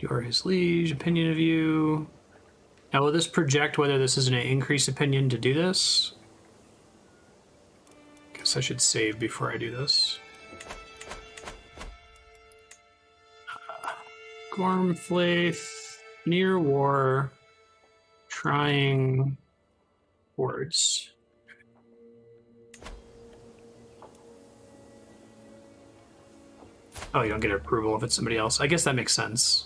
You are his liege, opinion of you. Now, will this project whether this is an increased opinion to do this? Guess I should save before I do this. Gormflaith, near war, trying words. Oh, you don't get approval if it's somebody else. I guess that makes sense.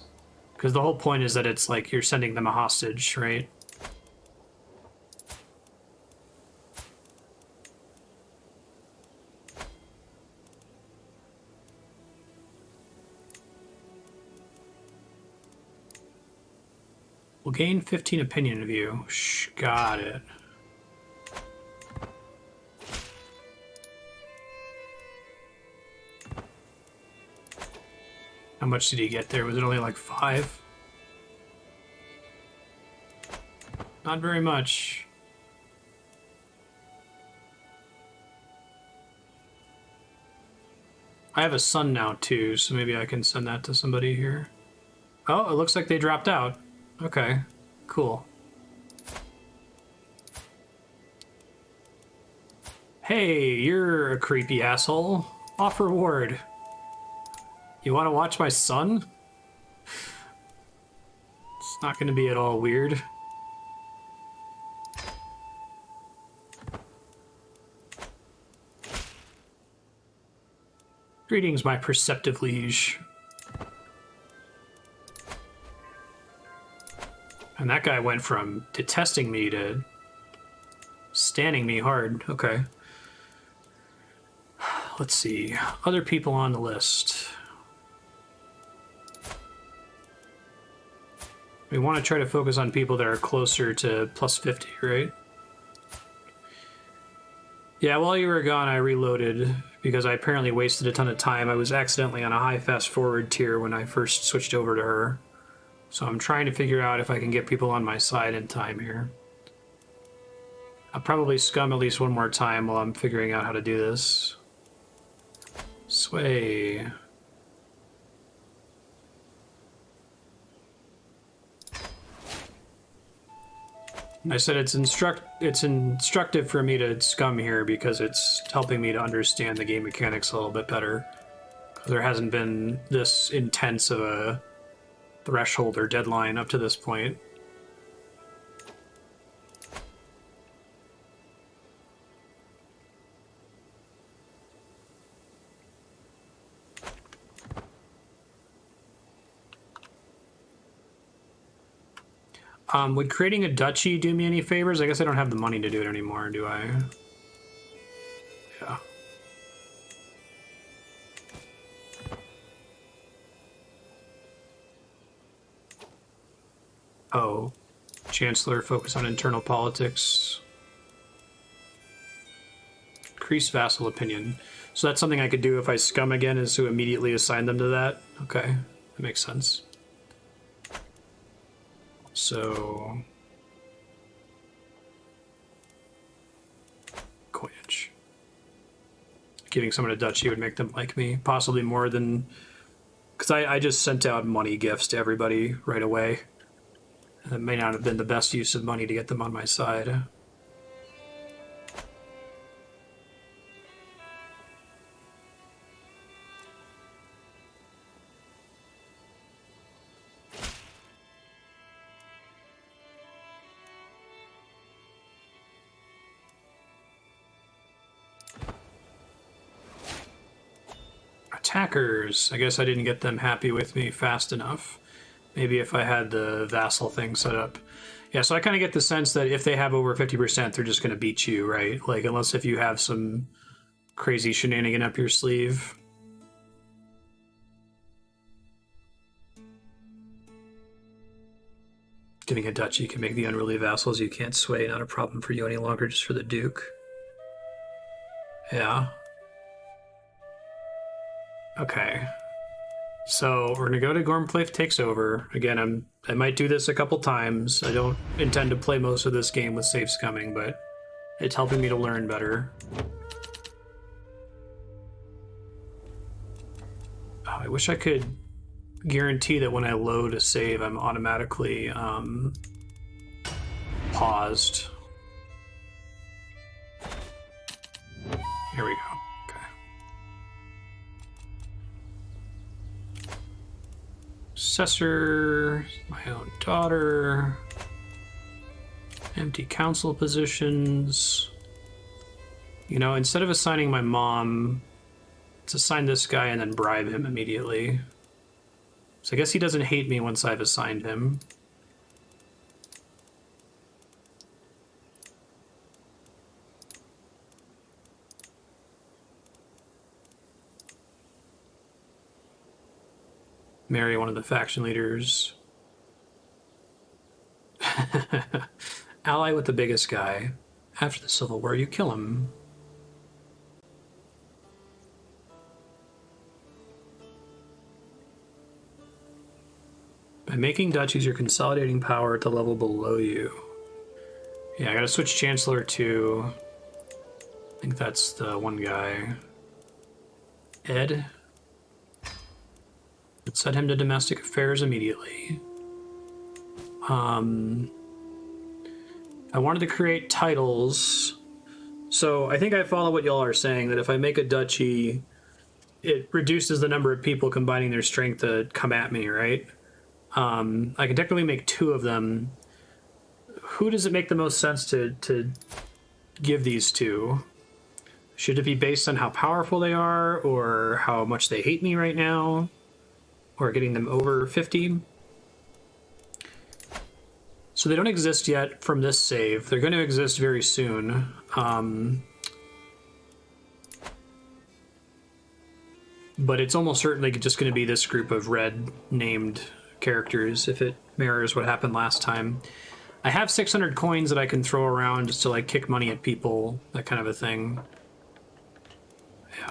Because the whole point is that it's like you're sending them a hostage, right? We'll gain 15 opinion of you. Shh, got it. How much did he get there? Was it only like 5? Not very much. I have a son now too, so maybe I can send that to somebody here. Oh, it looks like they dropped out. Okay, cool. Hey, you're a creepy asshole. Off reward. You want to watch my son? It's not going to be at all weird. Greetings, my perceptive liege. And that guy went from detesting me to standing me hard. Okay. Let's see. Other people on the list. We want to try to focus on people that are closer to plus 50, right? Yeah, while you were gone, I reloaded because I apparently wasted a ton of time. I was accidentally on a high fast forward tier when I first switched over to her. So I'm trying to figure out if I can get people on my side in time here. I'll probably scum at least one more time while I'm figuring out how to do this. Sway. I said it's instructive for me to scum here because it's helping me to understand the game mechanics a little bit better. There hasn't been this intense of a threshold or deadline up to this point. Would creating a duchy do me any favors? I guess I don't have the money to do it anymore, do I? Yeah. Oh, Chancellor, focus on internal politics. Increase vassal opinion. So that's something I could do if I scum again, is to immediately assign them to that? Okay, that makes sense. So... coinage. Giving someone a duchy would make them like me, possibly more than... Because I just sent out money gifts to everybody right away. That may not have been the best use of money to get them on my side. Attackers. I guess I didn't get them happy with me fast enough. Maybe if I had the vassal thing set up. Yeah, so I kind of get the sense that if they have over 50%, they're just going to beat you, right? Like, unless if you have some crazy shenanigan up your sleeve. Getting a duchy can make the unruly vassals you can't sway not a problem for you any longer, just for the Duke. Yeah. Okay. So we're gonna go to Gormflaith Takes Over. Again, I might do this a couple times. I don't intend to play most of this game with save scumming, but it's helping me to learn better. Oh, I wish I could guarantee that when I load a save, I'm automatically paused. Here we go. Successor, my own daughter, empty council positions. You know, instead of assigning my mom, let's assign this guy and then bribe him immediately. So I guess he doesn't hate me once I've assigned him. Marry one of the faction leaders. Ally with the biggest guy. After the Civil War, you kill him. By making duchies, you're consolidating power at the level below you. Yeah, I gotta switch Chancellor to... I think that's the one guy. Ed. Let's set him to domestic affairs immediately. I wanted to create titles. So I think I follow what y'all are saying, that if I make a duchy, it reduces the number of people combining their strength to come at me, right? I can technically make 2 of them. Who does it make the most sense to give these to? Should it be based on how powerful they are, or how much they hate me right now? Or getting them over 50. So they don't exist yet from this save. They're going to exist very soon. But it's almost certainly just going to be this group of red named characters if it mirrors what happened last time. I have 600 coins that I can throw around just to like kick money at people, that kind of a thing. Yeah.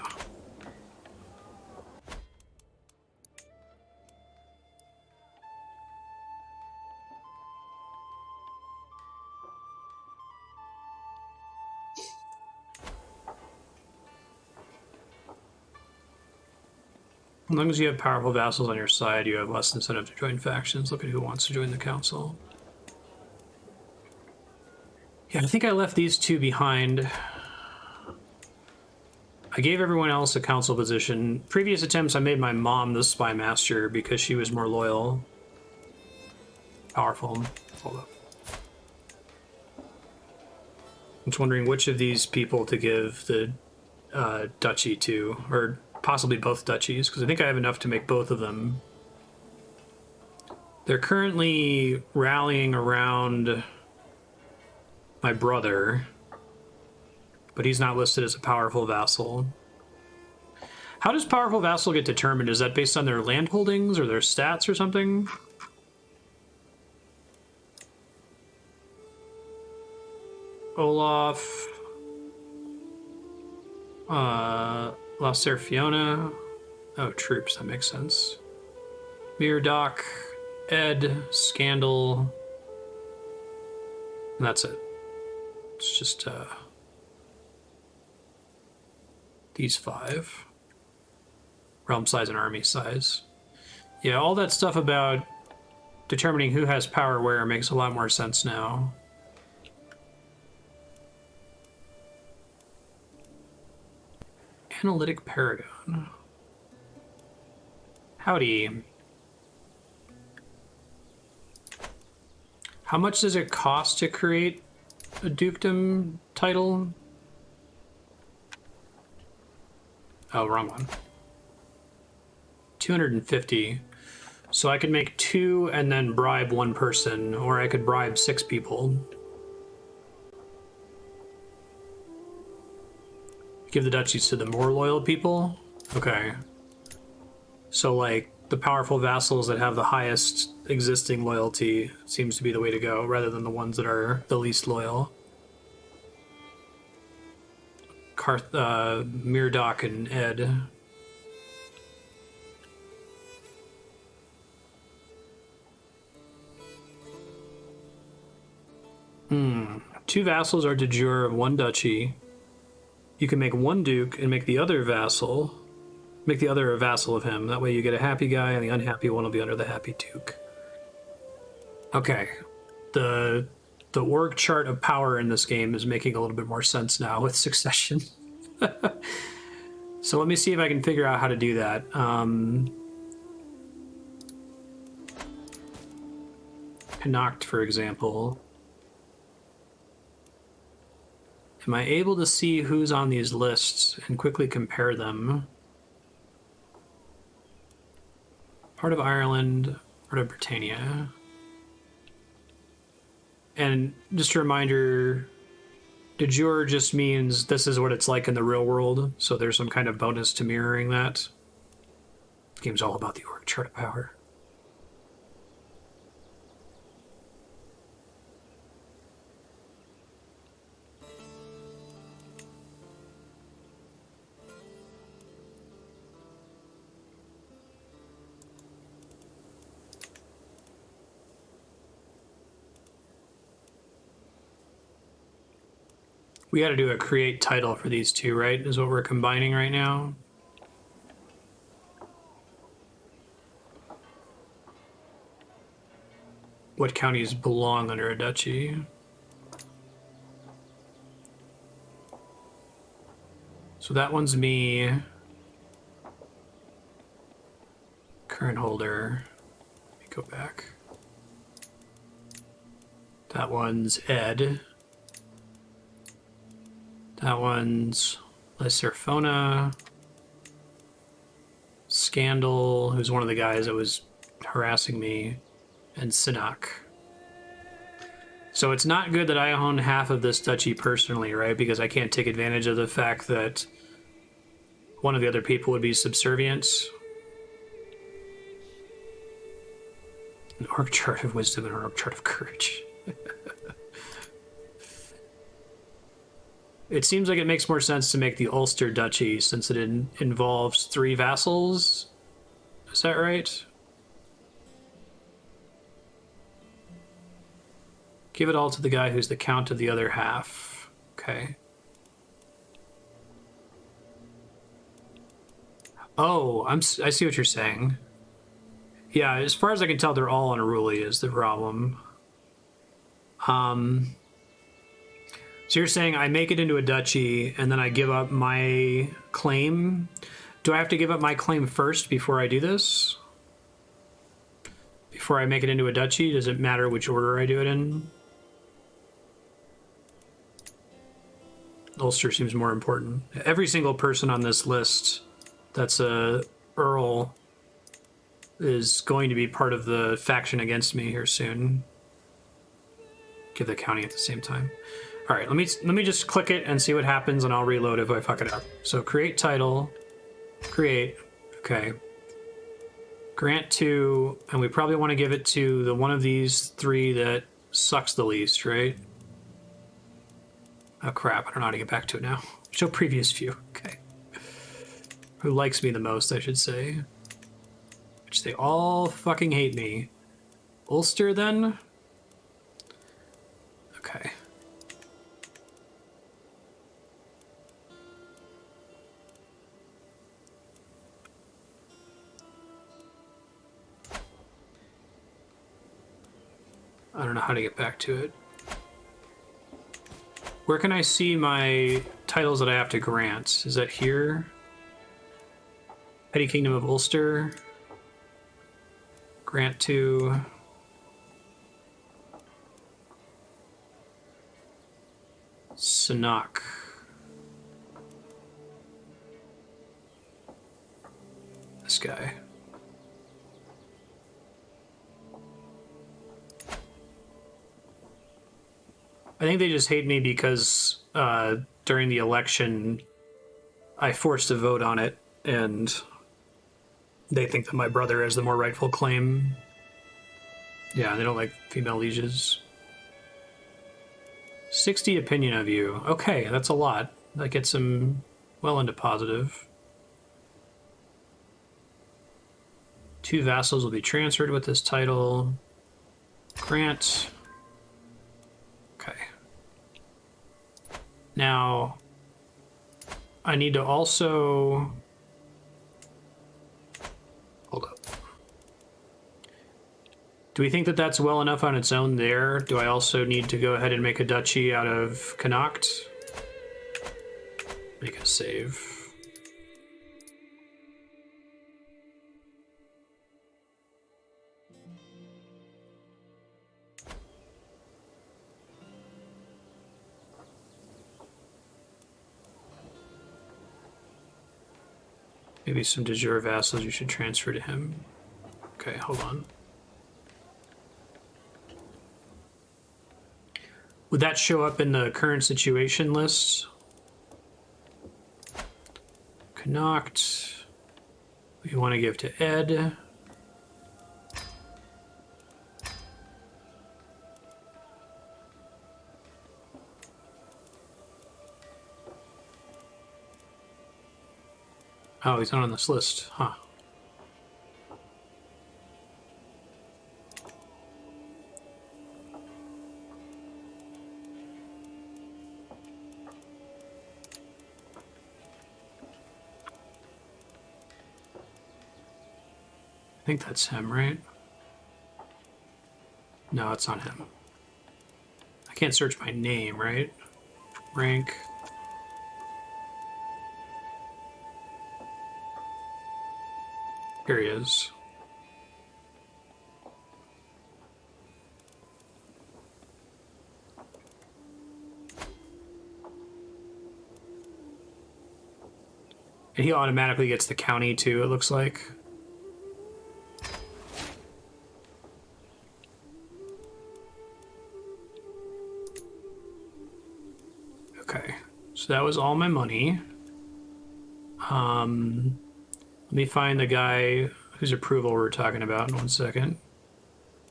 As long as you have powerful vassals on your side, you have less incentive to join factions. Look at who wants to join the council. Yeah, I think I left these 2 behind. I gave everyone else a council position. Previous attempts, I made my mom the spy master because she was more loyal. powerful. Hold up. I'm just wondering which of these people to give the duchy to, or possibly both duchies, because I think I have enough to make both of them. They're currently rallying around my brother, but he's not listed as a powerful vassal. How does powerful vassal get determined? Is that based on their land holdings or their stats or something? Olaf, La Serfiona. Oh, troops, that makes sense. Myrdoch, Ed, Scandal, and that's it. It's just these 5. Realm size and army size. Yeah, all that stuff about determining who has power where makes a lot more sense now. Analytic Paragon. Howdy. How much does it cost to create a dukedom title? Oh, wrong one. 250. So I could make 2 and then bribe 1 person, or I could bribe 6 people. Give the duchies to the more loyal people? Okay. So, like, the powerful vassals that have the highest existing loyalty seems to be the way to go, rather than the ones that are the least loyal. Myrdoch and Ed. Two vassals are de jure of one duchy. You can make one duke and make the other vassal. Make the other a vassal of him. That way you get a happy guy and the unhappy one will be under the happy duke. Okay. The org chart of power in this game is making a little bit more sense now with succession. So let me see if I can figure out how to do that. Connacht, for example. Am I able to see who's on these lists and quickly compare them? Part of Ireland, part of Britannia. And just a reminder, de jure just means this is what it's like in the real world, so there's some kind of bonus to mirroring that. The game's all about the org chart of power. We got to do a create title for these two, right? Is what we're combining right now. What counties belong under a duchy? So that one's me. Current holder. Let me go back. That one's Ed. That one's Lyserphona. Scandal, who's one of the guys that was harassing me, and Sinach. So it's not good that I own half of this duchy personally, right? Because I can't take advantage of the fact that one of the other people would be subservient. An org chart of wisdom and an org chart of courage. It seems like it makes more sense to make the Ulster Duchy since it involves 3 vassals. Is that right? Give it all to the guy who's the count of the other half. Okay. Oh, I see what you're saying. Yeah, as far as I can tell, they're all unruly is the problem. So you're saying I make it into a duchy and then I give up my claim? Do I have to give up my claim first before I do this? before I make it into a duchy? Does it matter which order I do it in? Ulster seems more important. Every single person on this list that's a Earl is going to be part of the faction against me here soon. Give the county at the same time. All right, let me just click it and see what happens, and I'll reload if I fuck it up. So create title, create, okay. Grant to, and we probably want to give it to the one of these three that sucks the least, right? Oh crap, I don't know how to get back to it now. Show previous view, okay. Who likes me the most, I should say. Which they all fucking hate me. Ulster then? Okay. I don't know how to get back to it. Where can I see my titles that I have to grant? Is that here? Petty Kingdom of Ulster. Grant to... Sinach. This guy. I think they just hate me because during the election I forced a vote on it, and they think that my brother has the more rightful claim. Yeah, they don't like female lieges. 60 opinion of you. Okay, that's a lot. That gets him well into positive. 2 vassals will be transferred with this title. Grant. Okay. Now, I need to also... Hold up. Do we think that that's well enough on its own there? Do I also need to go ahead and make a duchy out of Connacht? Make a save. Maybe some de jure vassals you should transfer to him. Okay, hold on. Would that show up in the current situation list? Connacht. We want to give to Ed. Oh, he's not on this list, huh? I think that's him, right? No, it's not him. I can't search my name, right? Rank. Here he is. And he automatically gets the county too, it looks like. Okay, so that was all my money. Let me find the guy whose approval we're talking about in 1 second.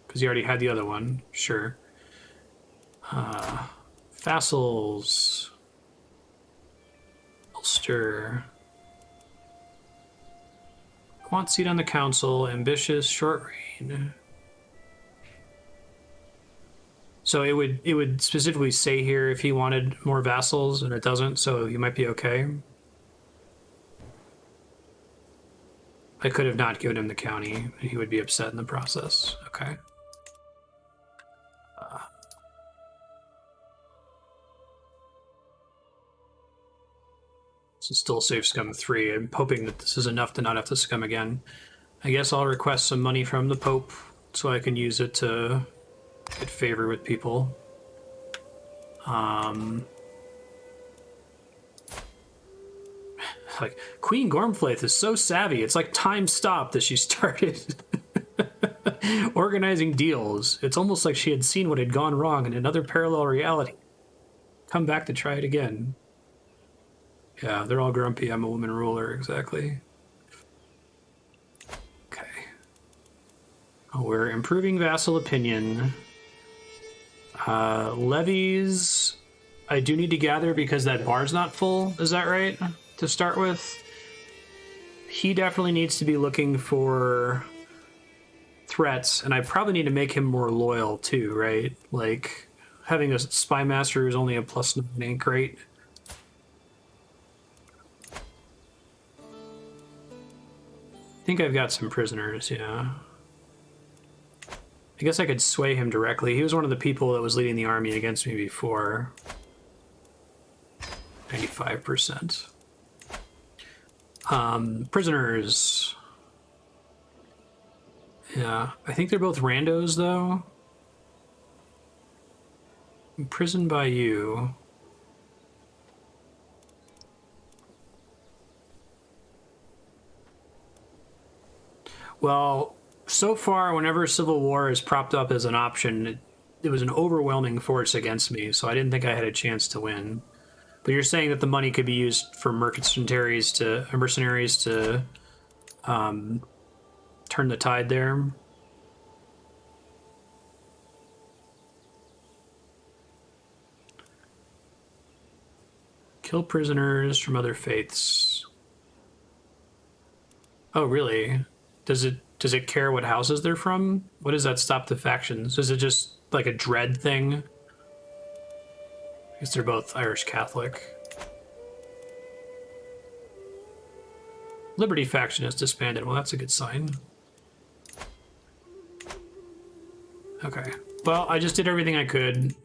Because he already had the other one. Sure. Vassals. Ulster. Want seat on the council. Ambitious. Short reign. So it would specifically say here if he wanted more vassals, and it doesn't, so he might be okay. I could have not given him the county, and he would be upset in the process. Okay. This is still safe scum 3. I'm hoping that this is enough to not have to scum again. I guess I'll request some money from the Pope so I can use it to get favor with people. Like, Queen Gormflaith is so savvy. It's like time stopped as she started organizing deals. It's almost like she had seen what had gone wrong in another parallel reality. Come back to try it again. Yeah, they're all grumpy. I'm a woman ruler, exactly. Okay. Oh, we're improving vassal opinion. Levies, I do need to gather because that bar's not full. Is that right? To start with, he definitely needs to be looking for threats, and I probably need to make him more loyal too, right? Like, having a spy master who's only a +9 ain't great. I think I've got some prisoners, yeah. I guess I could sway him directly. He was one of the people that was leading the army against me before. 95%. Prisoners. Yeah, I think they're both randos, though. Imprisoned by you. Well, so far, whenever civil war is propped up as an option, it was an overwhelming force against me, so I didn't think I had a chance to win. But you're saying that the money could be used for mercenaries to turn the tide there. Kill prisoners from other faiths. Oh, really? Does it care what houses they're from? What does that stop the factions? Is it just like a dread thing? I guess they're both Irish Catholic. Liberty faction is disbanded. Well, that's a good sign. Okay. Well, I just did everything I could.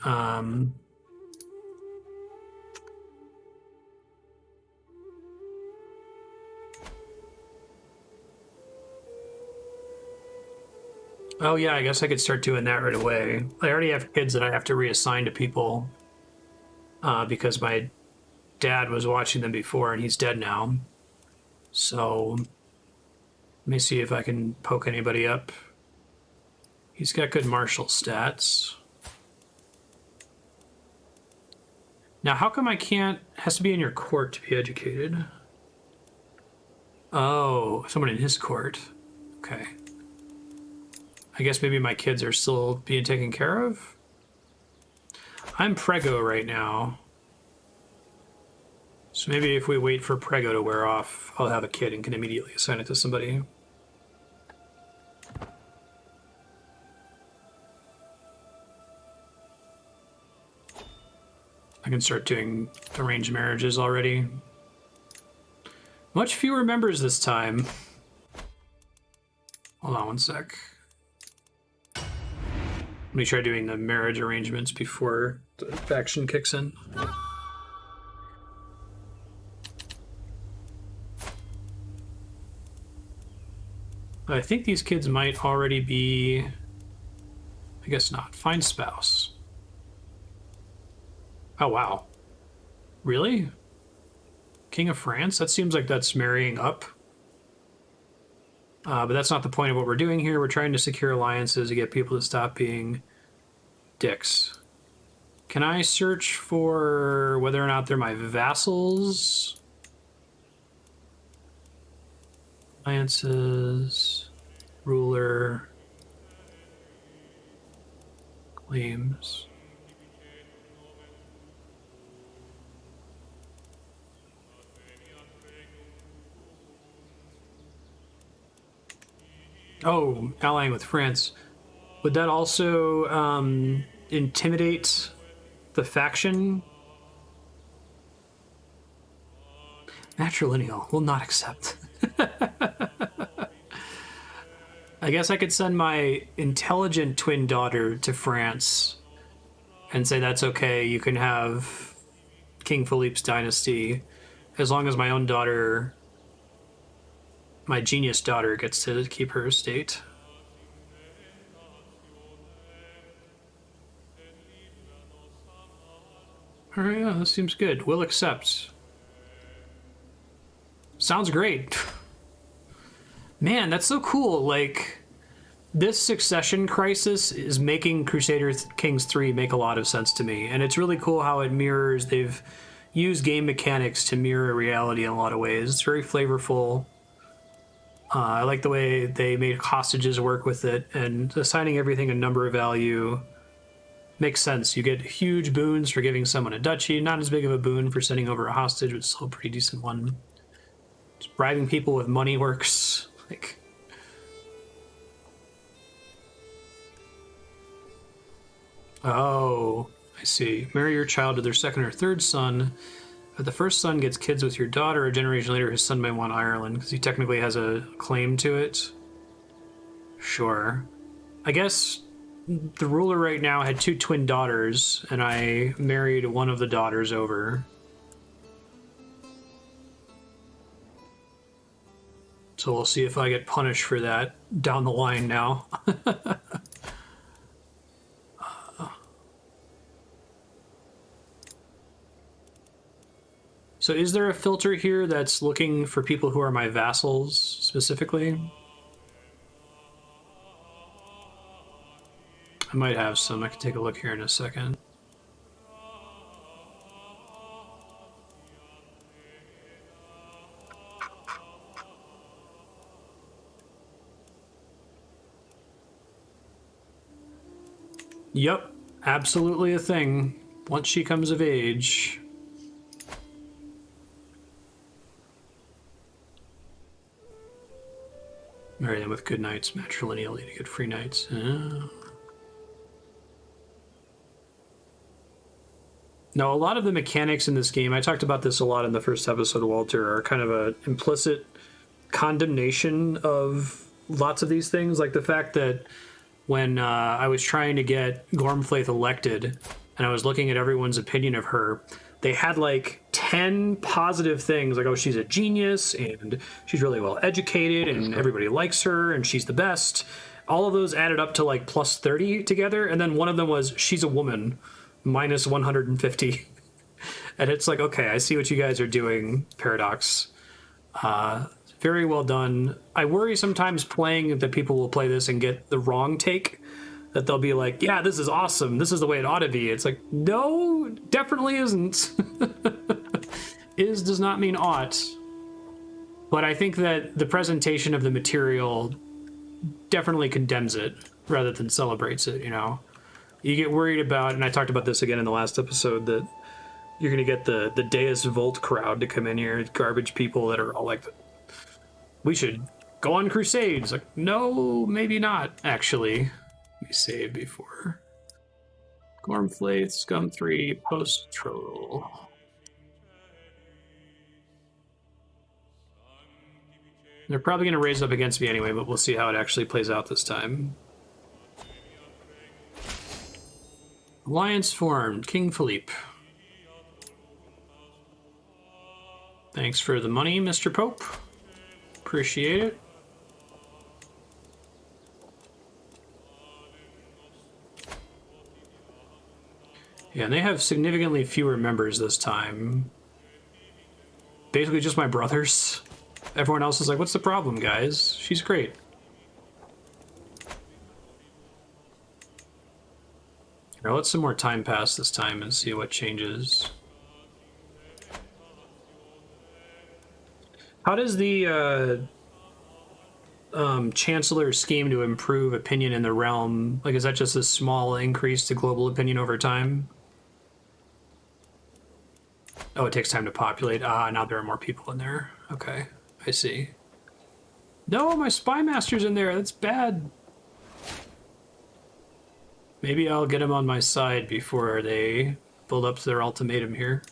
Oh yeah, I guess I could start doing that right away. I already have kids that I have to reassign to people because my dad was watching them before and he's dead now. So let me see if I can poke anybody up. He's got good martial stats. Now, how come I can't... Has to be in your court to be educated. Oh, someone in his court. Okay. I guess maybe my kids are still being taken care of? I'm Prego right now. So maybe if we wait for Prego to wear off, I'll have a kid and can immediately assign it to somebody. I can start doing arranged marriages already. Much fewer members this time. Hold on one sec. Let me try doing the marriage arrangements before the faction kicks in. I think these kids might already be... I guess not. Find spouse. Oh, wow. Really? King of France? That seems like that's marrying up. But that's not the point of what we're doing here. We're trying to secure alliances to get people to stop being dicks. Can I search for whether or not they're my vassals? Alliances, ruler, claims. Oh, allying with France. Would that also intimidate the faction? Matrilineal will not accept. I guess I could send my intelligent twin daughter to France and say that's okay, you can have King Philippe's dynasty as long as my own daughter, my genius daughter, gets to keep her estate. All right, yeah, that seems good. We'll accept. Sounds great. Man, that's so cool. Like, this succession crisis is making Crusader Kings 3 make a lot of sense to me. And it's really cool how it mirrors, they've used game mechanics to mirror reality in a lot of ways. It's very flavorful. I like the way they made hostages work with it, and assigning everything a number value makes sense. You get huge boons for giving someone a duchy, not as big of a boon for sending over a hostage, but still a pretty decent one. Just bribing people with money works. Like, oh, I see. Marry your child to their second or third son. If the first son gets kids with your daughter, a generation later, his son may want Ireland because he technically has a claim to it. Sure. I guess the ruler right now had 2 twin daughters, and I married one of the daughters over. So we'll see if I get punished for that down the line now. So is there a filter here that's looking for people who are my vassals specifically? I might have some. I can take a look here in a second. Yep, absolutely a thing. Once she comes of age. Marry them with good knights. Matrilineal, you get free knights. Now, a lot of the mechanics in this game, I talked about this a lot in the first episode, Walter, are kind of an implicit condemnation of lots of these things. Like the fact that when I was trying to get Gormflaith elected, and I was looking at everyone's opinion of her, they had like 10 positive things, like, oh, she's a genius, and she's really well educated, and everybody likes her, and she's the best. All of those added up to like plus 30 together, and then one of them was, she's a woman, minus 150. And it's like, okay, I see what you guys are doing, Paradox. Very well done. I worry sometimes playing that people will play this and get the wrong take, that they'll be like, yeah, this is awesome, this is the way it ought to be. It's like, no, definitely isn't. Is does not mean ought. But I think that the presentation of the material definitely condemns it rather than celebrates it, you know? You get worried about, and I talked about this again in the last episode, that you're going to get the Deus Volt crowd to come in here, garbage people that are all like, we should go on crusades. Like, no, maybe not, actually. Let me save before. Gormflaith, Scum 3, post-troll. They're probably going to raise up against me anyway, but we'll see how it actually plays out this time. Alliance formed. King Philippe. Thanks for the money, Mr. Pope. Appreciate it. Yeah, and they have significantly fewer members this time. Basically just my brothers. Everyone else is like, what's the problem, guys? She's great. Here, let some more time pass this time and see what changes. How does the Chancellor scheme to improve opinion in the realm, like, is that just a small increase to global opinion over time? Oh, it takes time to populate. Ah, now there are more people in there. Okay, I see. No, my spy master's in there. That's bad. Maybe I'll get him on my side before they build up to their ultimatum here.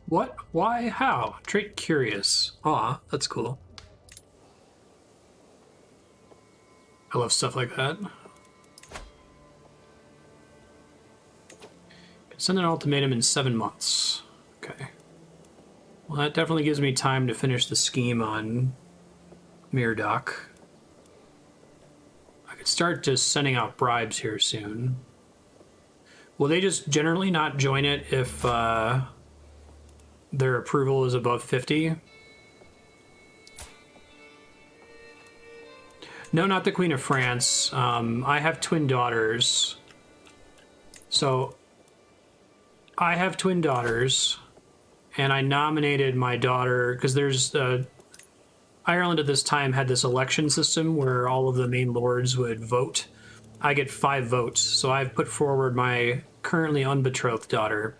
What? Why? How? Trait curious. Aw, that's cool. I love stuff like that. Send an ultimatum in 7 months. Okay. Well, that definitely gives me time to finish the scheme on Myrdoch. I could start just sending out bribes here soon. Will they just generally not join it if their approval is above 50? No, not the Queen of France. I have twin daughters. So I have twin daughters, and I nominated my daughter because there's Ireland at this time had this election system where all of the main lords would vote. I get 5 votes, so I've put forward my currently unbetrothed daughter.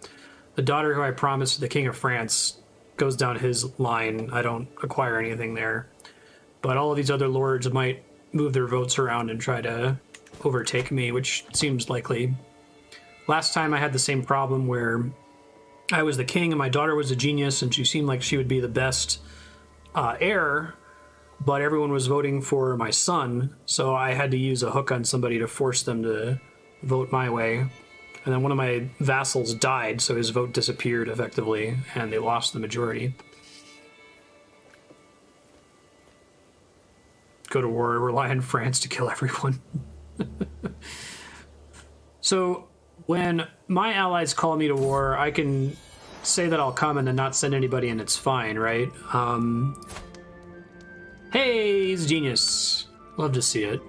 The daughter who I promised to the King of France goes down his line. I don't acquire anything there. But all of these other lords might move their votes around and try to overtake me, which seems likely. Last time I had the same problem where I was the king and my daughter was a genius and she seemed like she would be the best heir, but everyone was voting for my son, so I had to use a hook on somebody to force them to vote my way. And then one of my vassals died, so his vote disappeared effectively, and they lost the majority. Go to war, rely on France to kill everyone. So when my allies call me to war, I can say that I'll come and then not send anybody, and it's fine, right? Hey, he's a genius. Love to see it.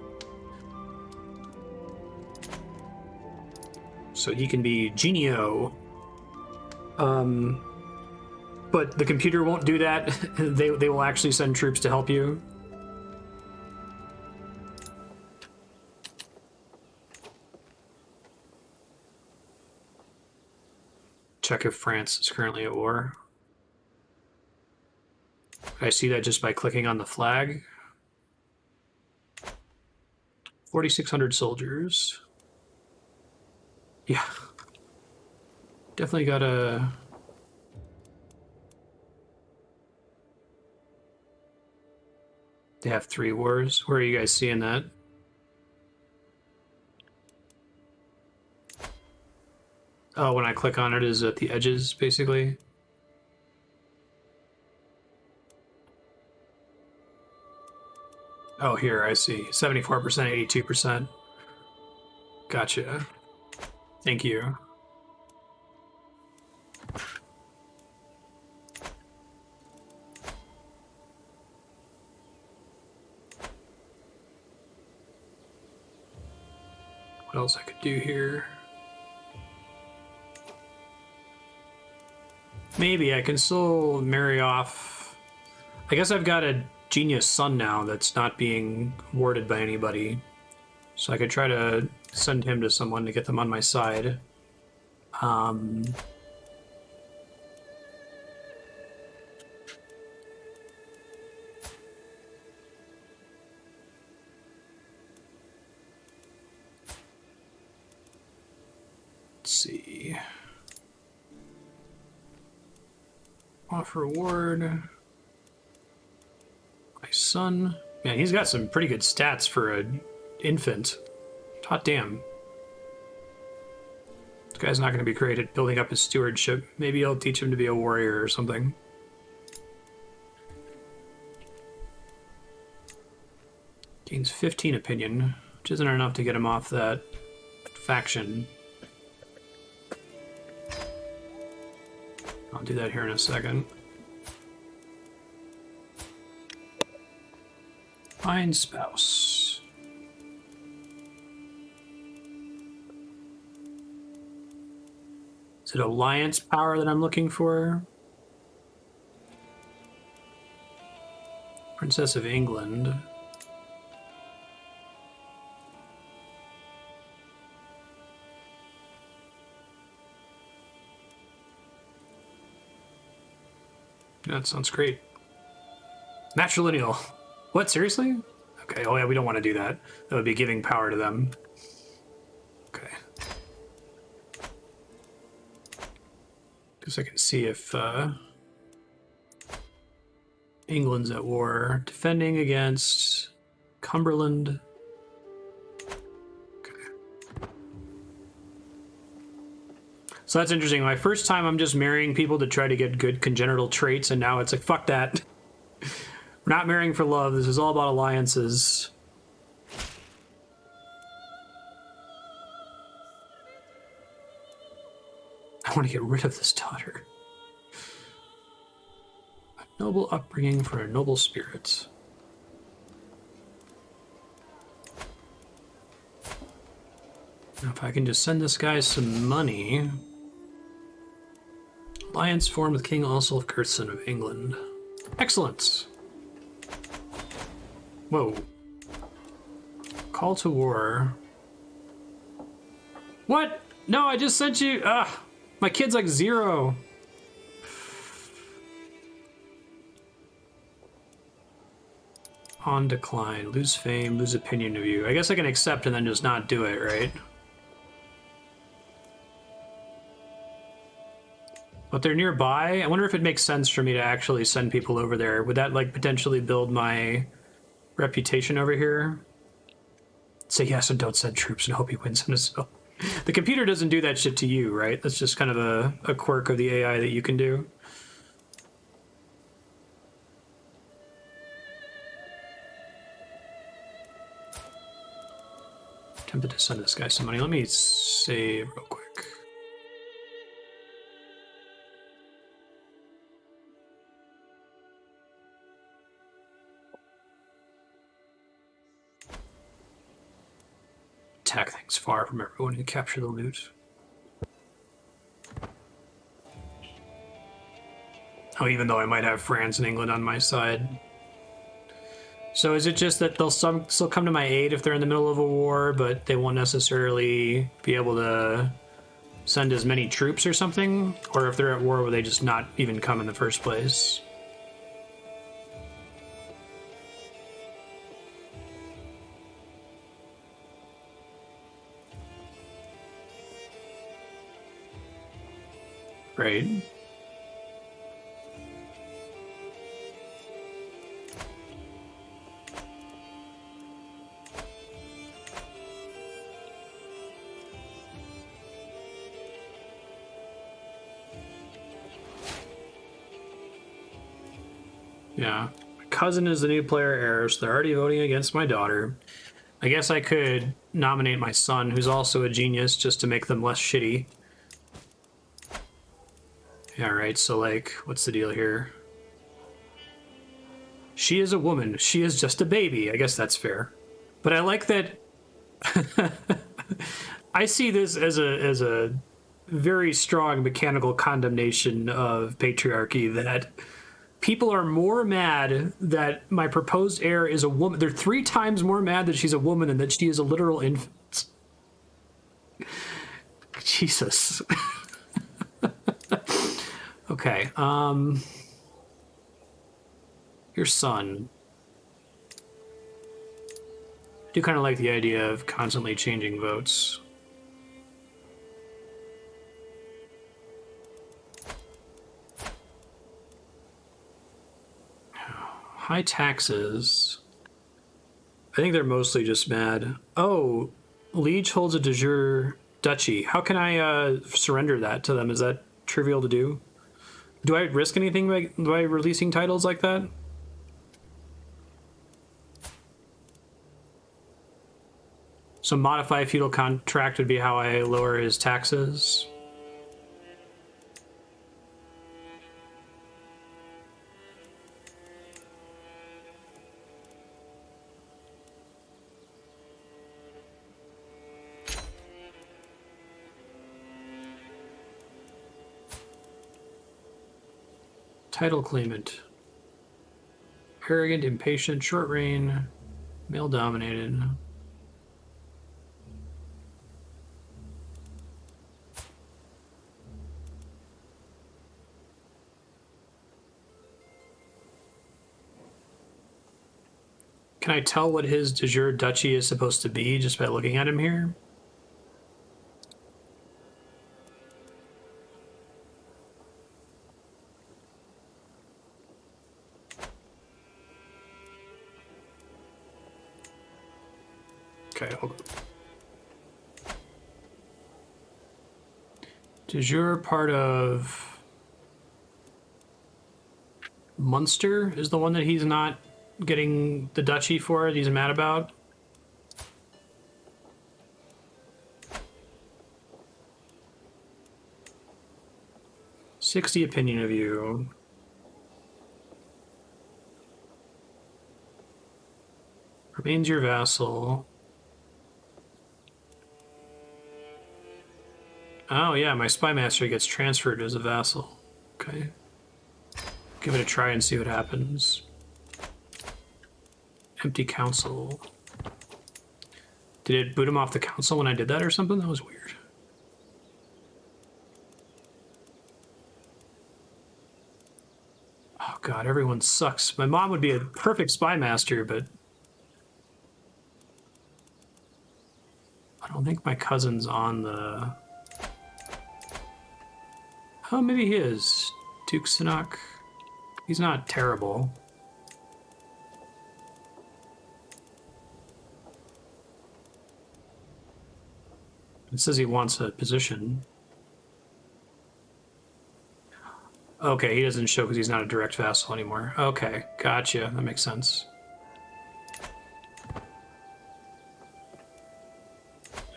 So he can be genio. But the computer won't do that. They will actually send troops to help you. Check if France is currently at war. I see that just by clicking on the flag. 4,600 soldiers. Yeah. Definitely gotta... They have 3 wars. Where are you guys seeing that? Oh, when I click on it, is at the edges, basically. Oh, here, I see. 74%, 82%. Gotcha. Thank you. What else I could do here? Maybe I can still marry off. I guess I've got a genius son now that's not being warded by anybody. So I could try to send him to someone to get them on my side. Let's see. Offer reward. My son. Man, he's got some pretty good stats for an infant. Hot damn. This guy's not going to be great at building up his stewardship. Maybe I'll teach him to be a warrior or something. Gains 15 opinion, which isn't enough to get him off that faction. I'll do that here in a second. Find spouse. Is it alliance power that I'm looking for? Princess of England. That sounds great. Matrilineal. What, seriously? Okay, oh yeah, we don't want to do that. That would be giving power to them. Okay. Guess I can see if England's at war. Defending against Cumberland. So that's interesting. My first time I'm just marrying people to try to get good congenital traits, and now it's like, fuck that. We're not marrying for love. This is all about alliances. I want to get rid of this daughter. A noble upbringing for a noble spirit. Now if I can just send this guy some money. Alliance formed with King Oswulf Gertson of England. Excellent. Whoa. Call to war. What? No, I just sent you. My kid's like 0. On decline. Lose fame, lose opinion of you. I guess I can accept and then just not do it, right? But they're nearby. I wonder if it makes sense for me to actually send people over there. Would that like potentially build my reputation over here? Say yes and don't send troops and hope he wins in a cell. The computer doesn't do that shit to you, right? That's just kind of a quirk of the AI that you can do. Tempted to send this guy some money. Let me save real quick. Attack things far from everyone and capture the loot. Oh, even though I might have France and England on my side. So is it just that they'll still come to my aid if they're in the middle of a war, but they won't necessarily be able to send as many troops or something? Or if they're at war, will they just not even come in the first place? Right. Yeah. My cousin is the new player heir, so they're already voting against my daughter. I guess I could nominate my son, who's also a genius, just to make them less shitty. Yeah, right, so like, what's the deal here? She is a woman. She is just a baby. I guess that's fair. But I like that... I see this as a very strong mechanical condemnation of patriarchy, that people are more mad that my proposed heir is a woman. They're 3 times more mad that she's a woman than that she is a literal infant. Jesus. Okay, your son. I do kind of like the idea of constantly changing votes. High taxes. I think they're mostly just mad. Oh, Liege holds a de jure duchy. How can I surrender that to them? Is that trivial to do? Do I risk anything by releasing titles like that? So modify feudal contract would be how I lower his taxes. Title claimant. Arrogant, impatient, short reign, male dominated. Can I tell what his de jure duchy is supposed to be just by looking at him here? Okay, hold on. Is your part of Munster is the one that he's not getting the duchy for that he's mad about? "60 opinion of you. Remains your vassal." Oh yeah, my spy master gets transferred as a vassal. Okay. Give it a try and see what happens. Empty council. Did it boot him off the council when I did that or something? That was weird. Oh god, everyone sucks. My mom would be a perfect spy master, but I don't think my cousin's on the... Oh, maybe he is. Duke Sinach. He's not terrible. It says he wants a position. Okay, he doesn't show because he's not a direct vassal anymore. Okay, gotcha. That makes sense.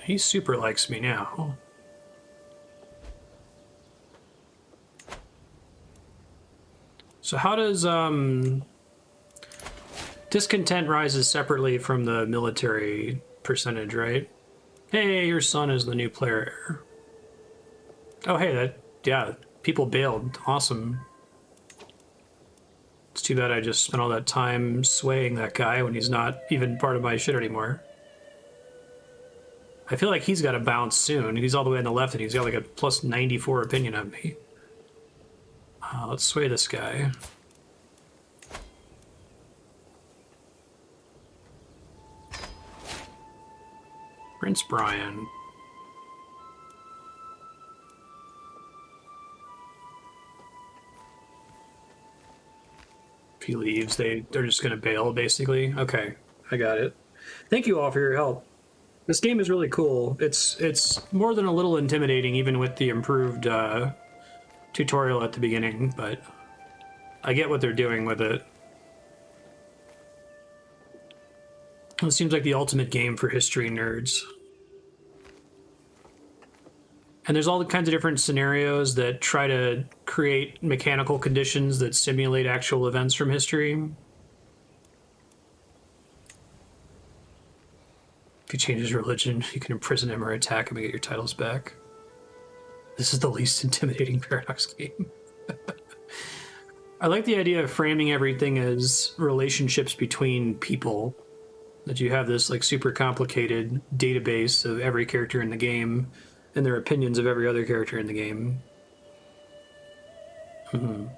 He super likes me now. So how does discontent rises separately from the military percentage, right? Hey, your son is the new player. Oh, hey, that, yeah, people bailed. Awesome. It's too bad I just spent all that time swaying that guy when he's not even part of my shit anymore. I feel like he's got to bounce soon. He's all the way on the left and he's got like a plus 94 opinion on me. Let's sway this guy. Prince Brian. If he leaves, they're just going to bail, basically. Okay, I got it. Thank you all for your help. This game is really cool. It's more than a little intimidating, even with the improved tutorial at the beginning, but I get what they're doing with it. It seems like the ultimate game for history nerds. And there's all kinds of different scenarios that try to create mechanical conditions that simulate actual events from history. If he changes religion, you can imprison him or attack him and get your titles back. This is the least intimidating Paradox game. I like the idea of framing everything as relationships between people. That you have this like super complicated database of every character in the game and their opinions of every other character in the game. Oh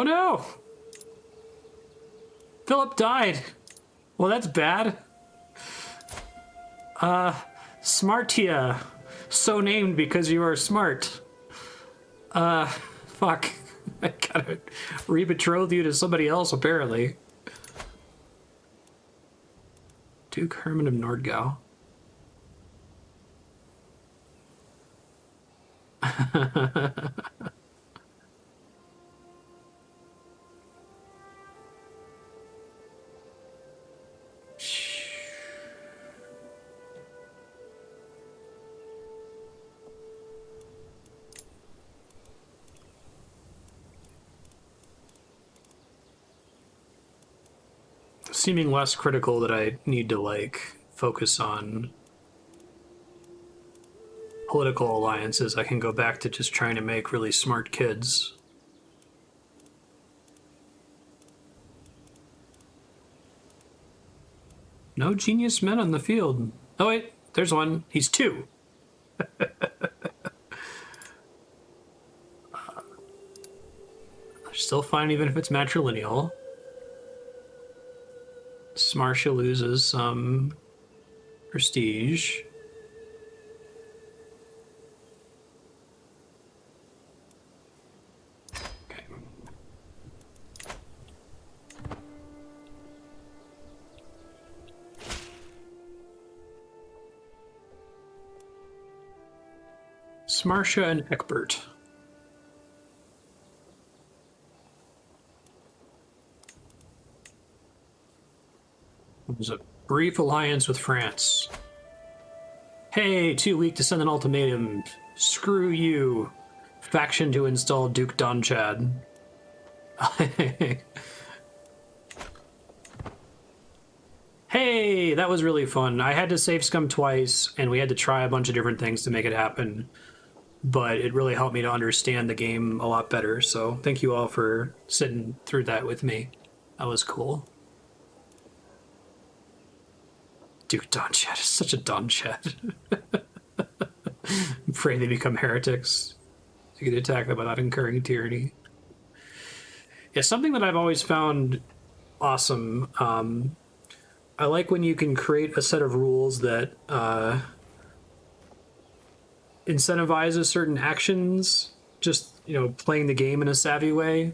no! Philip died! Well, that's bad. Smartia. So named because you are smart. Fuck. I gotta re-betroth you to somebody else, apparently. Duke Herman of Nordgau. Seeming less critical that I need to, like, focus on political alliances, I can go back to just trying to make really smart kids. No genius men on the field. Oh wait, there's one. He's two. Still fine even if it's matrilineal. Marshal loses some prestige. Okay. Smarsha and Eckbert. It was a brief alliance with France. Hey, too weak to send an ultimatum. Screw you. Faction to install Duke Donnchad. Hey, that was really fun. I had to save scum twice, and we had to try a bunch of different things to make it happen. But it really helped me to understand the game a lot better, so thank you all for sitting through that with me. That was cool. Duke Donnchad is such a Donnchad. I'm afraid they become heretics. You can attack them without incurring tyranny. Yeah, something that I've always found awesome. I like when you can create a set of rules that incentivizes certain actions, just, you know, playing the game in a savvy way,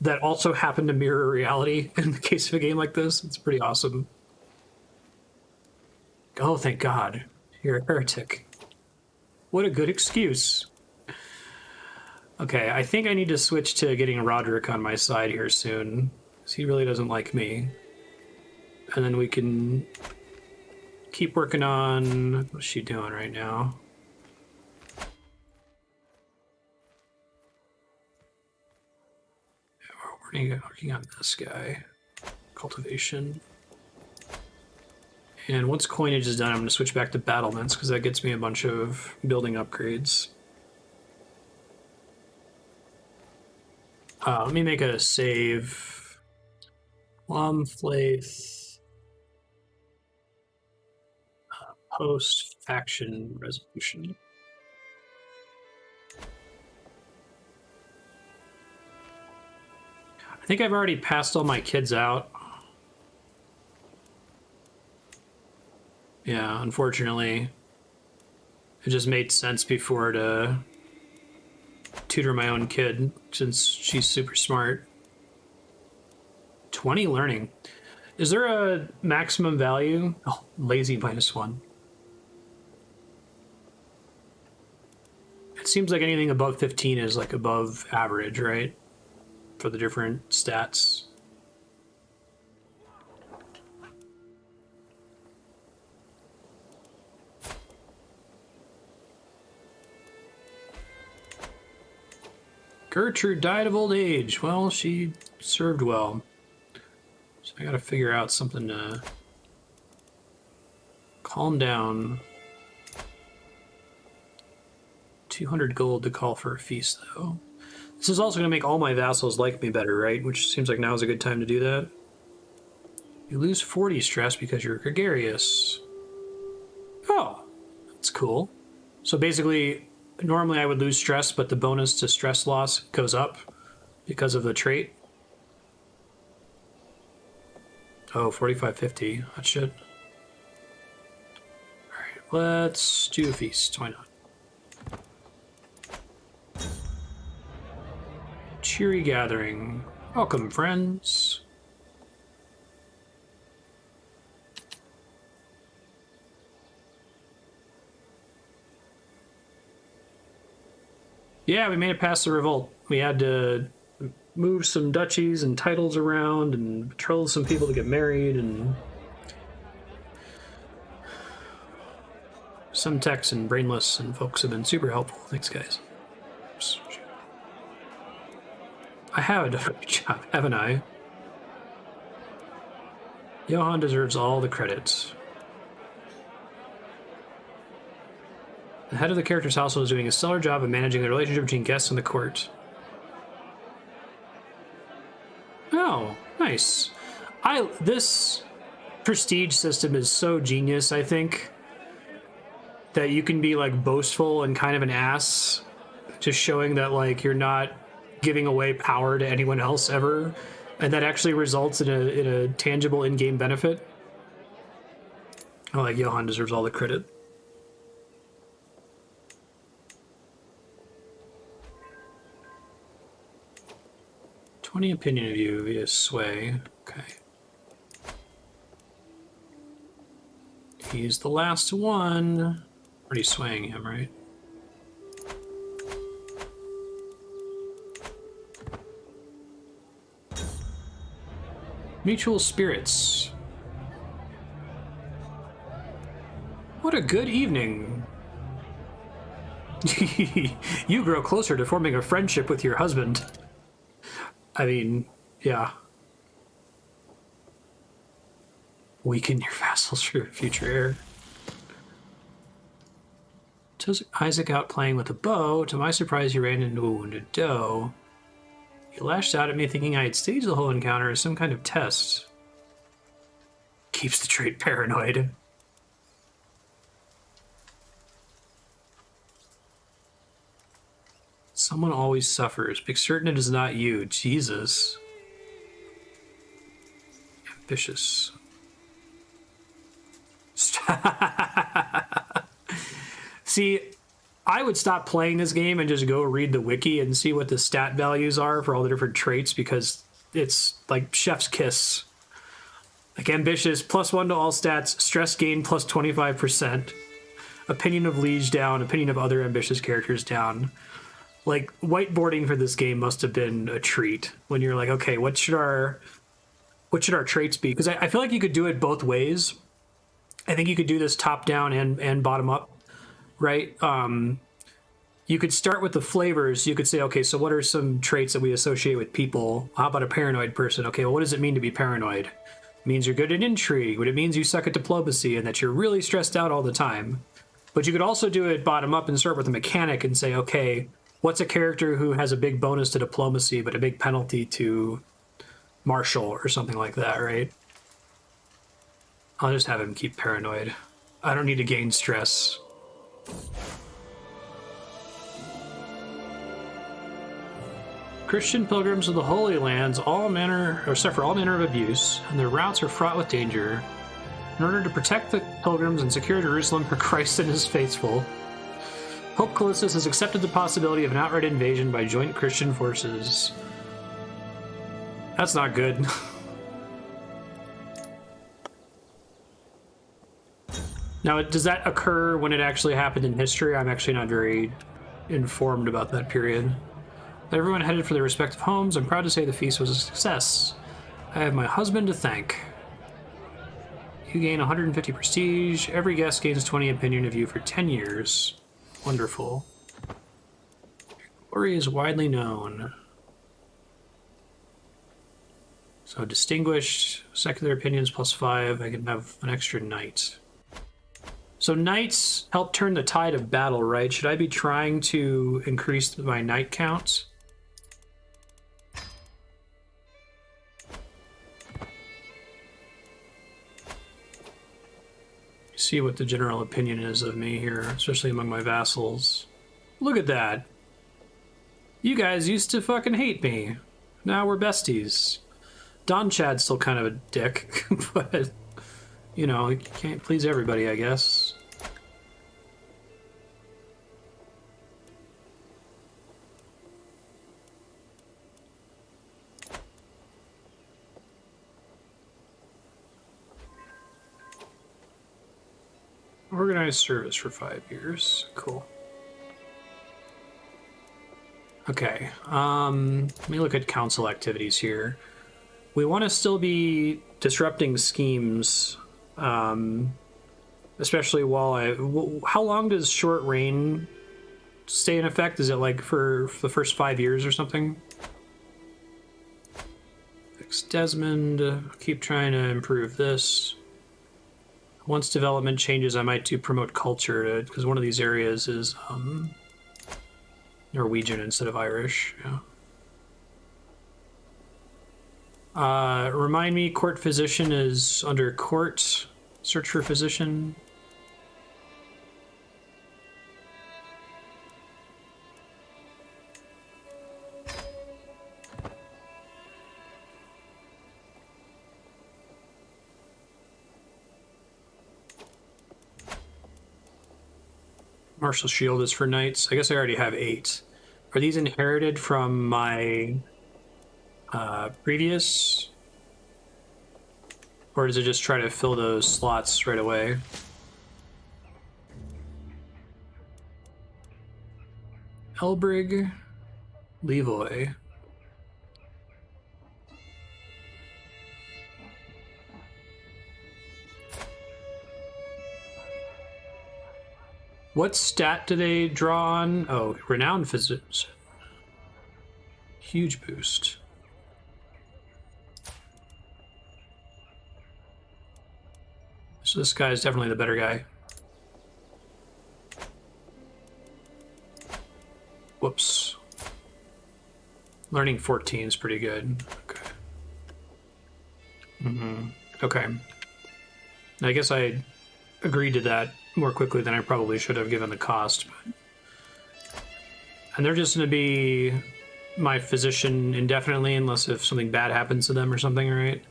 that also happen to mirror reality in the case of a game like this. It's pretty awesome. Oh, thank God. You're a heretic. What a good excuse. Okay, I think I need to switch to getting Roderick on my side here soon, because he really doesn't like me. And then we can keep working on... What's she doing right now? We're working on this guy. Cultivation. And once coinage is done, I'm going to switch back to battlements, because that gets me a bunch of building upgrades. Let me make a save. Gormflaith. Post-faction resolution. I think I've already passed all my kids out. Yeah, unfortunately. It just made sense before to tutor my own kid, since she's super smart. 20 learning. Is there a maximum value? Oh, lazy -1. It seems like anything above 15 is like above average, right? For the different stats. Gertrude died of old age. Well, she served well. So I gotta figure out something to calm down. 200 gold to call for a feast, though. This is also gonna make all my vassals like me better, right? Which seems like now is a good time to do that. You lose 40 stress because you're gregarious. Oh, that's cool. So basically, normally I would lose stress, but the bonus to stress loss goes up because of the trait. Oh, 4550. That should. Alright, let's do a feast. Why not? Cheery gathering. Welcome, friends. Yeah, we made it past the revolt. We had to move some duchies and titles around and betroth some people to get married, and some techs and brainless and folks have been super helpful. Thanks, guys. I have done a good job, haven't I? Johan deserves all the credit. The head of the character's household is doing a stellar job of managing the relationship between guests and the court. Oh, nice. This prestige system is so genius, I think, that you can be like boastful and kind of an ass, just showing that like you're not giving away power to anyone else ever, and that actually results in a tangible in-game benefit. Oh, like Johan deserves all the credit. Any opinion of you via sway. Okay. He's the last one. Already swaying him, right? Mutual spirits. What a good evening. You grow closer to forming a friendship with your husband. I mean, yeah. Weaken your vassals for future heir. Took Isaac out playing with a bow. To my surprise, he ran into a wounded doe. He lashed out at me thinking I had staged the whole encounter as some kind of test. Keeps the trait paranoid. Someone always suffers. Be certain it is not you. Jesus. Ambitious. See, I would stop playing this game and just go read the wiki and see what the stat values are for all the different traits, because it's like chef's kiss. Like ambitious, +1 to all stats, stress gain plus 25%, opinion of liege down, opinion of other ambitious characters down. Like, whiteboarding for this game must have been a treat when you're like, okay, what should our traits be? Because I feel like you could do it both ways. I think you could do this top down and bottom up, right? You could start with the flavors. You could say, okay, so what are some traits that we associate with people? How about a paranoid person? Okay, well, what does it mean to be paranoid? It means you're good at intrigue, but it means you suck at diplomacy and that you're really stressed out all the time. But you could also do it bottom up and start with a mechanic and say, okay, what's a character who has a big bonus to diplomacy but a big penalty to Marshal or something like that, right? I'll just have him keep paranoid. I don't need to gain stress. Christian pilgrims of the Holy Lands suffer all manner of abuse, and their routes are fraught with danger. In order to protect the pilgrims and secure Jerusalem for Christ and his faithful, Pope Callistus has accepted the possibility of an outright invasion by joint Christian forces. That's not good. Now, does that occur when it actually happened in history? I'm actually not very informed about that period. Everyone headed for their respective homes. I'm proud to say the feast was a success. I have my husband to thank. You gain 150 prestige. Every guest gains 20 opinion of you for 10 years. Wonderful. Glory is widely known. So distinguished, secular opinions +5. I can have an extra knight. So knights help turn the tide of battle, right? Should I be trying to increase my knight count? See what the general opinion is of me here, especially among my vassals. Look at that. You guys used to fucking hate me. Now we're besties. Donnchad's still kind of a dick, but, you know, he can't please everybody, I guess. Organized service for 5 years. Cool. Okay, let me look at council activities here. We want to still be disrupting schemes, especially while how long does short reign stay in effect? Is it like for the first 5 years or something? Fix Desmond, keep trying to improve this. Once development changes, I might do promote culture, because one of these areas is Norwegian instead of Irish. Yeah. Remind me, court physician is under court. Search for physician. Marshal shield is for knights. I guess I already have 8. Are these inherited from my previous? Or does it just try to fill those slots right away? Elbrig, Levoy. What stat do they draw on? Oh, Renowned Physics. Huge boost. So this guy is definitely the better guy. Whoops. Learning 14 is pretty good. Okay. Okay. I guess I agreed to that more quickly than I probably should have given the cost. But... And they're just going to be my physician indefinitely unless if something bad happens to them or something, right?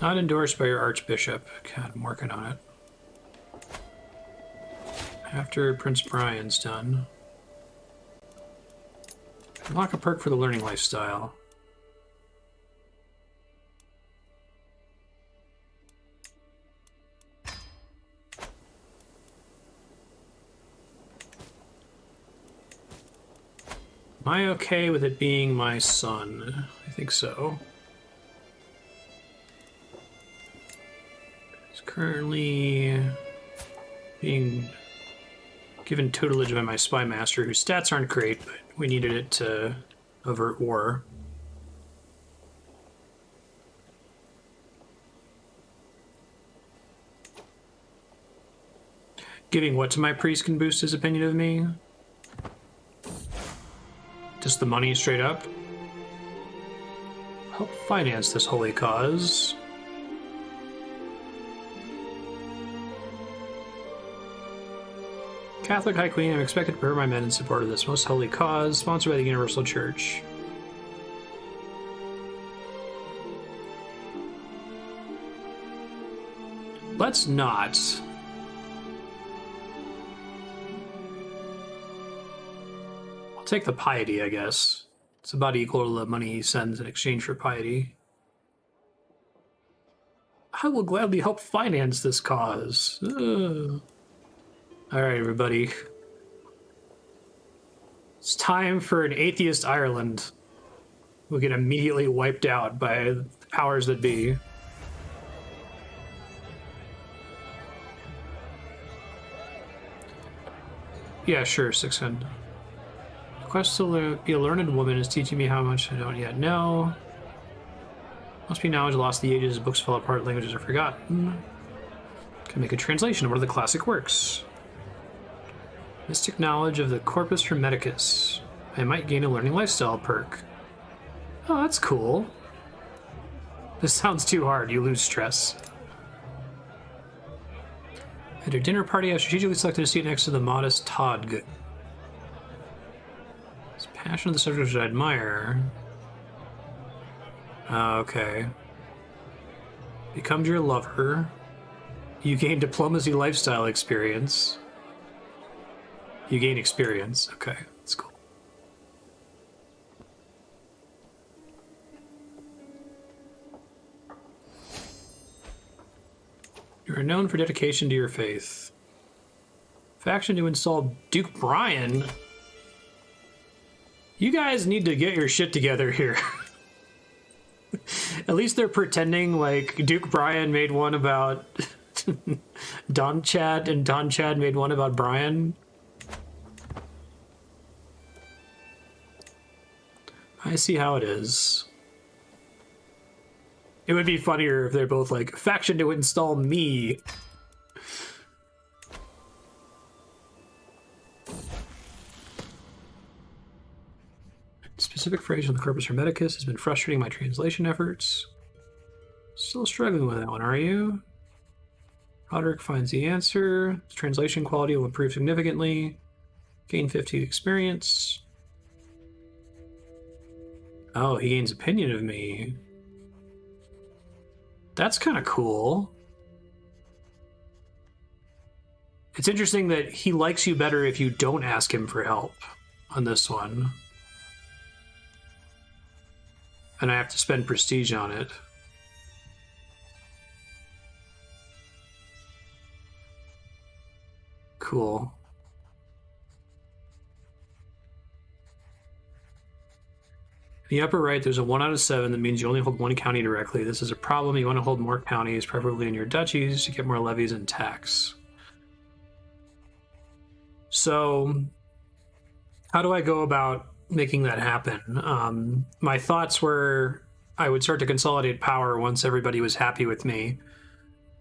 Not endorsed by your Archbishop. God, I'm working on it. After Prince Brian's done. Unlock a perk for the learning lifestyle. Am I okay with it being my son? I think so. It's currently being given tutelage by my spy master, whose stats aren't great, but we needed it to avert war. Giving what to my priest can boost his opinion of me? Just the money straight up? Help finance this holy cause. Catholic High Queen, I'm expected to prepare my men in support of this most holy cause, sponsored by the Universal Church. Let's not. I'll take the piety, I guess. It's about equal to the money he sends in exchange for piety. I will gladly help finance this cause. All right, everybody. It's time for an atheist Ireland. We'll get immediately wiped out by the powers that be. Yeah, sure, 600. The quest to be a learned woman is teaching me how much I don't yet know. Must be knowledge lost to the ages, books fall apart, languages are forgotten. Can make a translation of one of the classic works. Mystic knowledge of the Corpus Hermeticus. I might gain a learning lifestyle perk. Oh, that's cool. This sounds too hard, you lose stress. At a dinner party, I strategically selected a seat next to the modest Todg. His passion of the subject which I admire. Okay. Becomes your lover. You gain diplomacy lifestyle experience. You gain experience. Okay, that's cool. You are known for dedication to your faith. Faction to install Duke Brian. You guys need to get your shit together here. At least they're pretending like Duke Brian made one about Donnchad and Donnchad made one about Brian. I see how it is. It would be funnier if they're both like, faction to install me. Specific phrase on the Corpus Hermeticus has been frustrating my translation efforts. Still struggling with that one, are you? Roderick finds the answer. Translation quality will improve significantly. Gain 50 experience. Oh, he gains opinion of me. That's kind of cool. It's interesting that he likes you better if you don't ask him for help on this one. And I have to spend prestige on it. Cool. In the upper right, there's a 1 out of 7 that means you only hold one county directly. This is a problem. You want to hold more counties, preferably in your duchies, to get more levies and tax. So, how do I go about making that happen? My thoughts were I would start to consolidate power once everybody was happy with me,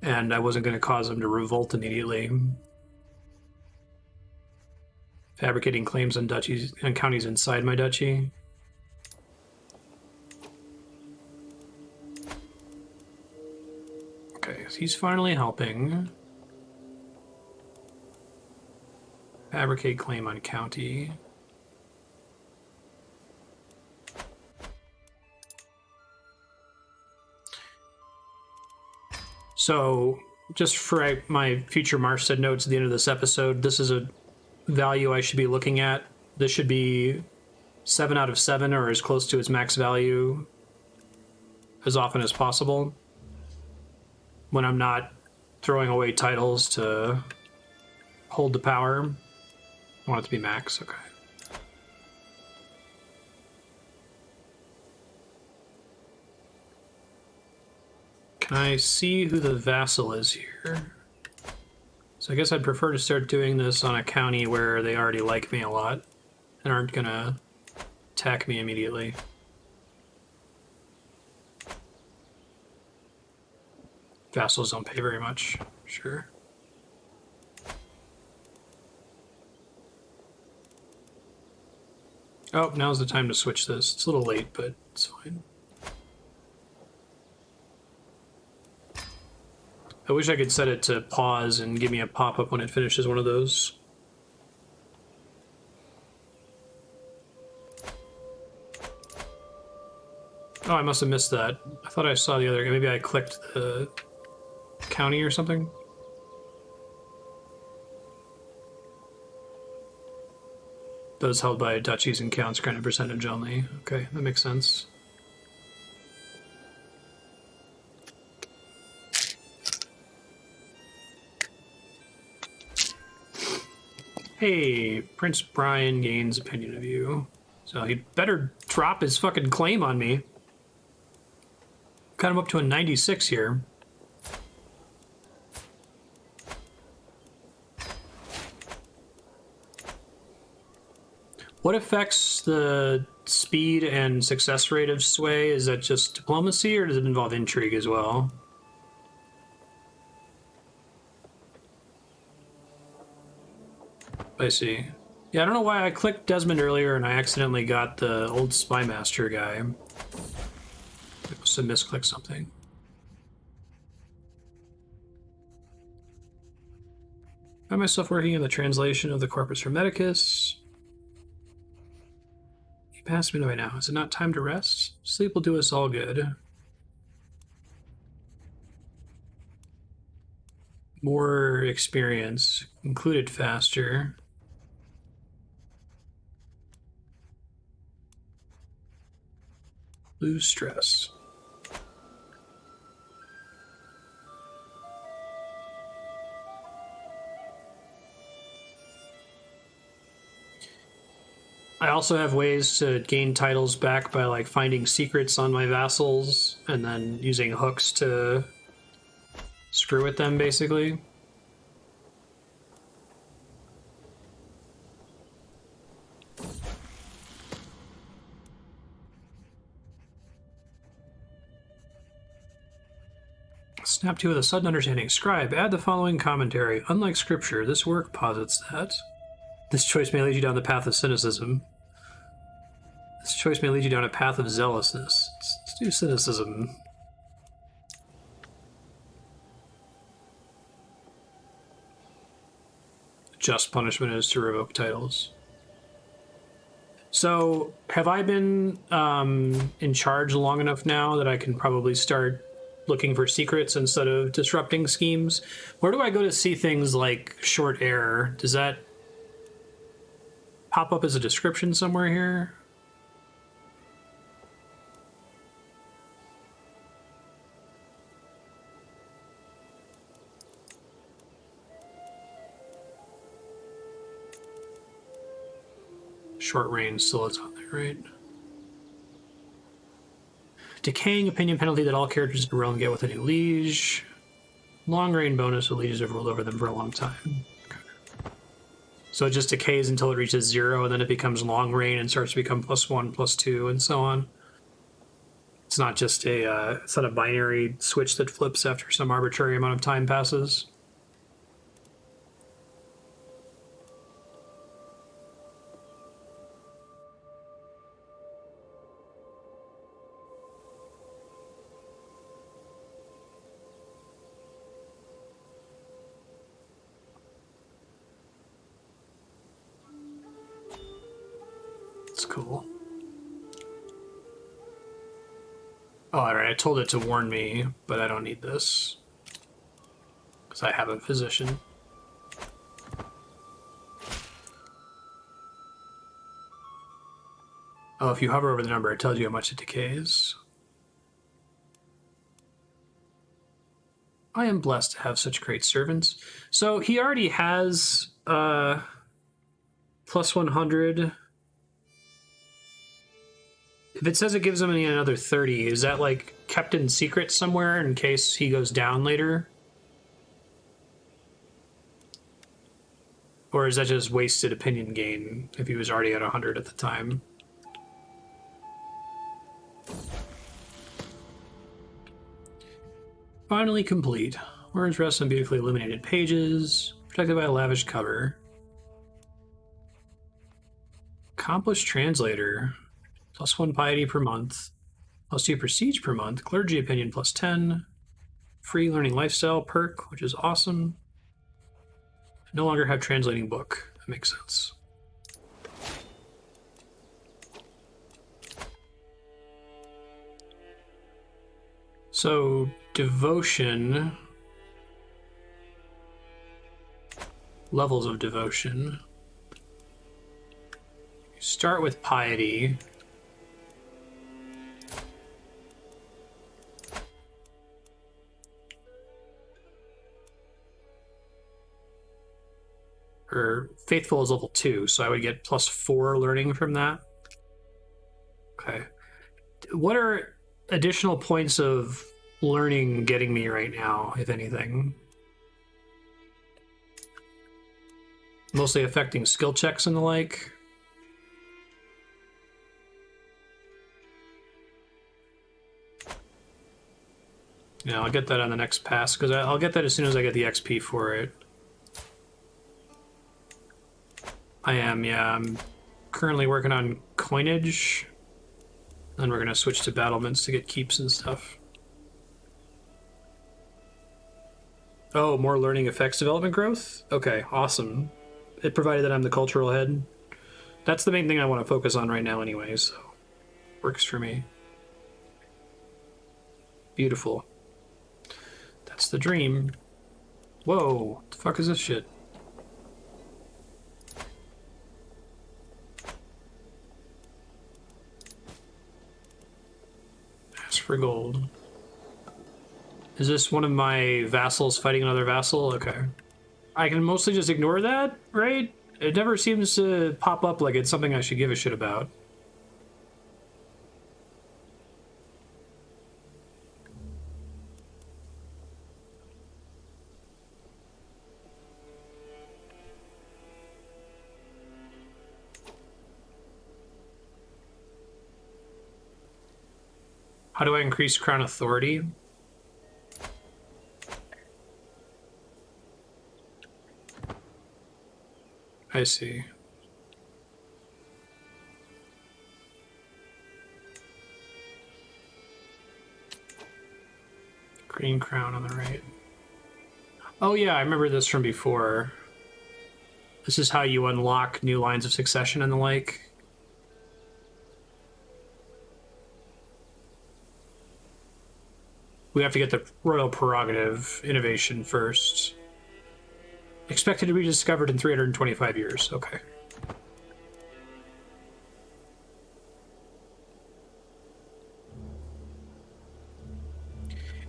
and I wasn't going to cause them to revolt immediately. Fabricating claims on duchies and counties inside my duchy. Okay, so he's finally helping. Fabricate claim on county. So, just for my future Marshal notes at the end of this episode, this is a value I should be looking at. This should be 7 out of 7 or as close to its max value as often as possible when I'm not throwing away titles to hold the power. I want it to be max, okay. Can I see who the vassal is here? So I guess I'd prefer to start doing this on a county where they already like me a lot and aren't gonna attack me immediately. Vassals don't pay very much, sure. Oh, now's the time to switch this. It's a little late, but it's fine. I wish I could set it to pause and give me a pop-up when it finishes one of those. Oh, I must have missed that. I thought I saw the other. Maybe I clicked the county or something. Those held by duchies and counts granted percentage only. Okay, that makes sense. Hey, Prince Brian gains opinion of you. So he'd better drop his fucking claim on me. Got him up to a 96 here. What affects the speed and success rate of sway? Is that just diplomacy, or does it involve intrigue as well? I see. Yeah, I don't know why I clicked Desmond earlier and I accidentally got the old Spymaster guy. I must have misclicked something. I find myself working on the translation of the Corpus Hermeticus. You passed me by now. Is it not time to rest? Sleep will do us all good. More experience. Included faster. Lose stress. I also have ways to gain titles back by like finding secrets on my vassals and then using hooks to screw with them, basically. Snap to with a sudden understanding. Scribe, add the following commentary. Unlike scripture, this work posits that this choice may lead you down the path of cynicism. This choice may lead you down a path of zealousness. Let's do cynicism. Just punishment is to revoke titles. So, have I been in charge long enough now that I can probably start looking for secrets instead of disrupting schemes? Where do I go to see things like short heir? Does that pop up as a description somewhere here? Short range still is on there, right? Decaying opinion penalty that all characters in the realm get with a new liege. Long reign bonus with lieges have ruled over them for a long time. Okay. So it just decays until it reaches 0, and then it becomes long reign and starts to become +1, +2, and so on. It's not just it's not a binary switch that flips after some arbitrary amount of time passes. It's cool. Oh, alright, I told it to warn me, but I don't need this. Because I have a physician. Oh, if you hover over the number, it tells you how much it decays. I am blessed to have such great servants. So he already has +100. If it says it gives him another 30, is that like kept in secret somewhere in case he goes down later? Or is that just wasted opinion gain if he was already at 100 at the time? Finally complete. Words rest on beautifully illuminated pages, protected by a lavish cover. Accomplished translator. +1 piety per month. +2 prestige per month. Clergy opinion +10. Free learning lifestyle perk, which is awesome. No longer have translating book. That makes sense. So, devotion. Levels of devotion. You start with piety. Or faithful is level 2, so I would get +4 learning from that. Okay. What are additional points of learning getting me right now, if anything? Mostly affecting skill checks and the like. Yeah, I'll get that on the next pass, because I'll get that as soon as I get the XP for it. I am, yeah. I'm currently working on coinage. Then we're going to switch to battlements to get keeps and stuff. Oh, more learning effects development growth? Okay, awesome. It provided that I'm the cultural head. That's the main thing I want to focus on right now anyway, so works for me. Beautiful. That's the dream. Whoa, what the fuck is this shit? Ask for gold. Is this one of my vassals fighting another vassal? Okay. I can mostly just ignore that, right? It never seems to pop up like it's something I should give a shit about. How do I increase crown authority? I see. Green crown on the right. Oh yeah, I remember this from before. This is how you unlock new lines of succession and the like. We have to get the royal prerogative innovation first. Expected to be discovered in 325 years. Okay.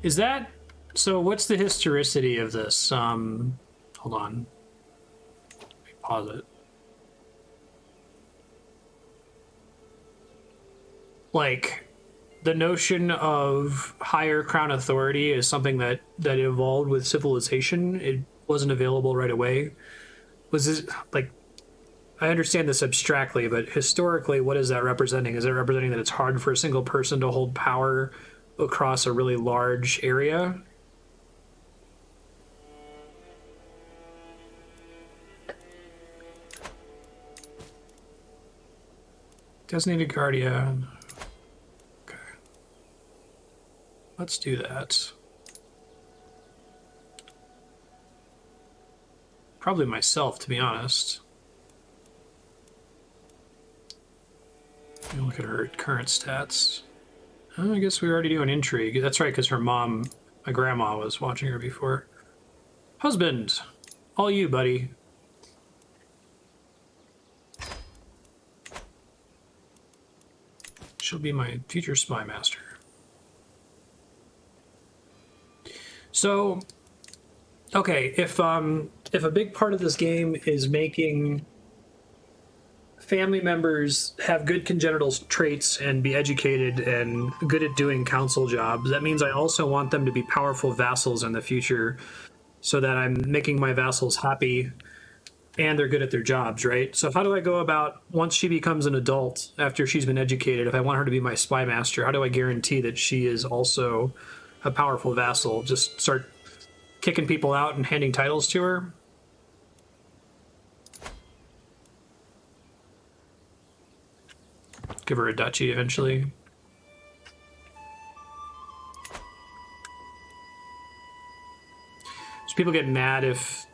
Is that... So what's the historicity of this? Hold on. Let me pause it. Like, the notion of higher crown authority is something that evolved with civilization. It wasn't available right away. Was this like, I understand this abstractly, but historically, what is that representing? Is it representing that it's hard for a single person to hold power across a really large area? Designated guardian. Okay. Let's do that. Probably myself, to be honest. Let me look at her current stats. Oh, I guess we already do an intrigue. That's right, because her mom, my grandma, was watching her before. Husband! All you, buddy. She'll be my future spy master. So, okay, if a big part of this game is making family members have good congenital traits and be educated and good at doing council jobs, that means I also want them to be powerful vassals in the future so that I'm making my vassals happy and they're good at their jobs, right? So how do I go about, once she becomes an adult, after she's been educated, if I want her to be my spy master, how do I guarantee that she is also a powerful vassal? Just start kicking people out and handing titles to her? Give her a duchy eventually. So people get mad if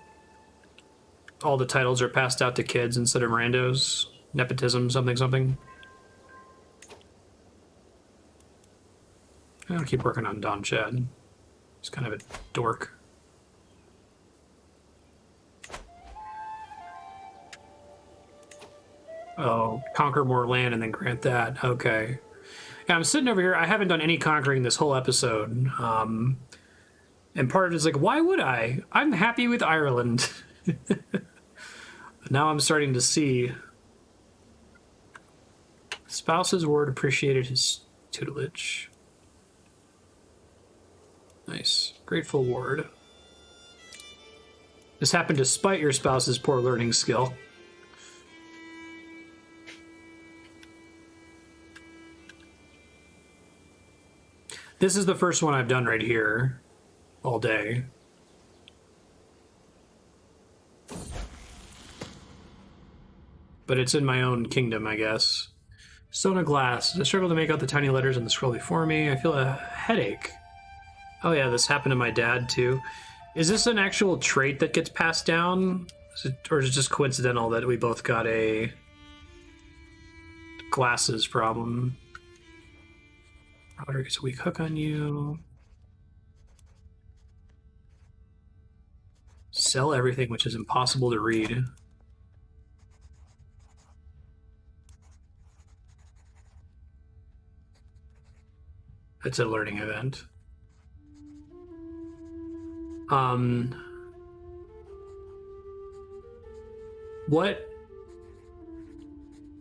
all the titles are passed out to kids instead of randos. Nepotism, something. I'll keep working on Donnchad. He's kind of a dork. Oh, conquer more land and then grant that. Okay. Yeah, I'm sitting over here. I haven't done any conquering this whole episode. And part of it is like, why would I? I'm happy with Ireland. Now I'm starting to see. Spouse's ward appreciated his tutelage. Nice. Grateful ward. This happened despite your spouse's poor learning skill. This is the first one I've done right here all day. But it's in my own kingdom, I guess. Stone of glass. I struggle to make out the tiny letters on the scroll before me. I feel a headache. Oh yeah, this happened to my dad too. Is this an actual trait that gets passed down? Or is it just coincidental that we both got a glasses problem? Roderick gets a weak hook on you. Sell everything, which is impossible to read. It's a learning event. What?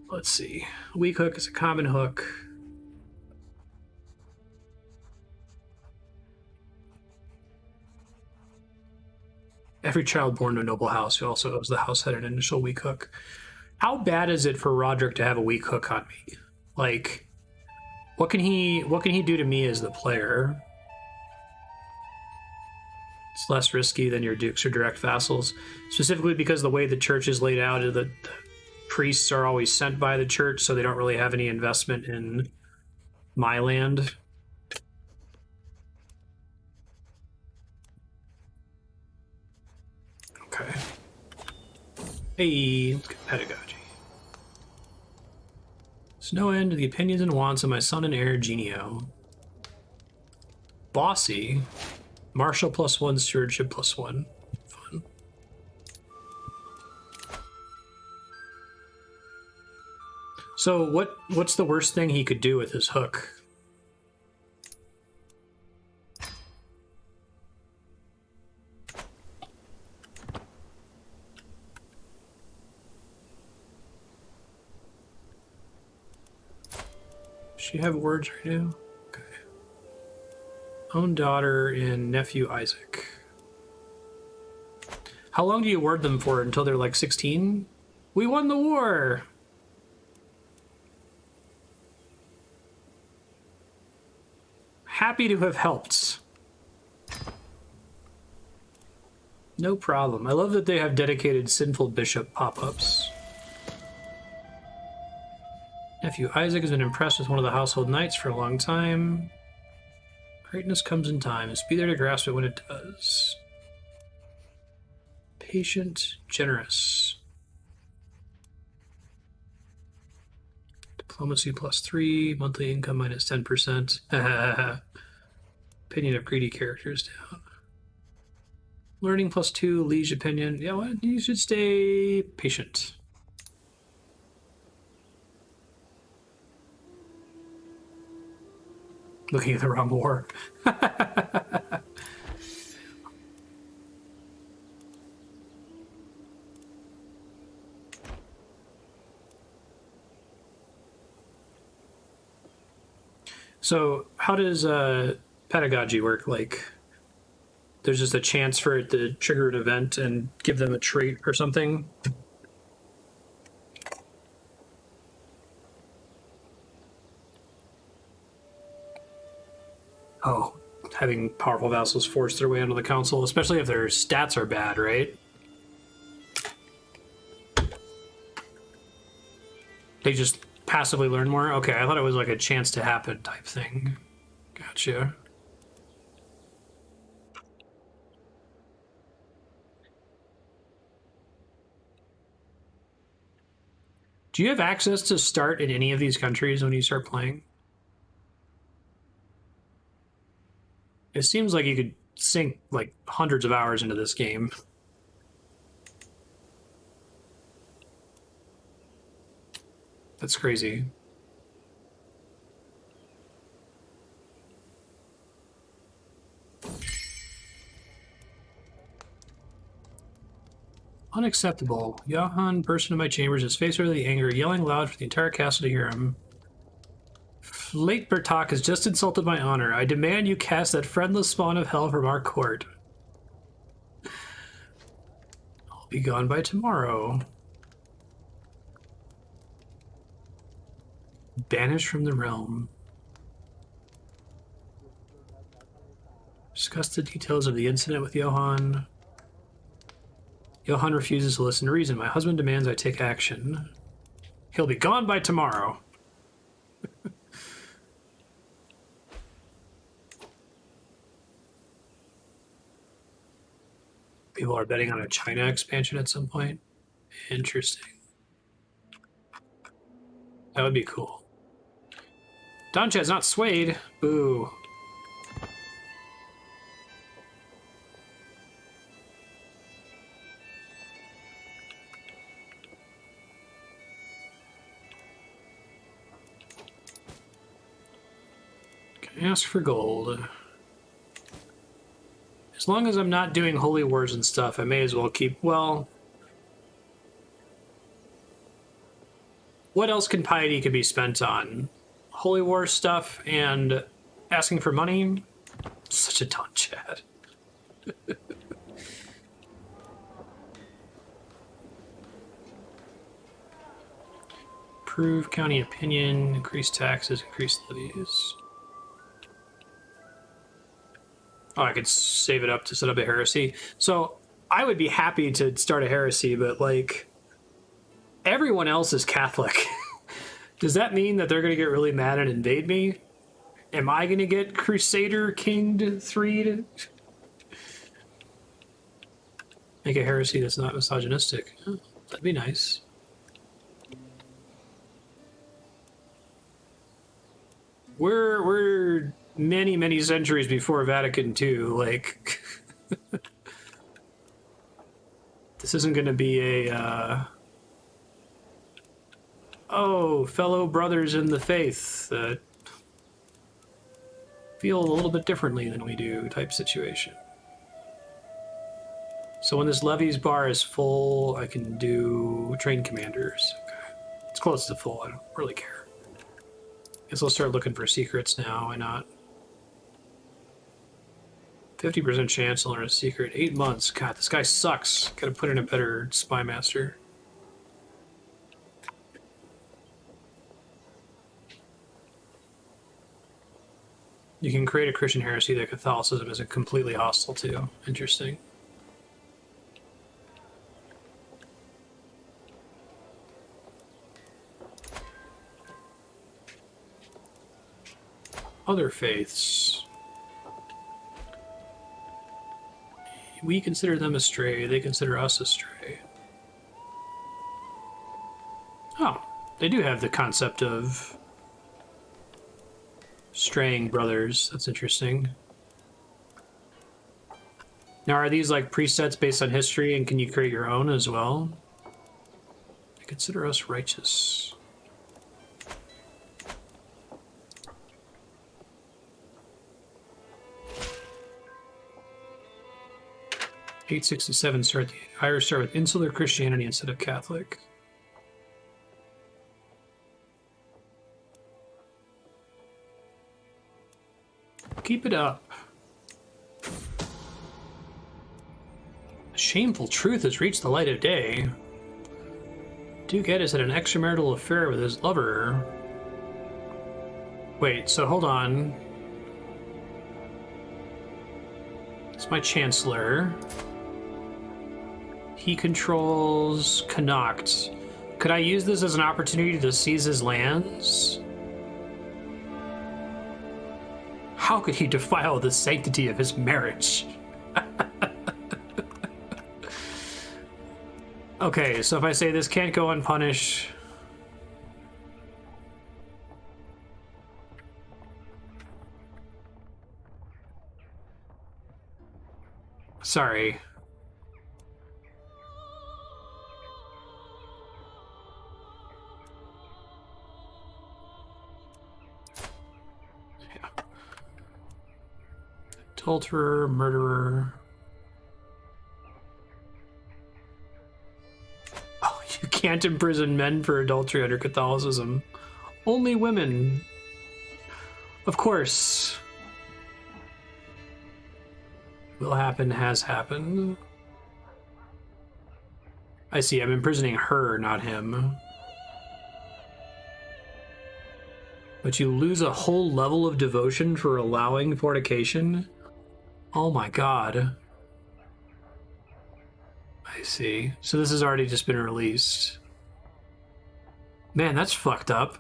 Let's see. Weak hook is a common hook. Every child born to a noble house who also owes the house head an initial weak hook. How bad is it for Roderick to have a weak hook on me? Like, what can he do to me as the player? It's less risky than your dukes or direct vassals, specifically because the way the church is laid out, the priests are always sent by the church, so they don't really have any investment in my land. Okay. Hey, let's get pedagogy. There's no end to the opinions and wants of my son and heir, Genio. Bossy. Marshal +1, stewardship +1. Fun. So what's the worst thing he could do with his hook? Does she have words right now? Own daughter and nephew Isaac. How long do you ward them for? Until they're like 16? We won the war! Happy to have helped. No problem. I love that they have dedicated sinful bishop pop-ups. Nephew Isaac has been impressed with one of the household knights for a long time. Greatness comes in time. Just be there to grasp it when it does. Patient, generous. Diplomacy +3, monthly income -10%. Opinion of greedy characters down. Learning +2, liege opinion. Yeah, what? You should stay patient. Looking at the wrong war. So, how does pedagogy work? Like, there's just a chance for it to trigger an event and give them a trait or something? Oh, having powerful vassals force their way onto the council, especially if their stats are bad, right? They just passively learn more? Okay, I thought it was like a chance to happen type thing. Gotcha. Do you have access to start in any of these countries when you start playing? It seems like you could sink like hundreds of hours into this game. That's crazy. Unacceptable. Johann burst into my chambers, his face early anger, yelling loud for the entire castle to hear him. Late Bertok has just insulted my honor. I demand you cast that friendless spawn of hell from our court. I'll be gone by tomorrow. Banished from the realm. Discuss the details of the incident with Johann. Johann refuses to listen to reason. My husband demands I take action. He'll be gone by tomorrow. People are betting on a China expansion at some point. Interesting. That would be cool. Donnchad's not swayed. Boo. Can I ask for gold? As long as I'm not doing holy wars and stuff, I may as well keep... Well... What else can piety could be spent on? Holy war stuff and asking for money? Such a Donnchad. Approve county opinion, increase taxes, increase levies. Oh, I could save it up to set up a heresy. So I would be happy to start a heresy, but like everyone else is Catholic. Does that mean that they're going to get really mad and invade me? Am I going to get Crusader Kinged 3'd? Make a heresy that's not misogynistic. Oh, that'd be nice. We're many, many centuries before Vatican II. Like, this isn't going to be a, oh, fellow brothers in the faith that feel a little bit differently than we do type situation. So when this levies bar is full, I can do train commanders. Okay. It's close to full. I don't really care. Guess I'll start looking for secrets now. Why not? 50% chance to learn a secret. 8 months. God, this guy sucks. Gotta put in a better spy master. You can create a Christian heresy that Catholicism isn't completely hostile to. Interesting. Other faiths. We consider them astray, they consider us astray. Oh, they do have the concept of straying brothers. That's interesting. Now, are these like presets based on history, and can you create your own as well? They consider us righteous. (867) start the Irish start with insular Christianity instead of Catholic. Keep it up. A shameful truth has reached the light of day. Duke Ed has had an extramarital affair with his lover. Wait, so hold on. It's my chancellor. He controls Connacht. Could I use this as an opportunity to seize his lands? How could he defile the sanctity of his marriage? Okay, so if I say this can't go unpunished... Sorry. Yeah. Adulterer, murderer. Oh, you can't imprison men for adultery under Catholicism. Only women. Of course. Will happen, has happened. I see, I'm imprisoning her, not him. But you lose a whole level of devotion for allowing fornication? Oh my god. I see. So this has already just been released. Man, that's fucked up.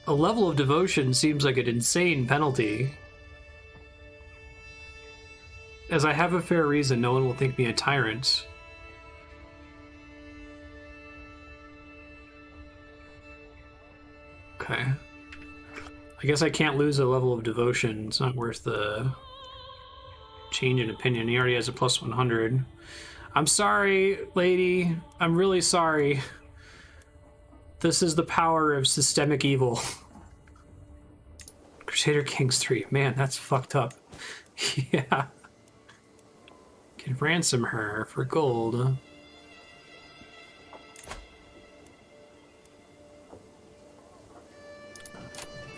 A level of devotion seems like an insane penalty. As I have a fair reason, no one will think me a tyrant. Okay. I guess I can't lose a level of devotion. It's not worth the change in opinion. He already has a plus 100. I'm sorry, lady. I'm really sorry. This is the power of systemic evil. Crusader Kings 3. Man, that's fucked up. Yeah. Can ransom her for gold.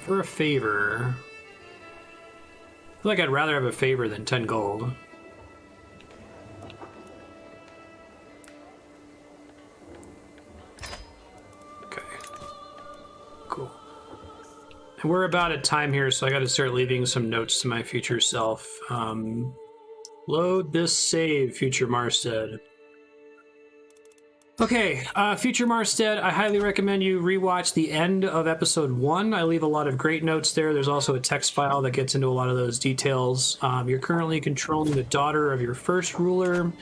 For a favor. I feel like I'd rather have a favor than 10 gold. And we're about at time here, so I got to start leaving some notes to my future self. Load this save, future Marstead. Okay, future Marstead, I highly recommend you rewatch the end of episode 1. I leave a lot of great notes there. There's also a text file that gets into a lot of those details. You're currently controlling the daughter of your first ruler.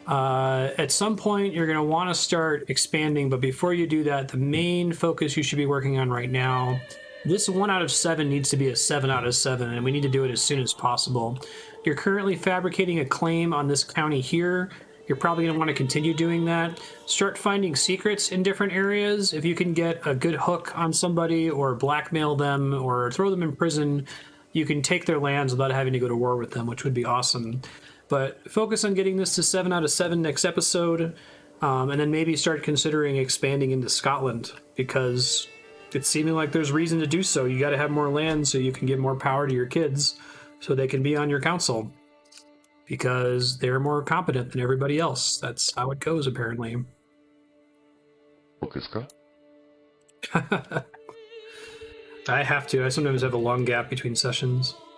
At some point, you're going to want to start expanding, but before you do that, the main focus you should be working on right now, this 1 out of 7 needs to be a 7 out of 7, and we need to do it as soon as possible. You're currently fabricating a claim on this county here. You're probably going to want to continue doing that. Start finding secrets in different areas. If you can get a good hook on somebody or blackmail them or throw them in prison, you can take their lands without having to go to war with them, which would be awesome. But focus on getting this to 7 out of 7 next episode, and then maybe start considering expanding into Scotland, because It's seeming like there's reason to do so. You got to have more land so you can give more power to your kids so they can be on your council. Because they're more competent than everybody else. That's how it goes, apparently. I have to. I sometimes have a long gap between sessions.